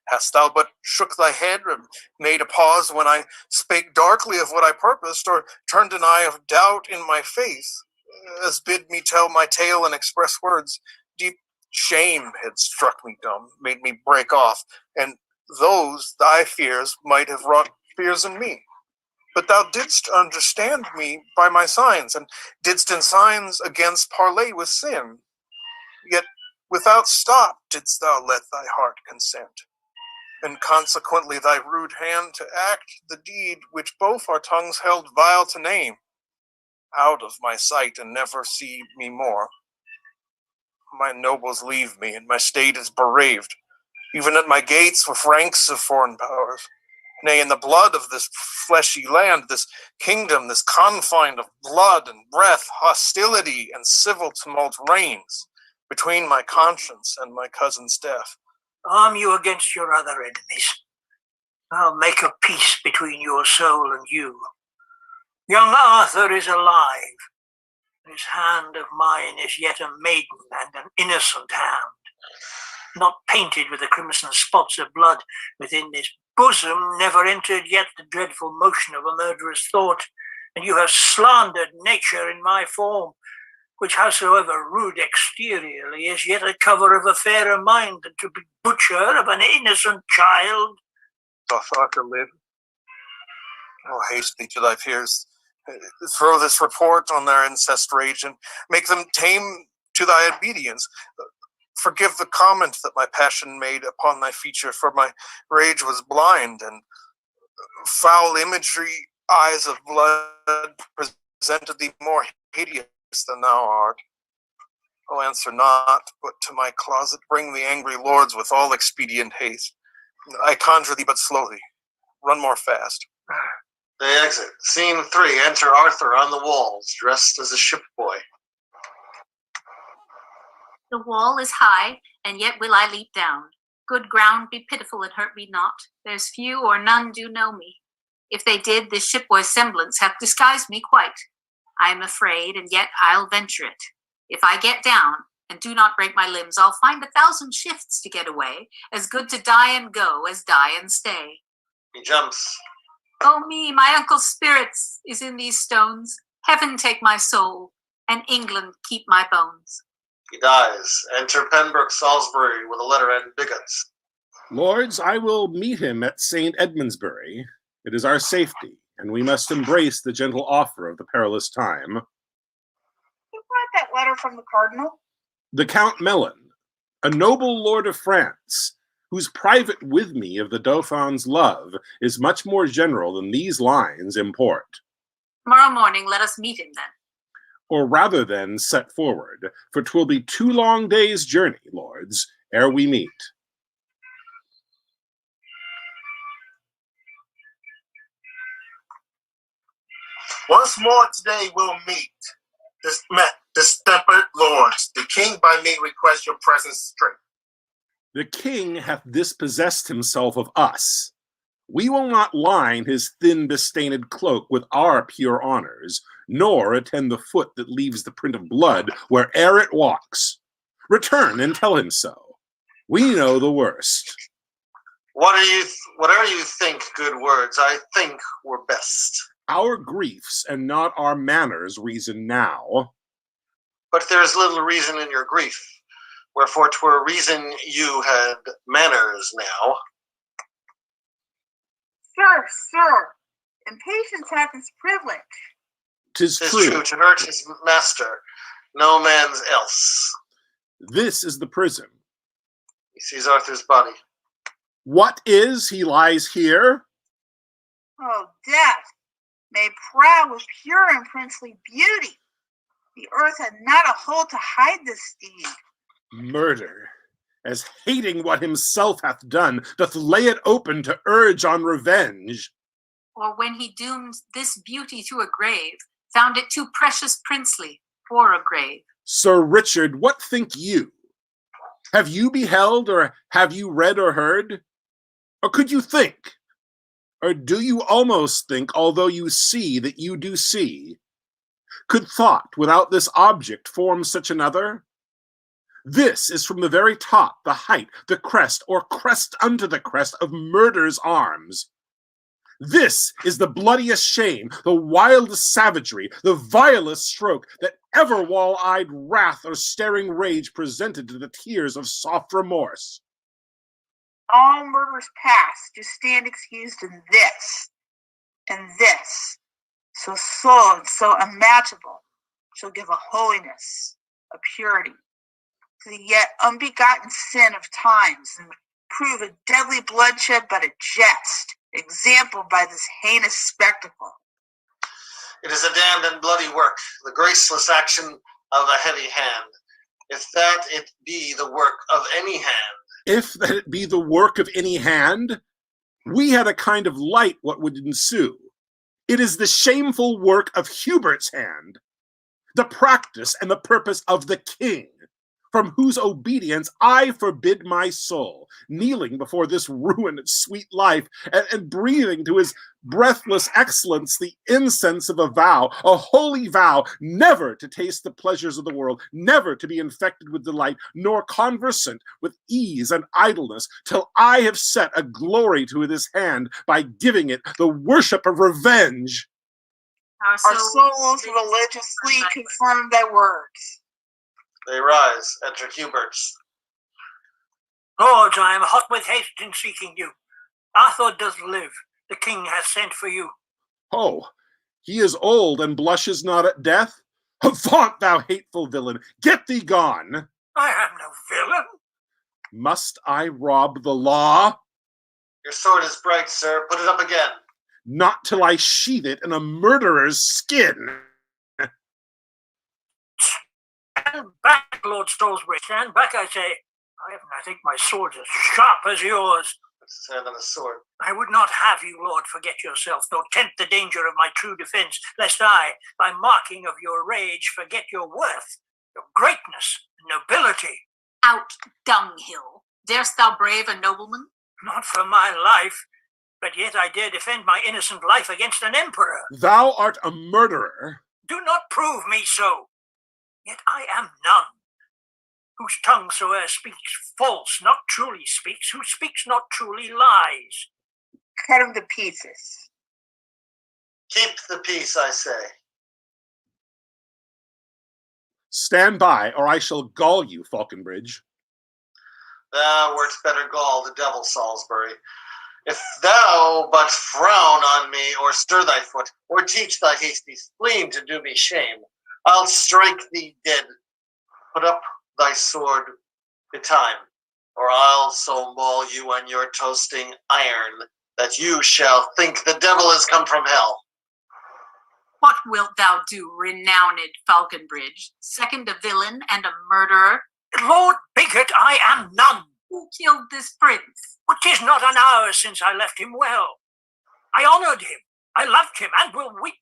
hast thou but shook thy head, or made a pause when I spake darkly of what I purposed, or turned an eye of doubt in my face, as bid me tell my tale and express words, deep shame had struck me dumb, made me break off, and those thy fears might have wrought fears in me. But thou didst understand me by my signs, and didst in signs against parley with sin. Yet without stop didst thou let thy heart consent, and consequently thy rude hand to act the deed which both our tongues held vile to name. Out of my sight, and never see me more. My nobles leave me, and my state is bereaved, even at my gates with ranks of foreign powers. Nay, in the blood of this fleshy land, this kingdom, this confine of blood and breath, hostility and civil tumult reigns between my conscience and my cousin's death. Arm you against your other enemies. I'll make a peace between your soul and you. Young Arthur is alive. This hand of mine is yet a maiden and an innocent hand, not painted with the crimson spots of blood. Within this bosom never entered yet the dreadful motion of a murderous thought, and you have slandered nature in my form, which howsoever rude exteriorly is yet a cover of a fairer mind than to be butcher of an innocent child. Doth Arthur live? Oh, haste thee to thy peers. Throw this report on their incest rage, and make them tame to thy obedience. Forgive the comment that my passion made upon thy feature, for my rage was blind, and foul imagery eyes of blood presented thee more hideous than thou art. Oh, answer not, but to my closet bring the angry lords with all expedient haste. I conjure thee but slowly. Run more fast. They exit. Scene 3. Enter Arthur on the walls, dressed as a ship boy. The wall is high, and yet will I leap down. Good ground, be pitiful and hurt me not. There's few or none do know me. If they did, this shipboy's semblance hath disguised me quite. I am afraid, and yet I'll venture it. If I get down, and do not break my limbs, I'll find 1,000 shifts to get away, as good to die and go as die and stay. He jumps. Oh me, my uncle's spirits is in these stones. Heaven take my soul, and England keep my bones. He dies. Enter Pembroke Salisbury with a letter and bigots. Lords, I will meet him at St. Edmundsbury. It is our safety, and we must embrace the gentle offer of the perilous time. Who brought that letter from the cardinal? The Count Melon, a noble lord of France, whose private with me of the Dauphin's love is much more general than these lines import. Tomorrow morning let us meet him then. Or rather then set forward, for 'twill be 2 long days' journey, lords, ere we meet. Once more today we'll meet. Distempered lords, the king by me requests your presence straight. The king hath dispossessed himself of us. We will not line his thin bestained cloak with our pure honors, nor attend the foot that leaves the print of blood where'er it walks. Return and tell him so. We know the worst. Whatever you think, good words, I think were best. Our griefs and not our manners reason now. But there is little reason in your grief, wherefore 'twere reason you had manners now. Sir, impatience hath its privilege. 'Tis 'Tis true. true, to hurt his master, no man's else. This is the prison. He sees Arthur's body. What is he lies here? Oh, death, made proud with pure and princely beauty. The earth had not a hold to hide this deed. Murder, as hating what himself hath done, doth lay it open to urge on revenge. Or when he doomed this beauty to a grave, found it too precious princely for a grave. Sir Richard, what think you? Have you beheld, or have you read or heard? Or could you think? Or do you almost think, although you see that you do see? Could thought without this object form such another? This is from the very top, the height, the crest, or crest unto the crest of murder's arms. This is the bloodiest shame, the wildest savagery, the vilest stroke that ever wall-eyed wrath or staring rage presented to the tears of soft remorse. All murders past do stand excused in this, and this, so sole and so unmatchable, shall give a holiness, a purity, to the yet unbegotten sin of times, and prove a deadly bloodshed but a jest, exampled by this heinous spectacle. It is a damned and bloody work, the graceless action of a heavy hand, if that it be the work of any hand. If that it be the work of any hand, we had a kind of light what would ensue. It is the shameful work of Hubert's hand, the practice and the purpose of the king, from whose obedience I forbid my soul, kneeling before this ruined sweet life, and breathing to his breathless excellence the incense of a vow, a holy vow, never to taste the pleasures of the world, never to be infected with delight, nor conversant with ease and idleness, till I have set a glory to this hand by giving it the worship of revenge. Our souls religiously confirm thy words. They rise. Enter Huberts. Lords, I am hot with haste in seeking you. Arthur does live. The king hath sent for you. Oh, he is old and blushes not at death? Avaunt, thou hateful villain! Get thee gone! I am no villain. Must I rob the law? Your sword is bright, sir. Put it up again. not till I sheathe it in a murderer's skin. Stand back, Lord Salisbury, stand back, I say. I think my sword's as sharp as yours. It's his hand on a sword. I would not have you, Lord, forget yourself, nor tempt the danger of my true defence, lest I, by marking of your rage, forget your worth, your greatness, and nobility. Out, dunghill! Darest thou brave a nobleman? Not for my life, but yet I dare defend my innocent life against an emperor. Thou art a murderer. Do not prove me so. Yet I am none. Whose tongue soe'er speaks false, not truly speaks, who speaks not truly lies. Cut him to pieces. Keep the peace, I say. Stand by, or I shall gall you, Falconbridge. Thou wert better gall the devil, Salisbury. If thou but frown on me, or stir thy foot, or teach thy hasty spleen to do me shame, I'll strike thee dead. Put up thy sword betime, or I'll so maul you on your toasting iron that you shall think the devil is come from hell. What wilt thou do, renowned Falconbridge? Second a villain and a murderer? Lord Bigot, I am none. Who killed this prince? But 'tis not an hour since I left him well. I honoured him, I loved him, and will weep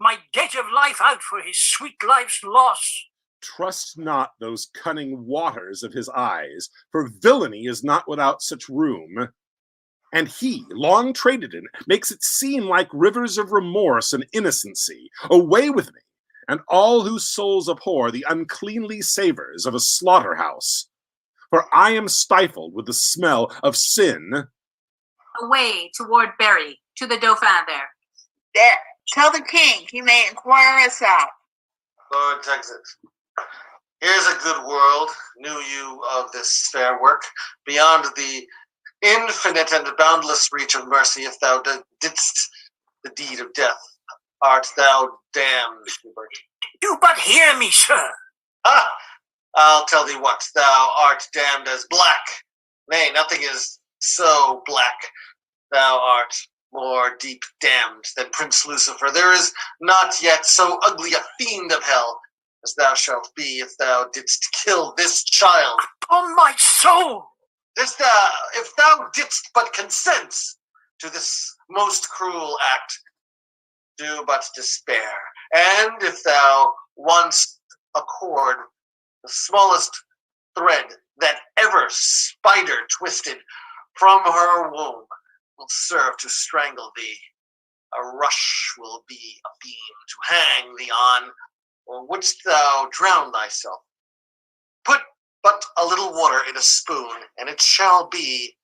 my debt of life out for his sweet life's loss. Trust not those cunning waters of his eyes, for villainy is not without such room. And he, long traded in, makes it seem like rivers of remorse and innocency. Away with me, and all whose souls abhor the uncleanly savors of a slaughterhouse. For I am stifled with the smell of sin. Away toward Berry, to the Dauphin there. There, tell the king he may inquire us out. Lord Texas, here's a good world, knew you of this fair work, beyond the infinite and boundless reach of mercy. If thou didst the deed of death, art thou damned, Hubert? Do but hear me, sir. Ah, I'll tell thee what, thou art damned as black. Nay, nothing is so black. Thou art more deep damned than Prince Lucifer. There is not yet so ugly a fiend of hell as thou shalt be if thou didst kill this child. Upon my soul! If thou didst but consent to this most cruel act, do but despair. And if thou once accord the smallest thread that ever spider twisted from her womb will serve to strangle thee, a rush will be a beam to hang thee on, or wouldst thou drown thyself? Put but a little water in a spoon, and it shall be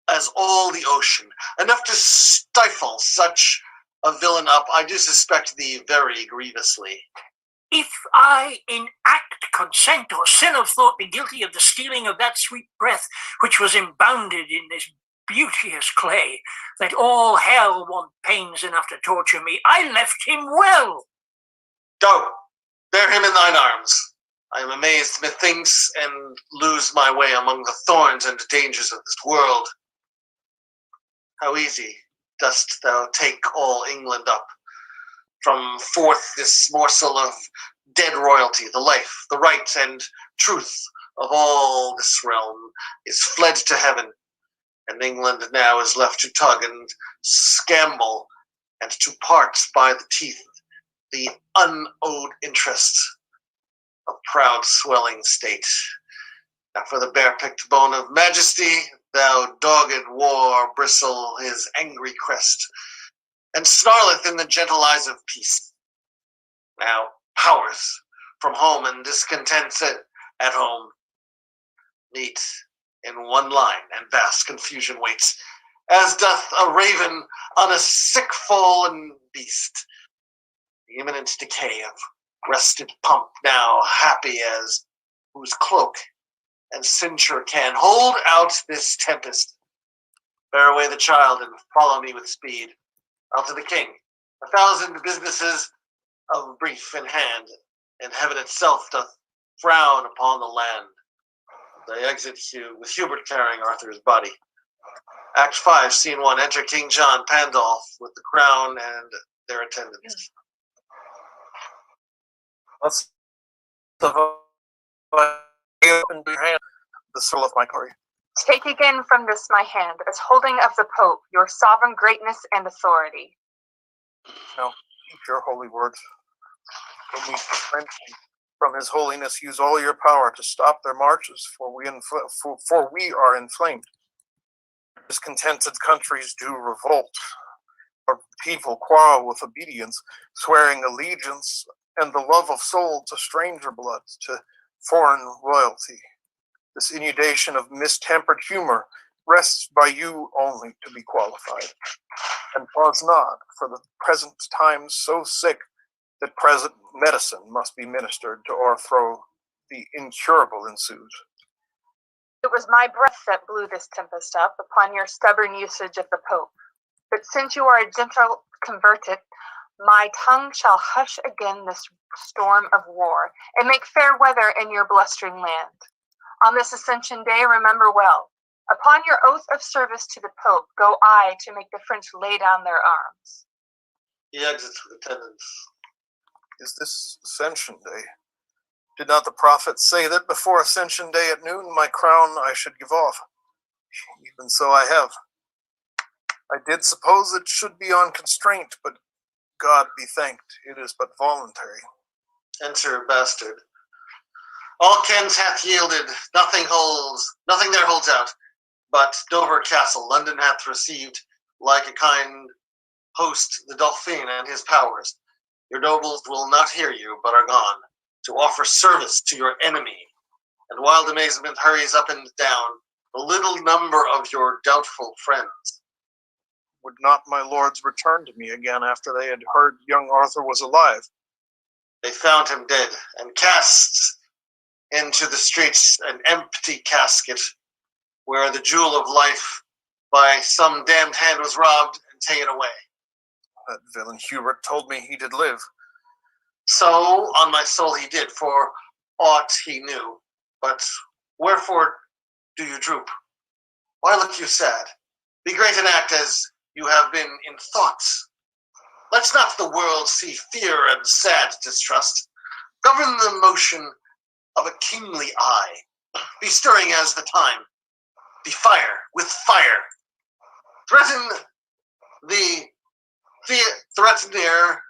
as all the ocean, enough to stifle such a villain up. I do suspect thee very grievously. If I in act, consent, or sin of thought be guilty of the stealing of that sweet breath which was embounded in this beauteous clay, that all hell want pains enough to torture me, I left him well. Go, bear him in thine arms. I am amazed, methinks, and lose my way among the thorns and dangers of this world. How easy dost thou take all England up, from forth this morsel of dead royalty, the life, the right, and truth of all this realm is fled to heaven, and England now is left to tug and scamble, and to part by the teeth the unowed interest of proud swelling state. Now for the bare-picked bone of majesty, thou dogged war bristle his angry crest, and snarleth in the gentle eyes of peace. Now powers from home and discontents at home meet in one line, and vast confusion waits, as doth a raven on a sick fallen beast. The imminent decay of rested pomp, now happy as whose cloak and cincture can hold out this tempest. Bear away the child and follow me with speed. Out to the king, 1,000 businesses of brief in hand, and heaven itself doth frown upon the land. They exit with Hubert carrying Arthur's body. Act 5, Scene 1. Enter King John, Pandolf, with the crown and their attendants. Let's open your hand, the soul of my glory. Take again from this my hand, as holding of the Pope, your sovereign greatness and authority. Now, keep your holy word. From me, from His Holiness, use all your power to stop their marches, for we are inflamed. Discontented countries do revolt. Our people quarrel with obedience, swearing allegiance and the love of soul to stranger blood, to foreign royalty. This inundation of mistempered humor rests by you only to be qualified. And pause not, for the present time so sick that present medicine must be ministered to o'erthrow the incurable ensues. It was my breath that blew this tempest up upon your stubborn usage of the Pope. But since you are a gentle converted, my tongue shall hush again this storm of war, and make fair weather in your blustering land. On this Ascension Day, remember well, upon your oath of service to the Pope, go I to make the French lay down their arms. He exits with attendants. Is this Ascension Day? Did not the prophet say that before Ascension Day at noon my crown I should give off? Even so I have. I did suppose it should be on constraint, but God be thanked, it is but voluntary. Enter Bastard. All Kent hath yielded, nothing there holds out, but Dover Castle London hath received, like a kind host, the Dauphin and his powers. Your nobles will not hear you, but are gone, to offer service to your enemy. And wild amazement hurries up and down the little number of your doubtful friends. Would not my lords return to me again after they had heard young Arthur was alive? They found him dead, and cast into the streets an empty casket, where the jewel of life by some damned hand was robbed and taken away. That villain Hubert told me he did live. So, on my soul he did, for aught he knew. But wherefore do you droop? Why look you sad? Be great and act as you have been in thoughts. Let's not the world see fear and sad distrust. Govern the motion of a kingly eye. Be stirring as the time. Be fire with fire. Threaten near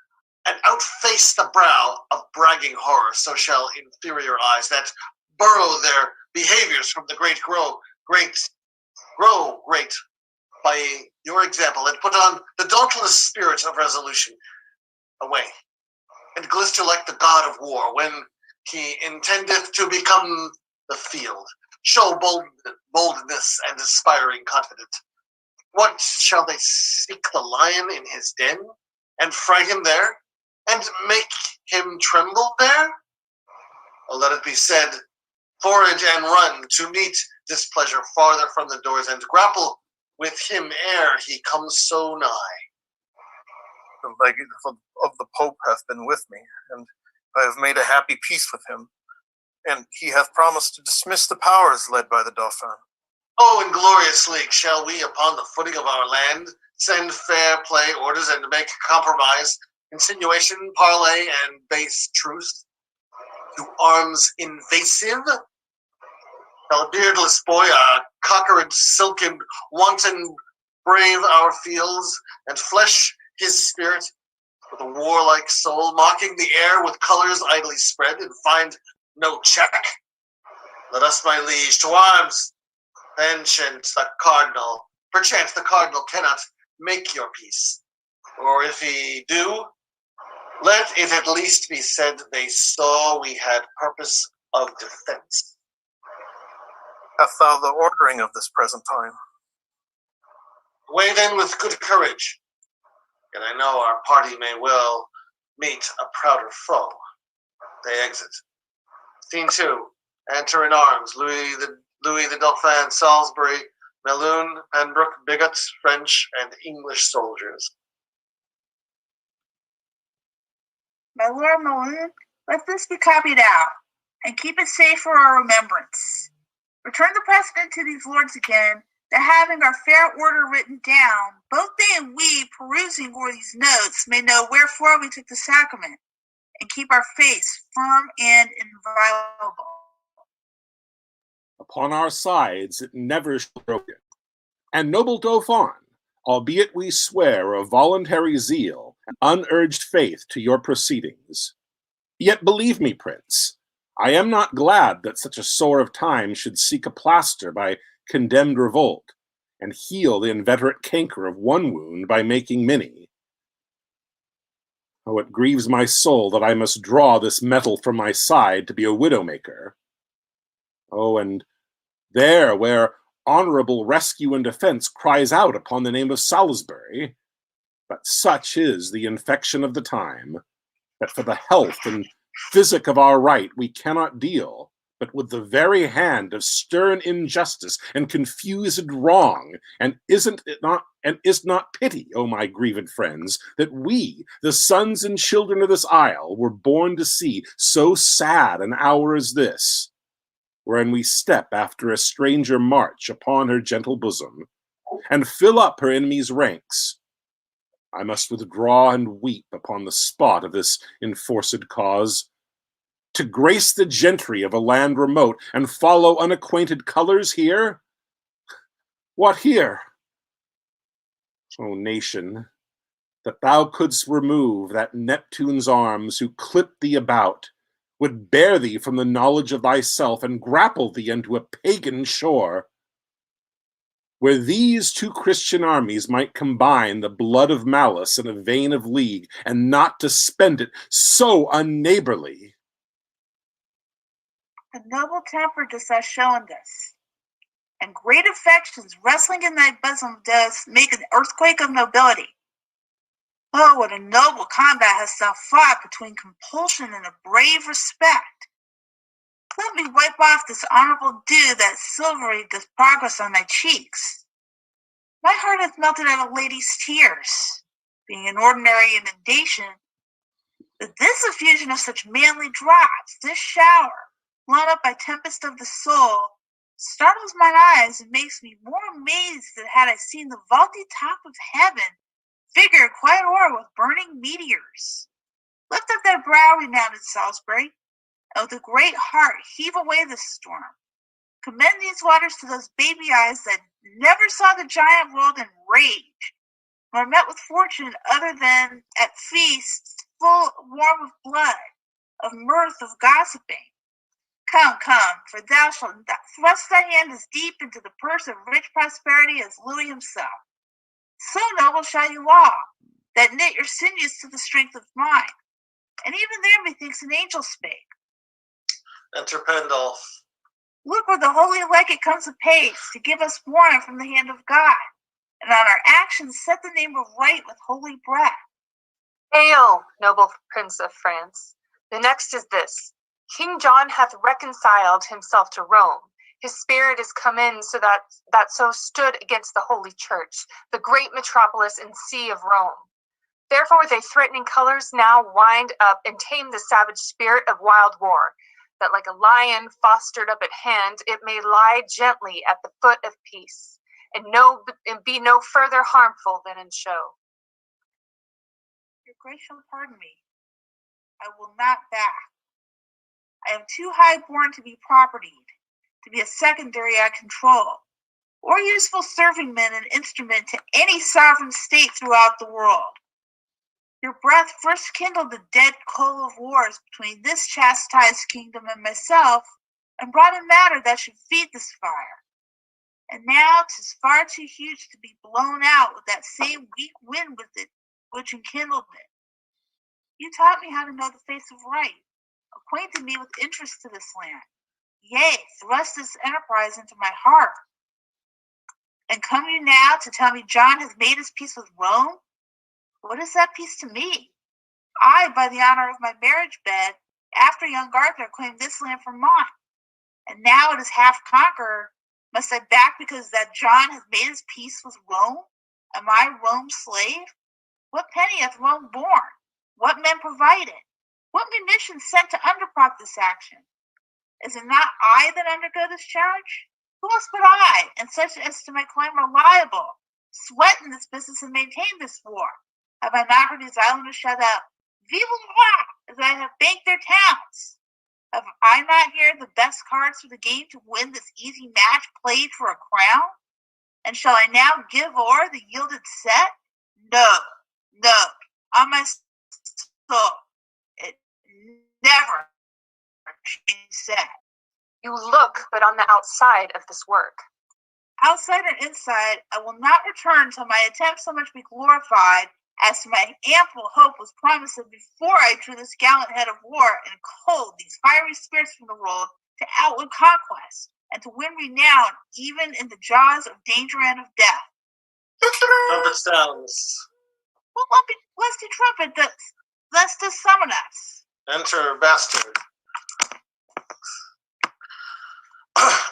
and outface the brow of bragging horror. So shall inferior eyes that burrow their behaviors from the great grow great by your example, and put on the dauntless spirit of resolution away, and glister like the god of war when he intendeth to become the field. Show boldness and aspiring confidence. What shall they seek the lion in his den, and fright him there, and make him tremble there? Or let it be said, forage and run to meet displeasure farther from the doors, and grapple with him ere he comes so nigh. The legate of the Pope hath been with me, and I have made a happy peace with him, and he hath promised to dismiss the powers led by the Dauphin. Oh, in glorious league shall we upon the footing of our land send fair play orders and make compromise, insinuation, parley, and base truce to arms invasive? Shall a beardless boy, a cockered, silken, wanton brave our fields, and flesh his spirit with a warlike soul, mocking the air with colors idly spread, and find no check? Let us, my liege, to arms. Perchance the cardinal cannot make your peace. Or if he do, let it at least be said they saw we had purpose of defense. Hast thou the ordering of this present time? Away then with good courage, and I know our party may well meet a prouder foe. They exit. Scene 2. Enter in arms Louis the Dauphin, Salisbury, Melun, Pembroke, bigots, French, and English soldiers. My Lord Melun, let this be copied out, and keep it safe for our remembrance. Return the precedent to these lords again, that having our fair order written down, both they and we, perusing o'er these notes, may know wherefore we took the sacrament, and keep our faith firm and inviolable. Upon our sides it never shall be broken. And noble Dauphin, albeit we swear a voluntary zeal and unurged faith to your proceedings, yet believe me, Prince, I am not glad that such a sore of time should seek a plaster by condemned revolt, and heal the inveterate canker of one wound by making many. Oh, it grieves my soul that I must draw this metal from my side to be a widowmaker. Oh, and there, where honorable rescue and defense cries out upon the name of Salisbury, but such is the infection of the time, that for the health and physic of our right we cannot deal, but with the very hand of stern injustice and confused wrong, and is not pity, O my grieved friends, that we, the sons and children of this isle, were born to see so sad an hour as this, wherein we step after a stranger march upon her gentle bosom, and fill up her enemies' ranks. I must withdraw and weep upon the spot of this enforced cause, to grace the gentry of a land remote, and follow unacquainted colors here? What here? O nation, that thou couldst remove that Neptune's arms who clipped thee about, would bear thee from the knowledge of thyself, and grapple thee unto a pagan shore, where these two Christian armies might combine the blood of malice in a vein of league, and not to spend it so unneighborly. A noble temper dost thou show in this, and great affections wrestling in thy bosom does make an earthquake of nobility. Oh, what a noble combat hast thou fought between compulsion and a brave respect. Let me wipe off this honorable dew that silvery doth progress on thy cheeks. My heart hath melted at a lady's tears, being an ordinary inundation, but this effusion of such manly drops, this shower, blown up by tempest of the soul, startles mine eyes and makes me more amazed than had I seen the vaulty top of heaven figured quite o'er with burning meteors. Lift up thy brow, renowned Salisbury, and with a great heart heave away this storm. Commend these waters to those baby eyes that never saw the giant world in rage, nor met with fortune other than at feasts full warm of blood, of mirth, of gossiping. Come, come, for thou shalt thrust thy hand as deep into the purse of rich prosperity as Louis himself. So noble shall you all, that knit your sinews to the strength of mine. And even there methinks an angel spake. Enter Pendulph. Look where the holy legate comes apace to give us warning from the hand of God, and on our actions set the name of right with holy breath. Hail, noble Prince of France. The next is this. King John hath reconciled himself to Rome. His spirit is come in so that so stood against the holy church, the great metropolis and see of Rome. Therefore with a threatening colors now wind up and tame the savage spirit of wild war, that like a lion fostered up at hand, it may lie gently at the foot of peace, and be no further harmful than in show. Your grace shall pardon me. I will not back. I am too high born to be propertied, to be a secondary I control, or useful servingman and instrument to any sovereign state throughout the world. Your breath first kindled the dead coal of wars between this chastised kingdom and myself, and brought in matter that should feed this fire. And now 'tis far too huge to be blown out with that same weak wind with it which enkindled it. You taught me how to know the face of right, acquainted me with interest to this land, yea, thrust this enterprise into my heart. And come you now to tell me John has made his peace with Rome? What is that peace to me? I, by the honor of my marriage bed, after young Arthur, claimed this land for mine. And now it is half conqueror. Must I back because that John has made his peace with Rome? Am I Rome's slave? What penny hath Rome borne? What men provided? What munitions sent to underprop this action? Is it not I that undergo this charge? Who else but I, and such as to my claim reliable, sweat in this business and maintain this war? Have I not heard these islanders shout out, Vive le roi, as I have banked their towns? Have I not here the best cards for the game to win this easy match played for a crown? And shall I now give o'er the yielded set? No, no, on my soul, it never shall be said. You look but on the outside of this work. Outside and inside, I will not return till my attempt so much be glorified as to my ample hope was promised of before I drew this gallant head of war and culled these fiery spirits from the world to outward conquest and to win renown even in the jaws of danger and of death. Trumpet sounds. What lusty trumpet thus does summon us? Enter bastard.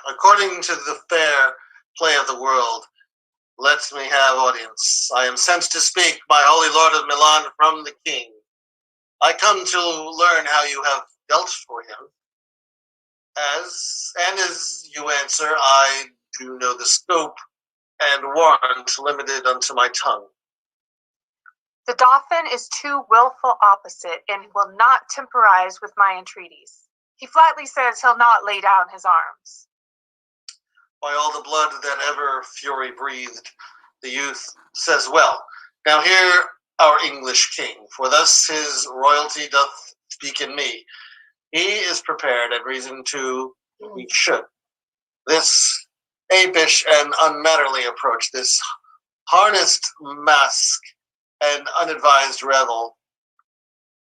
According to the fair play of the world, let me have audience. I am sent to speak, my holy lord of Milan, from the king. I come to learn how you have dealt for him. As you answer, I do know the scope and warrant limited unto my tongue. The Dauphin is too willful opposite and will not temporize with my entreaties. He flatly says he'll not lay down his arms. By all the blood that ever fury breathed, the youth says well. Now hear our English king, for thus his royalty doth speak in me. He is prepared and reason to we should. This apish and unmannerly approach, this harnessed mask and unadvised revel,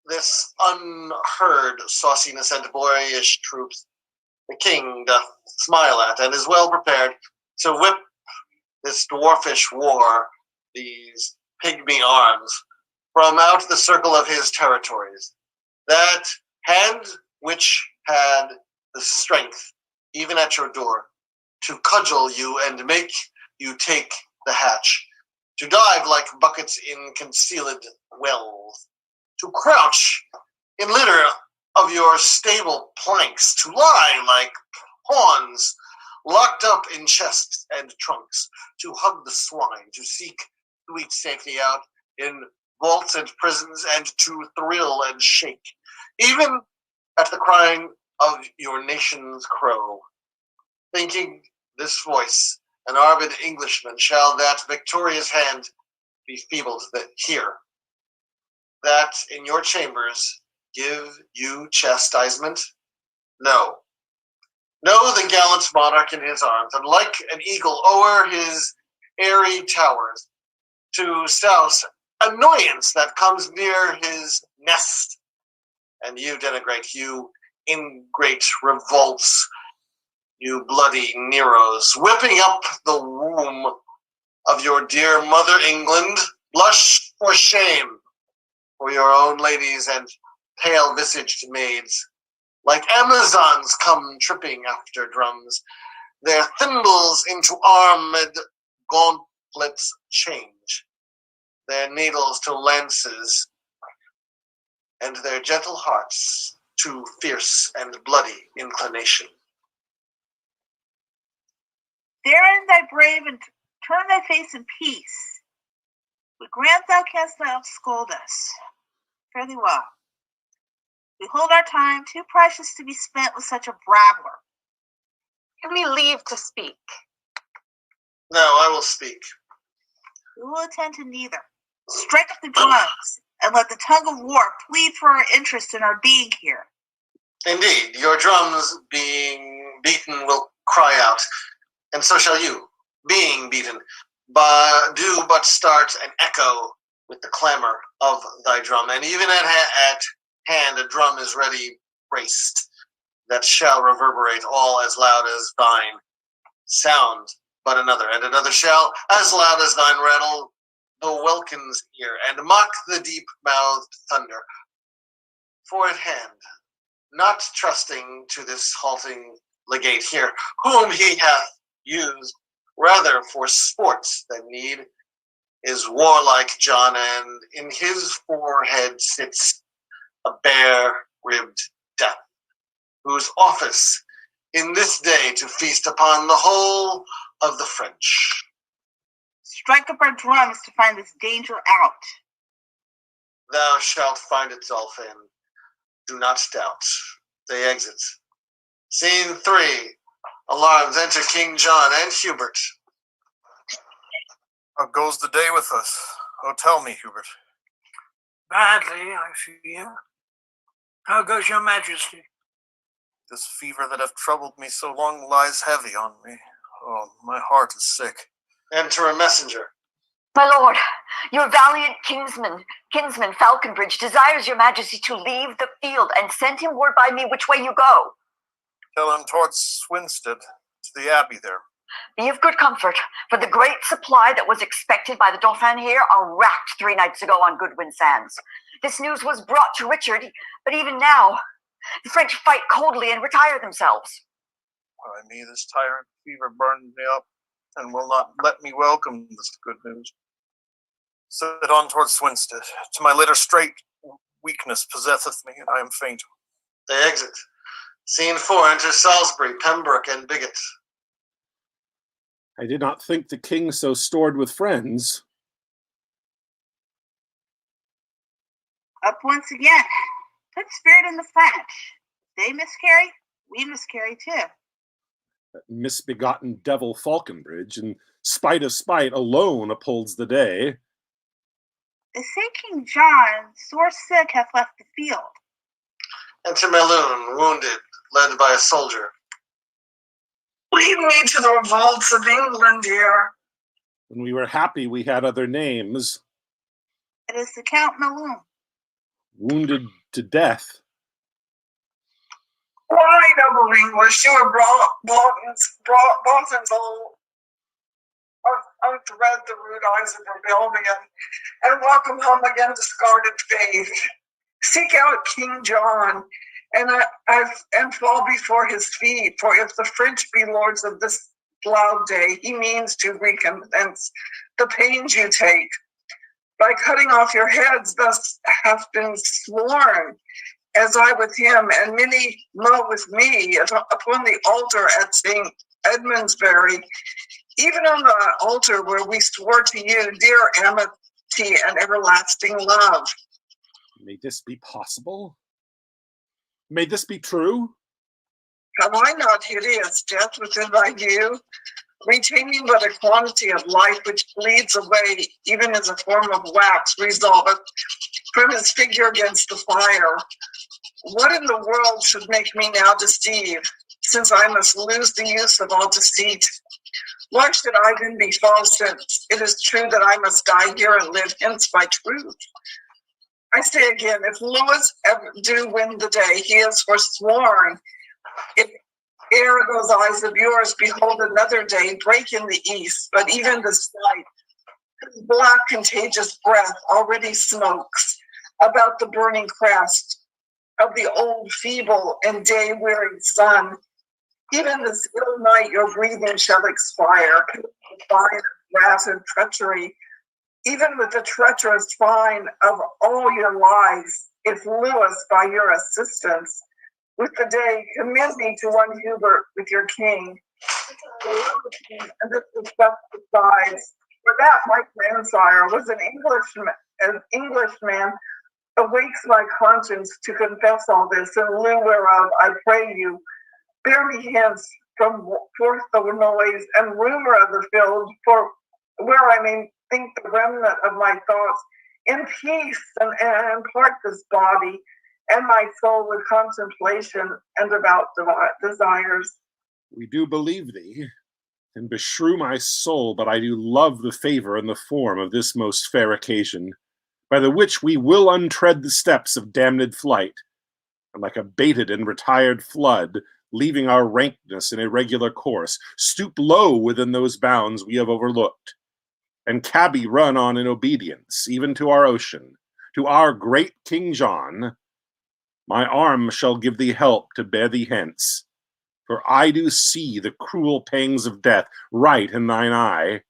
this unheard sauciness and boyish troops, the king doth smile at, and is well prepared to whip this dwarfish war, these pygmy arms, from out the circle of his territories. That hand which had the strength, even at your door, to cudgel you and make you take the hatch, to dive like buckets in concealed wells, to crouch in litter of your stable planks, to lie like pawns locked up in chests and trunks, to hug the swine, to seek sweet safety out in vaults and prisons, and to thrill and shake, even at the crying of your nation's crow. Thinking this voice, an armed Englishman, shall that victorious hand be feebled here, that in your chambers give you chastisement? No. Know the gallant monarch in his arms, and like an eagle o'er his airy towers, to souse annoyance that comes near his nest, and you denigrate, you ingrate revolts, you bloody Neros, whipping up the womb of your dear mother England, blush for shame for your own ladies and pale-visaged maids, like Amazons come tripping after drums, their thimbles into armed gauntlets change, their needles to lances, and their gentle hearts to fierce and bloody inclination. Therein thy brave and turn thy face in peace. We grant thou canst not scold us. Fairly well. We hold our time too precious to be spent with such a brabbler. Give me leave to speak. No, I will speak. We will attend to neither. Strike up the drums, and let the tongue of war plead for our interest in our being here. Indeed, your drums being beaten will cry out, and so shall you, being beaten. Do but start an echo with the clamor of thy drum, and even at hand a drum is ready braced, that shall reverberate all as loud as thine sound, but another, and another shall, as loud as thine, rattle the welkin's ear, and mock the deep-mouthed thunder. For at hand, not trusting to this halting legate here, whom he hath used rather for sports than need, is warlike John, and in his forehead sits a bare-ribbed death, whose office in this day to feast upon the whole of the French. Strike up our drums to find this danger out. Thou shalt find it, Zolfin. Do not doubt. They exit. Scene 3. Alarms enter King John and Hubert. How goes the day with us? Oh, tell me, Hubert. Badly, I fear. How goes your majesty? This fever that hath troubled me so long lies heavy on me. Oh, my heart is sick. Enter a messenger. My lord, your valiant kinsman Falconbridge desires your majesty to leave the field and send him word by me which way you go. Tell him towards Swinstead, to the abbey there. Be of good comfort, for the great supply that was expected by the Dauphin here are wracked 3 nights ago on Goodwin Sands. This news was brought to Richard, but even now, the French fight coldly and retire themselves. By me, this tyrant fever burned me up, and will not let me welcome this good news. Sit on towards Swinstead. To my litter straight weakness possesseth me, and I am faint. They exit. Scene 4. Enter Salisbury, Pembroke, and Bigot. I did not think the king so stored with friends. Up once again. Put spirit in the French. They miscarry, we miscarry too. That misbegotten devil Falconbridge, in spite of spite, alone upholds the day. They say King John, sore sick, hath left the field. Enter Melun, wounded, led by a soldier. Lead me to the revolts of England, dear. When we were happy, we had other names. It is the Count Melun. Wounded to death. Why, noble English, you have bought and soul, unthread the rude eyes of rebellion, and welcome home again discarded faith. Seek out King John, and fall before his feet, for if the French be lords of this loud day, he means to recompense the pains you take. By cutting off your heads, thus hath been sworn, as I with him, and many more with me, upon the altar at St. Edmundsbury, even on the altar where we swore to you dear amity and everlasting love. May this be possible? May this be true? Have I not hideous death within thy view, retaining but a quantity of life which bleeds away, even as a form of wax resolveth from his figure against the fire? What in the world should make me now deceive, since I must lose the use of all deceit? Why should I then be false, since it is true that I must die here and live hence by truth? I say again, if Lewis ever do win the day, he has forsworn. If ere those eyes of yours behold another day break in the east, but even the sight, his black contagious breath already smokes about the burning crest of the old feeble and day-weary sun. Even this ill night your breathing shall expire, fire, wrath, and treachery, even with the treacherous fine of all your lives, if Lewis, by your assistance, with the day, commend me to one Hubert with your king. And this respect besides, for that my grandsire was an Englishman, awakes my conscience to confess all this, in lieu whereof I pray you, bear me hence from forth the noise and rumor of the field, for where I may think the remnant of my thoughts in peace, and impart this body and my soul with contemplation and devout desires. We do believe thee, and beshrew my soul, but I do love the favor and the form of this most fair occasion, by the which we will untread the steps of damned flight, and like a baited and retired flood, leaving our rankness in irregular course, stoop low within those bounds we have overlooked, and cabby run on in obedience, even to our ocean, to our great King John. My arm shall give thee help to bear thee hence, for I do see the cruel pangs of death right in thine eye.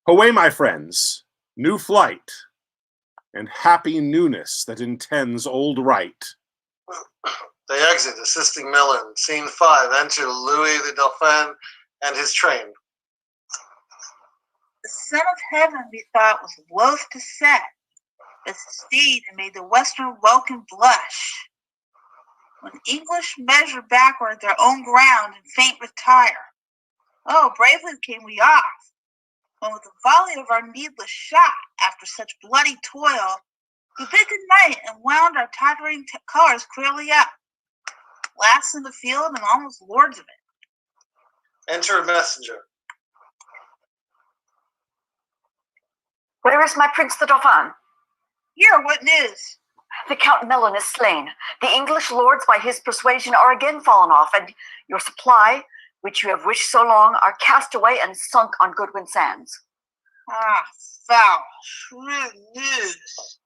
Away, my friends, new flight, and happy newness that intends old right. They exit, assisting Melon. Scene 5. Enter Louis the Dauphin and his train. The sun of heaven, methought, was loath to set, but stayed and made the western welkin blush. When English measure backward their own ground and faint retire, oh, bravely came we off, when with a volley of our needless shot, after such bloody toil, we bid good night and wound our tottering colors clearly up, last in the field and almost lords of it. Enter a messenger. Where is my Prince the Dauphin? Here, what news? The Count Melon is slain. The English lords by his persuasion are again fallen off, and your supply, which you have wished so long, are cast away and sunk on Goodwin sands. Ah, foul, shrewd news.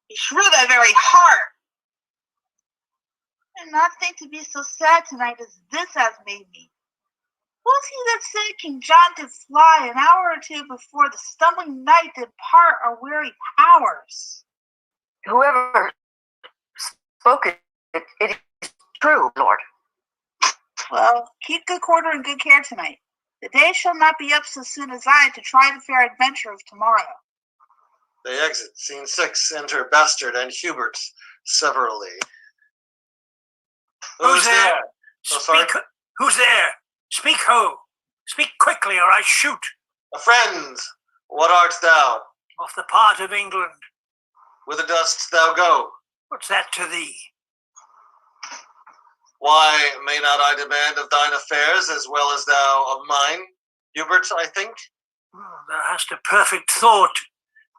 You shrew thy very heart. I did not think to be so sad tonight as this has made me. Was he that said King John did fly an hour or two before the stumbling night did part our weary powers? Whoever spoke it is true, Lord. Well, keep good quarter and good care tonight. The day shall not be up so soon as I to try the fair adventure of tomorrow. They exit. Scene 6. Enter Bastard and Hubert severally. Who's there? Oh, sorry? Speak. Who's there? Speak who? Speak quickly, or I shoot. A friend, what art thou? Of the part of England. Whither dost thou go? What's that to thee? Why may not I demand of thine affairs as well as thou of mine? Hubert, I think. Thou hast a perfect thought.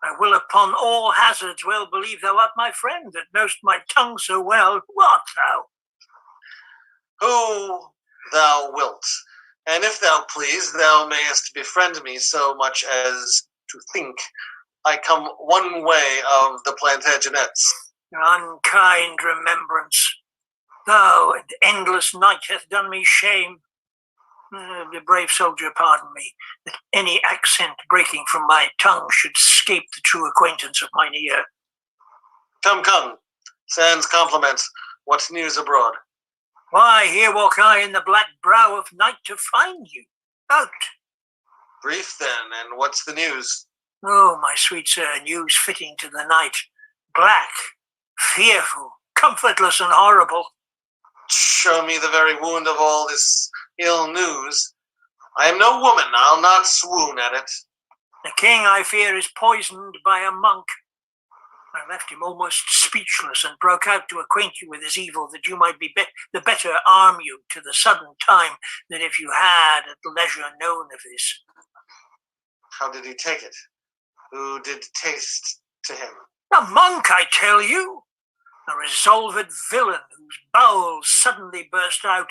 I will upon all hazards well believe thou art my friend, that knowst my tongue so well. Who art thou? Who thou wilt, and if thou please, thou mayest befriend me so much as to think I come one way of the Plantagenets. Unkind remembrance. Thou and endless night hath done me shame. The brave soldier, pardon me, that any accent breaking from my tongue should escape the true acquaintance of mine ear. Come, come, sans compliments, what news abroad? Why, here walk I in the black brow of night to find you. Out. Brief then, and what's the news? Oh, my sweet sir, news fitting to the night. Black, fearful, comfortless, and horrible. Show me the very wound of all this ill news. I am no woman, I'll not swoon at it. The king, I fear, is poisoned by a monk. I left him almost speechless and broke out to acquaint you with his evil, that you might be the better arm you to the sudden time than if you had at leisure known of this. How did he take it? Who did taste to him? A monk, I tell you! A resolved villain whose bowels suddenly burst out.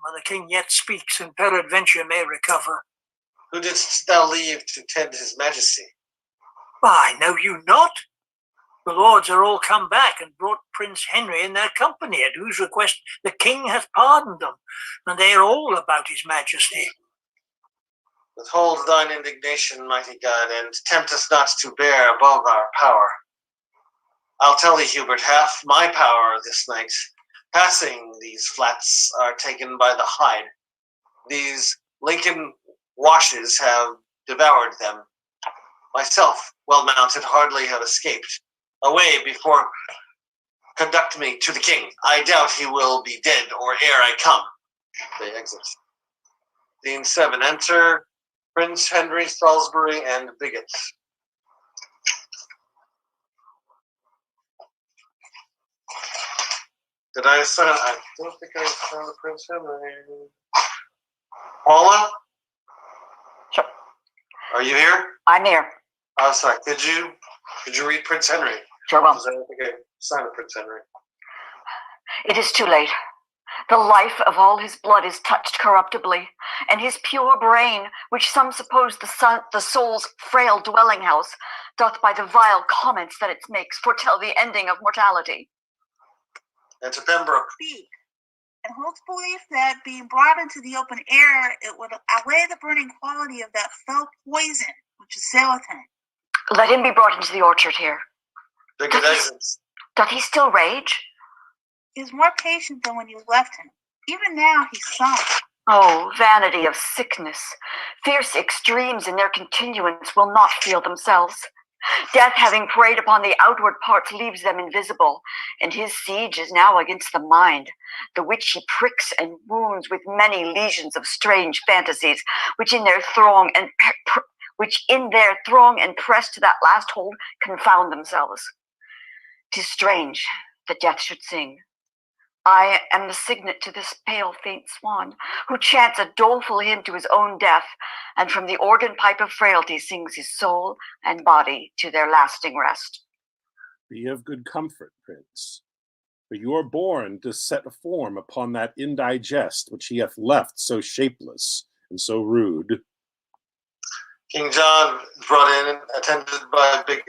While the king yet speaks, and peradventure may recover. Who didst thou leave to tend his majesty? Why, know you not? The lords are all come back and brought Prince Henry in their company, at whose request the king hath pardoned them, and they are all about his majesty. Withhold thine indignation, mighty God, and tempt us not to bear above our power. I'll tell thee, Hubert, half my power this night, passing these flats, are taken by the hide. These Lincoln washes have devoured them. Myself, well mounted, hardly have escaped. Away before conduct me to the king. I doubt he will be dead, or ere I come. They exit. Scene 7. Enter Prince Henry, Salisbury, and Bigot. Did I sign? I don't think I signed the Prince Henry. Paula? Sure. Are you here? I'm here. Oh, sorry. Could you read Prince Henry? Sure will. Because I don't think I signed Prince Henry. It is too late. The life of all his blood is touched corruptibly, and his pure brain, which some suppose the soul's frail dwelling house, doth by the vile comments that it makes foretell the ending of mortality. And to Pembroke. Speak, and holds belief that being brought into the open air, it would allay the burning quality of that fell poison which assaileth him. Let him be brought into the orchard here. Bigot exits. Doth he still rage? He is more patient than when you left him. Even now he's sullen. Oh, vanity of sickness! Fierce extremes in their continuance will not feel themselves. Death, having preyed upon the outward parts, leaves them invisible, and his siege is now against the mind, the which he pricks and wounds with many lesions of strange fantasies, which in their throng and press to that last hold confound themselves. 'Tis strange that death should sing. I am the signet to this pale, faint swan, who chants a doleful hymn to his own death, and from the organ pipe of frailty sings his soul and body to their lasting rest. Be of good comfort, Prince, for you are born to set a form upon that indigest which he hath left so shapeless and so rude. King John is brought in, attended by big.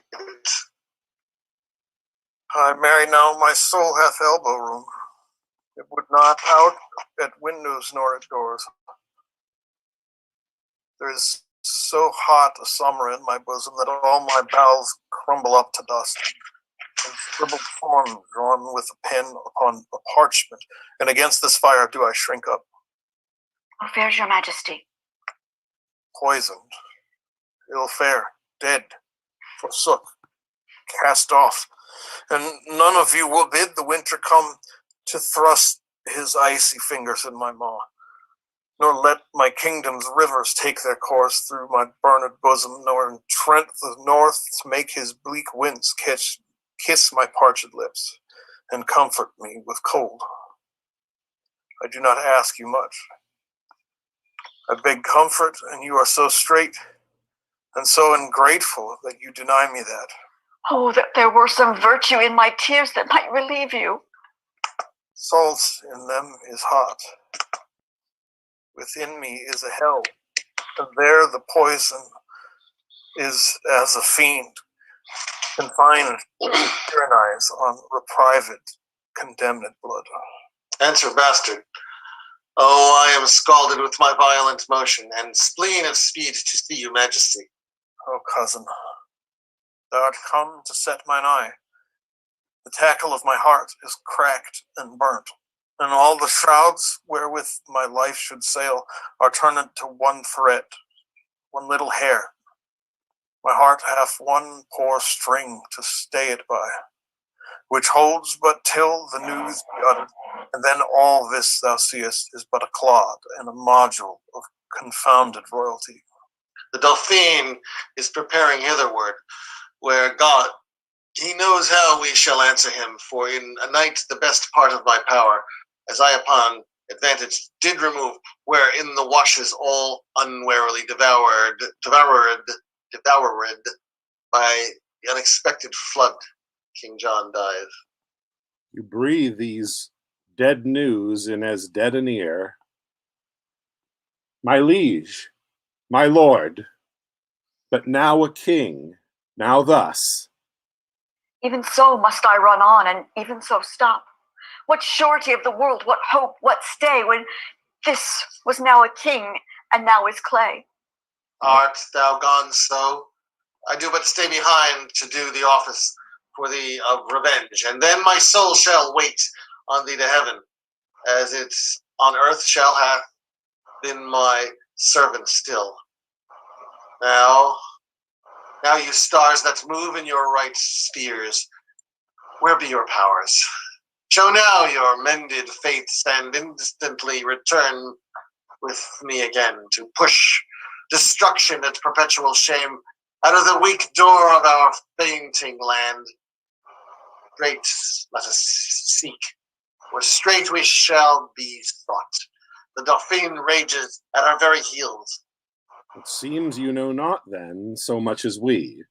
I marry now, my soul hath elbow room. It would not out at windows nor at doors. There is so hot a summer in my bosom that all my bowels crumble up to dust, and scribbled form drawn with a pen upon a parchment, and against this fire do I shrink up. Oh, fares your majesty? Poisoned, ill fare, dead, forsook, cast off, and none of you will bid the winter come to thrust his icy fingers in my maw, nor let my kingdom's rivers take their course through my burned bosom, nor entreat the north to make his bleak winds kiss my parched lips, and comfort me with cold. I do not ask you much. I beg comfort, and you are so straight and so ungrateful that you deny me that. Oh, that there were some virtue in my tears that might relieve you. Salt in them is hot. Within me is a hell, and there the poison is as a fiend, confined, tyrannize on reprived, condemned blood. Answer, bastard. Oh, I am scalded with my violent motion, and spleen of speed to see you, majesty. Oh, cousin, thou art come to set mine eye. The tackle of my heart is cracked and burnt, and all the shrouds wherewith my life should sail are turned to one thread, one little hair. My heart hath one poor string to stay it by, which holds but till the news be uttered, and then all this thou seest is but a clod and a module of confounded royalty. The Dauphin is preparing hitherward, where God, he knows how we shall answer him, for in a night the best part of my power, as I upon advantage did remove, where in the washes all unwarily devoured by the unexpected flood, King John dieth. You breathe these dead news in as dead an ear. My liege, my lord, but now a king, now thus. Even so must I run on, and even so stop. What surety of the world, what hope, what stay, when this was now a king, and now is clay? Art thou gone so? I do but stay behind to do the office for thee of revenge, and then my soul shall wait on thee to heaven, as it on earth shall have been my servant still. Now, you stars that move in your right spheres, where be your powers? Show now your mended faiths, and instantly return with me again to push destruction and perpetual shame out of the weak door of our fainting land. Straight let us seek, where straight we shall be sought. The Dauphin rages at our very heels. It seems you know not, then, so much as we.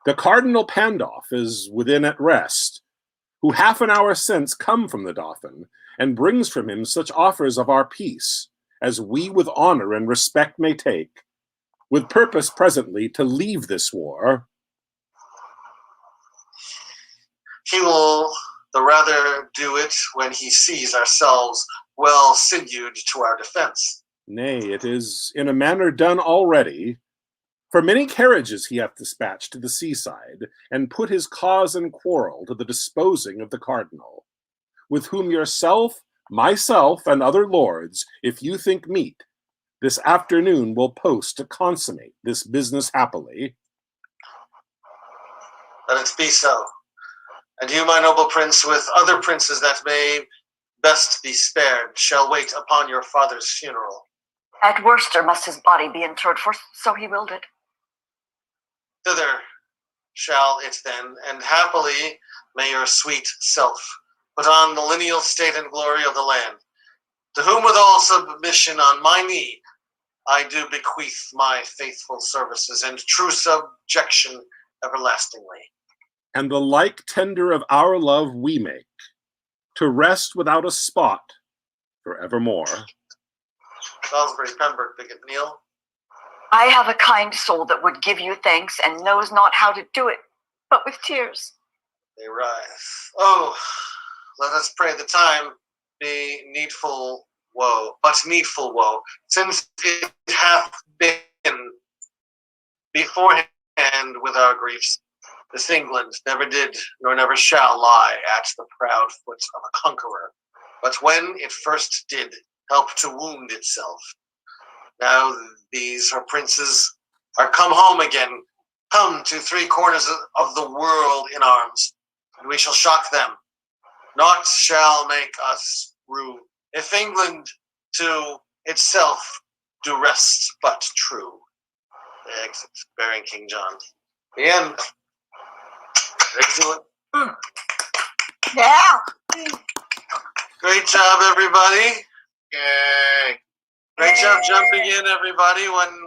The Cardinal Pandolf is within at rest, who half an hour since come from the Dauphin, and brings from him such offers of our peace, as we with honor and respect may take, with purpose presently to leave this war. He will the rather do it when he sees ourselves well sinewed to our defense. Nay, it is in a manner done already. For many carriages he hath dispatched to the seaside, and put his cause and quarrel to the disposing of the cardinal. with whom yourself, myself, and other lords, if you think meet, this afternoon will post to consummate this business happily. Let it be so. And you, my noble prince, with other princes that may best be spared, shall wait upon your father's funeral. At Worcester must his body be interred, for so he willed it. Thither shall it then, and happily may your sweet self put on the lineal state and glory of the land, to whom with all submission on my knee I do bequeath my faithful services and true subjection everlastingly. And the like tender of our love we make, to rest without a spot for evermore. Salisbury, Pembroke, Bigot, Neil. I have a kind soul that would give you thanks and knows not how to do it, but with tears. They rise. Oh, let us pray the time be needful woe, but needful woe, since it hath been beforehand with our griefs. This England never did, nor never shall lie at the proud foot of a conqueror, but when it first did help to wound itself. Now these her princes are come home again, come to three corners of the world in arms, and we shall shock them. Naught shall make us rue, if England to itself do rest but true. The exit, bearing King John. The end. Excellent. Yeah. Great job, everybody. Yay. Great job jumping in, everybody. When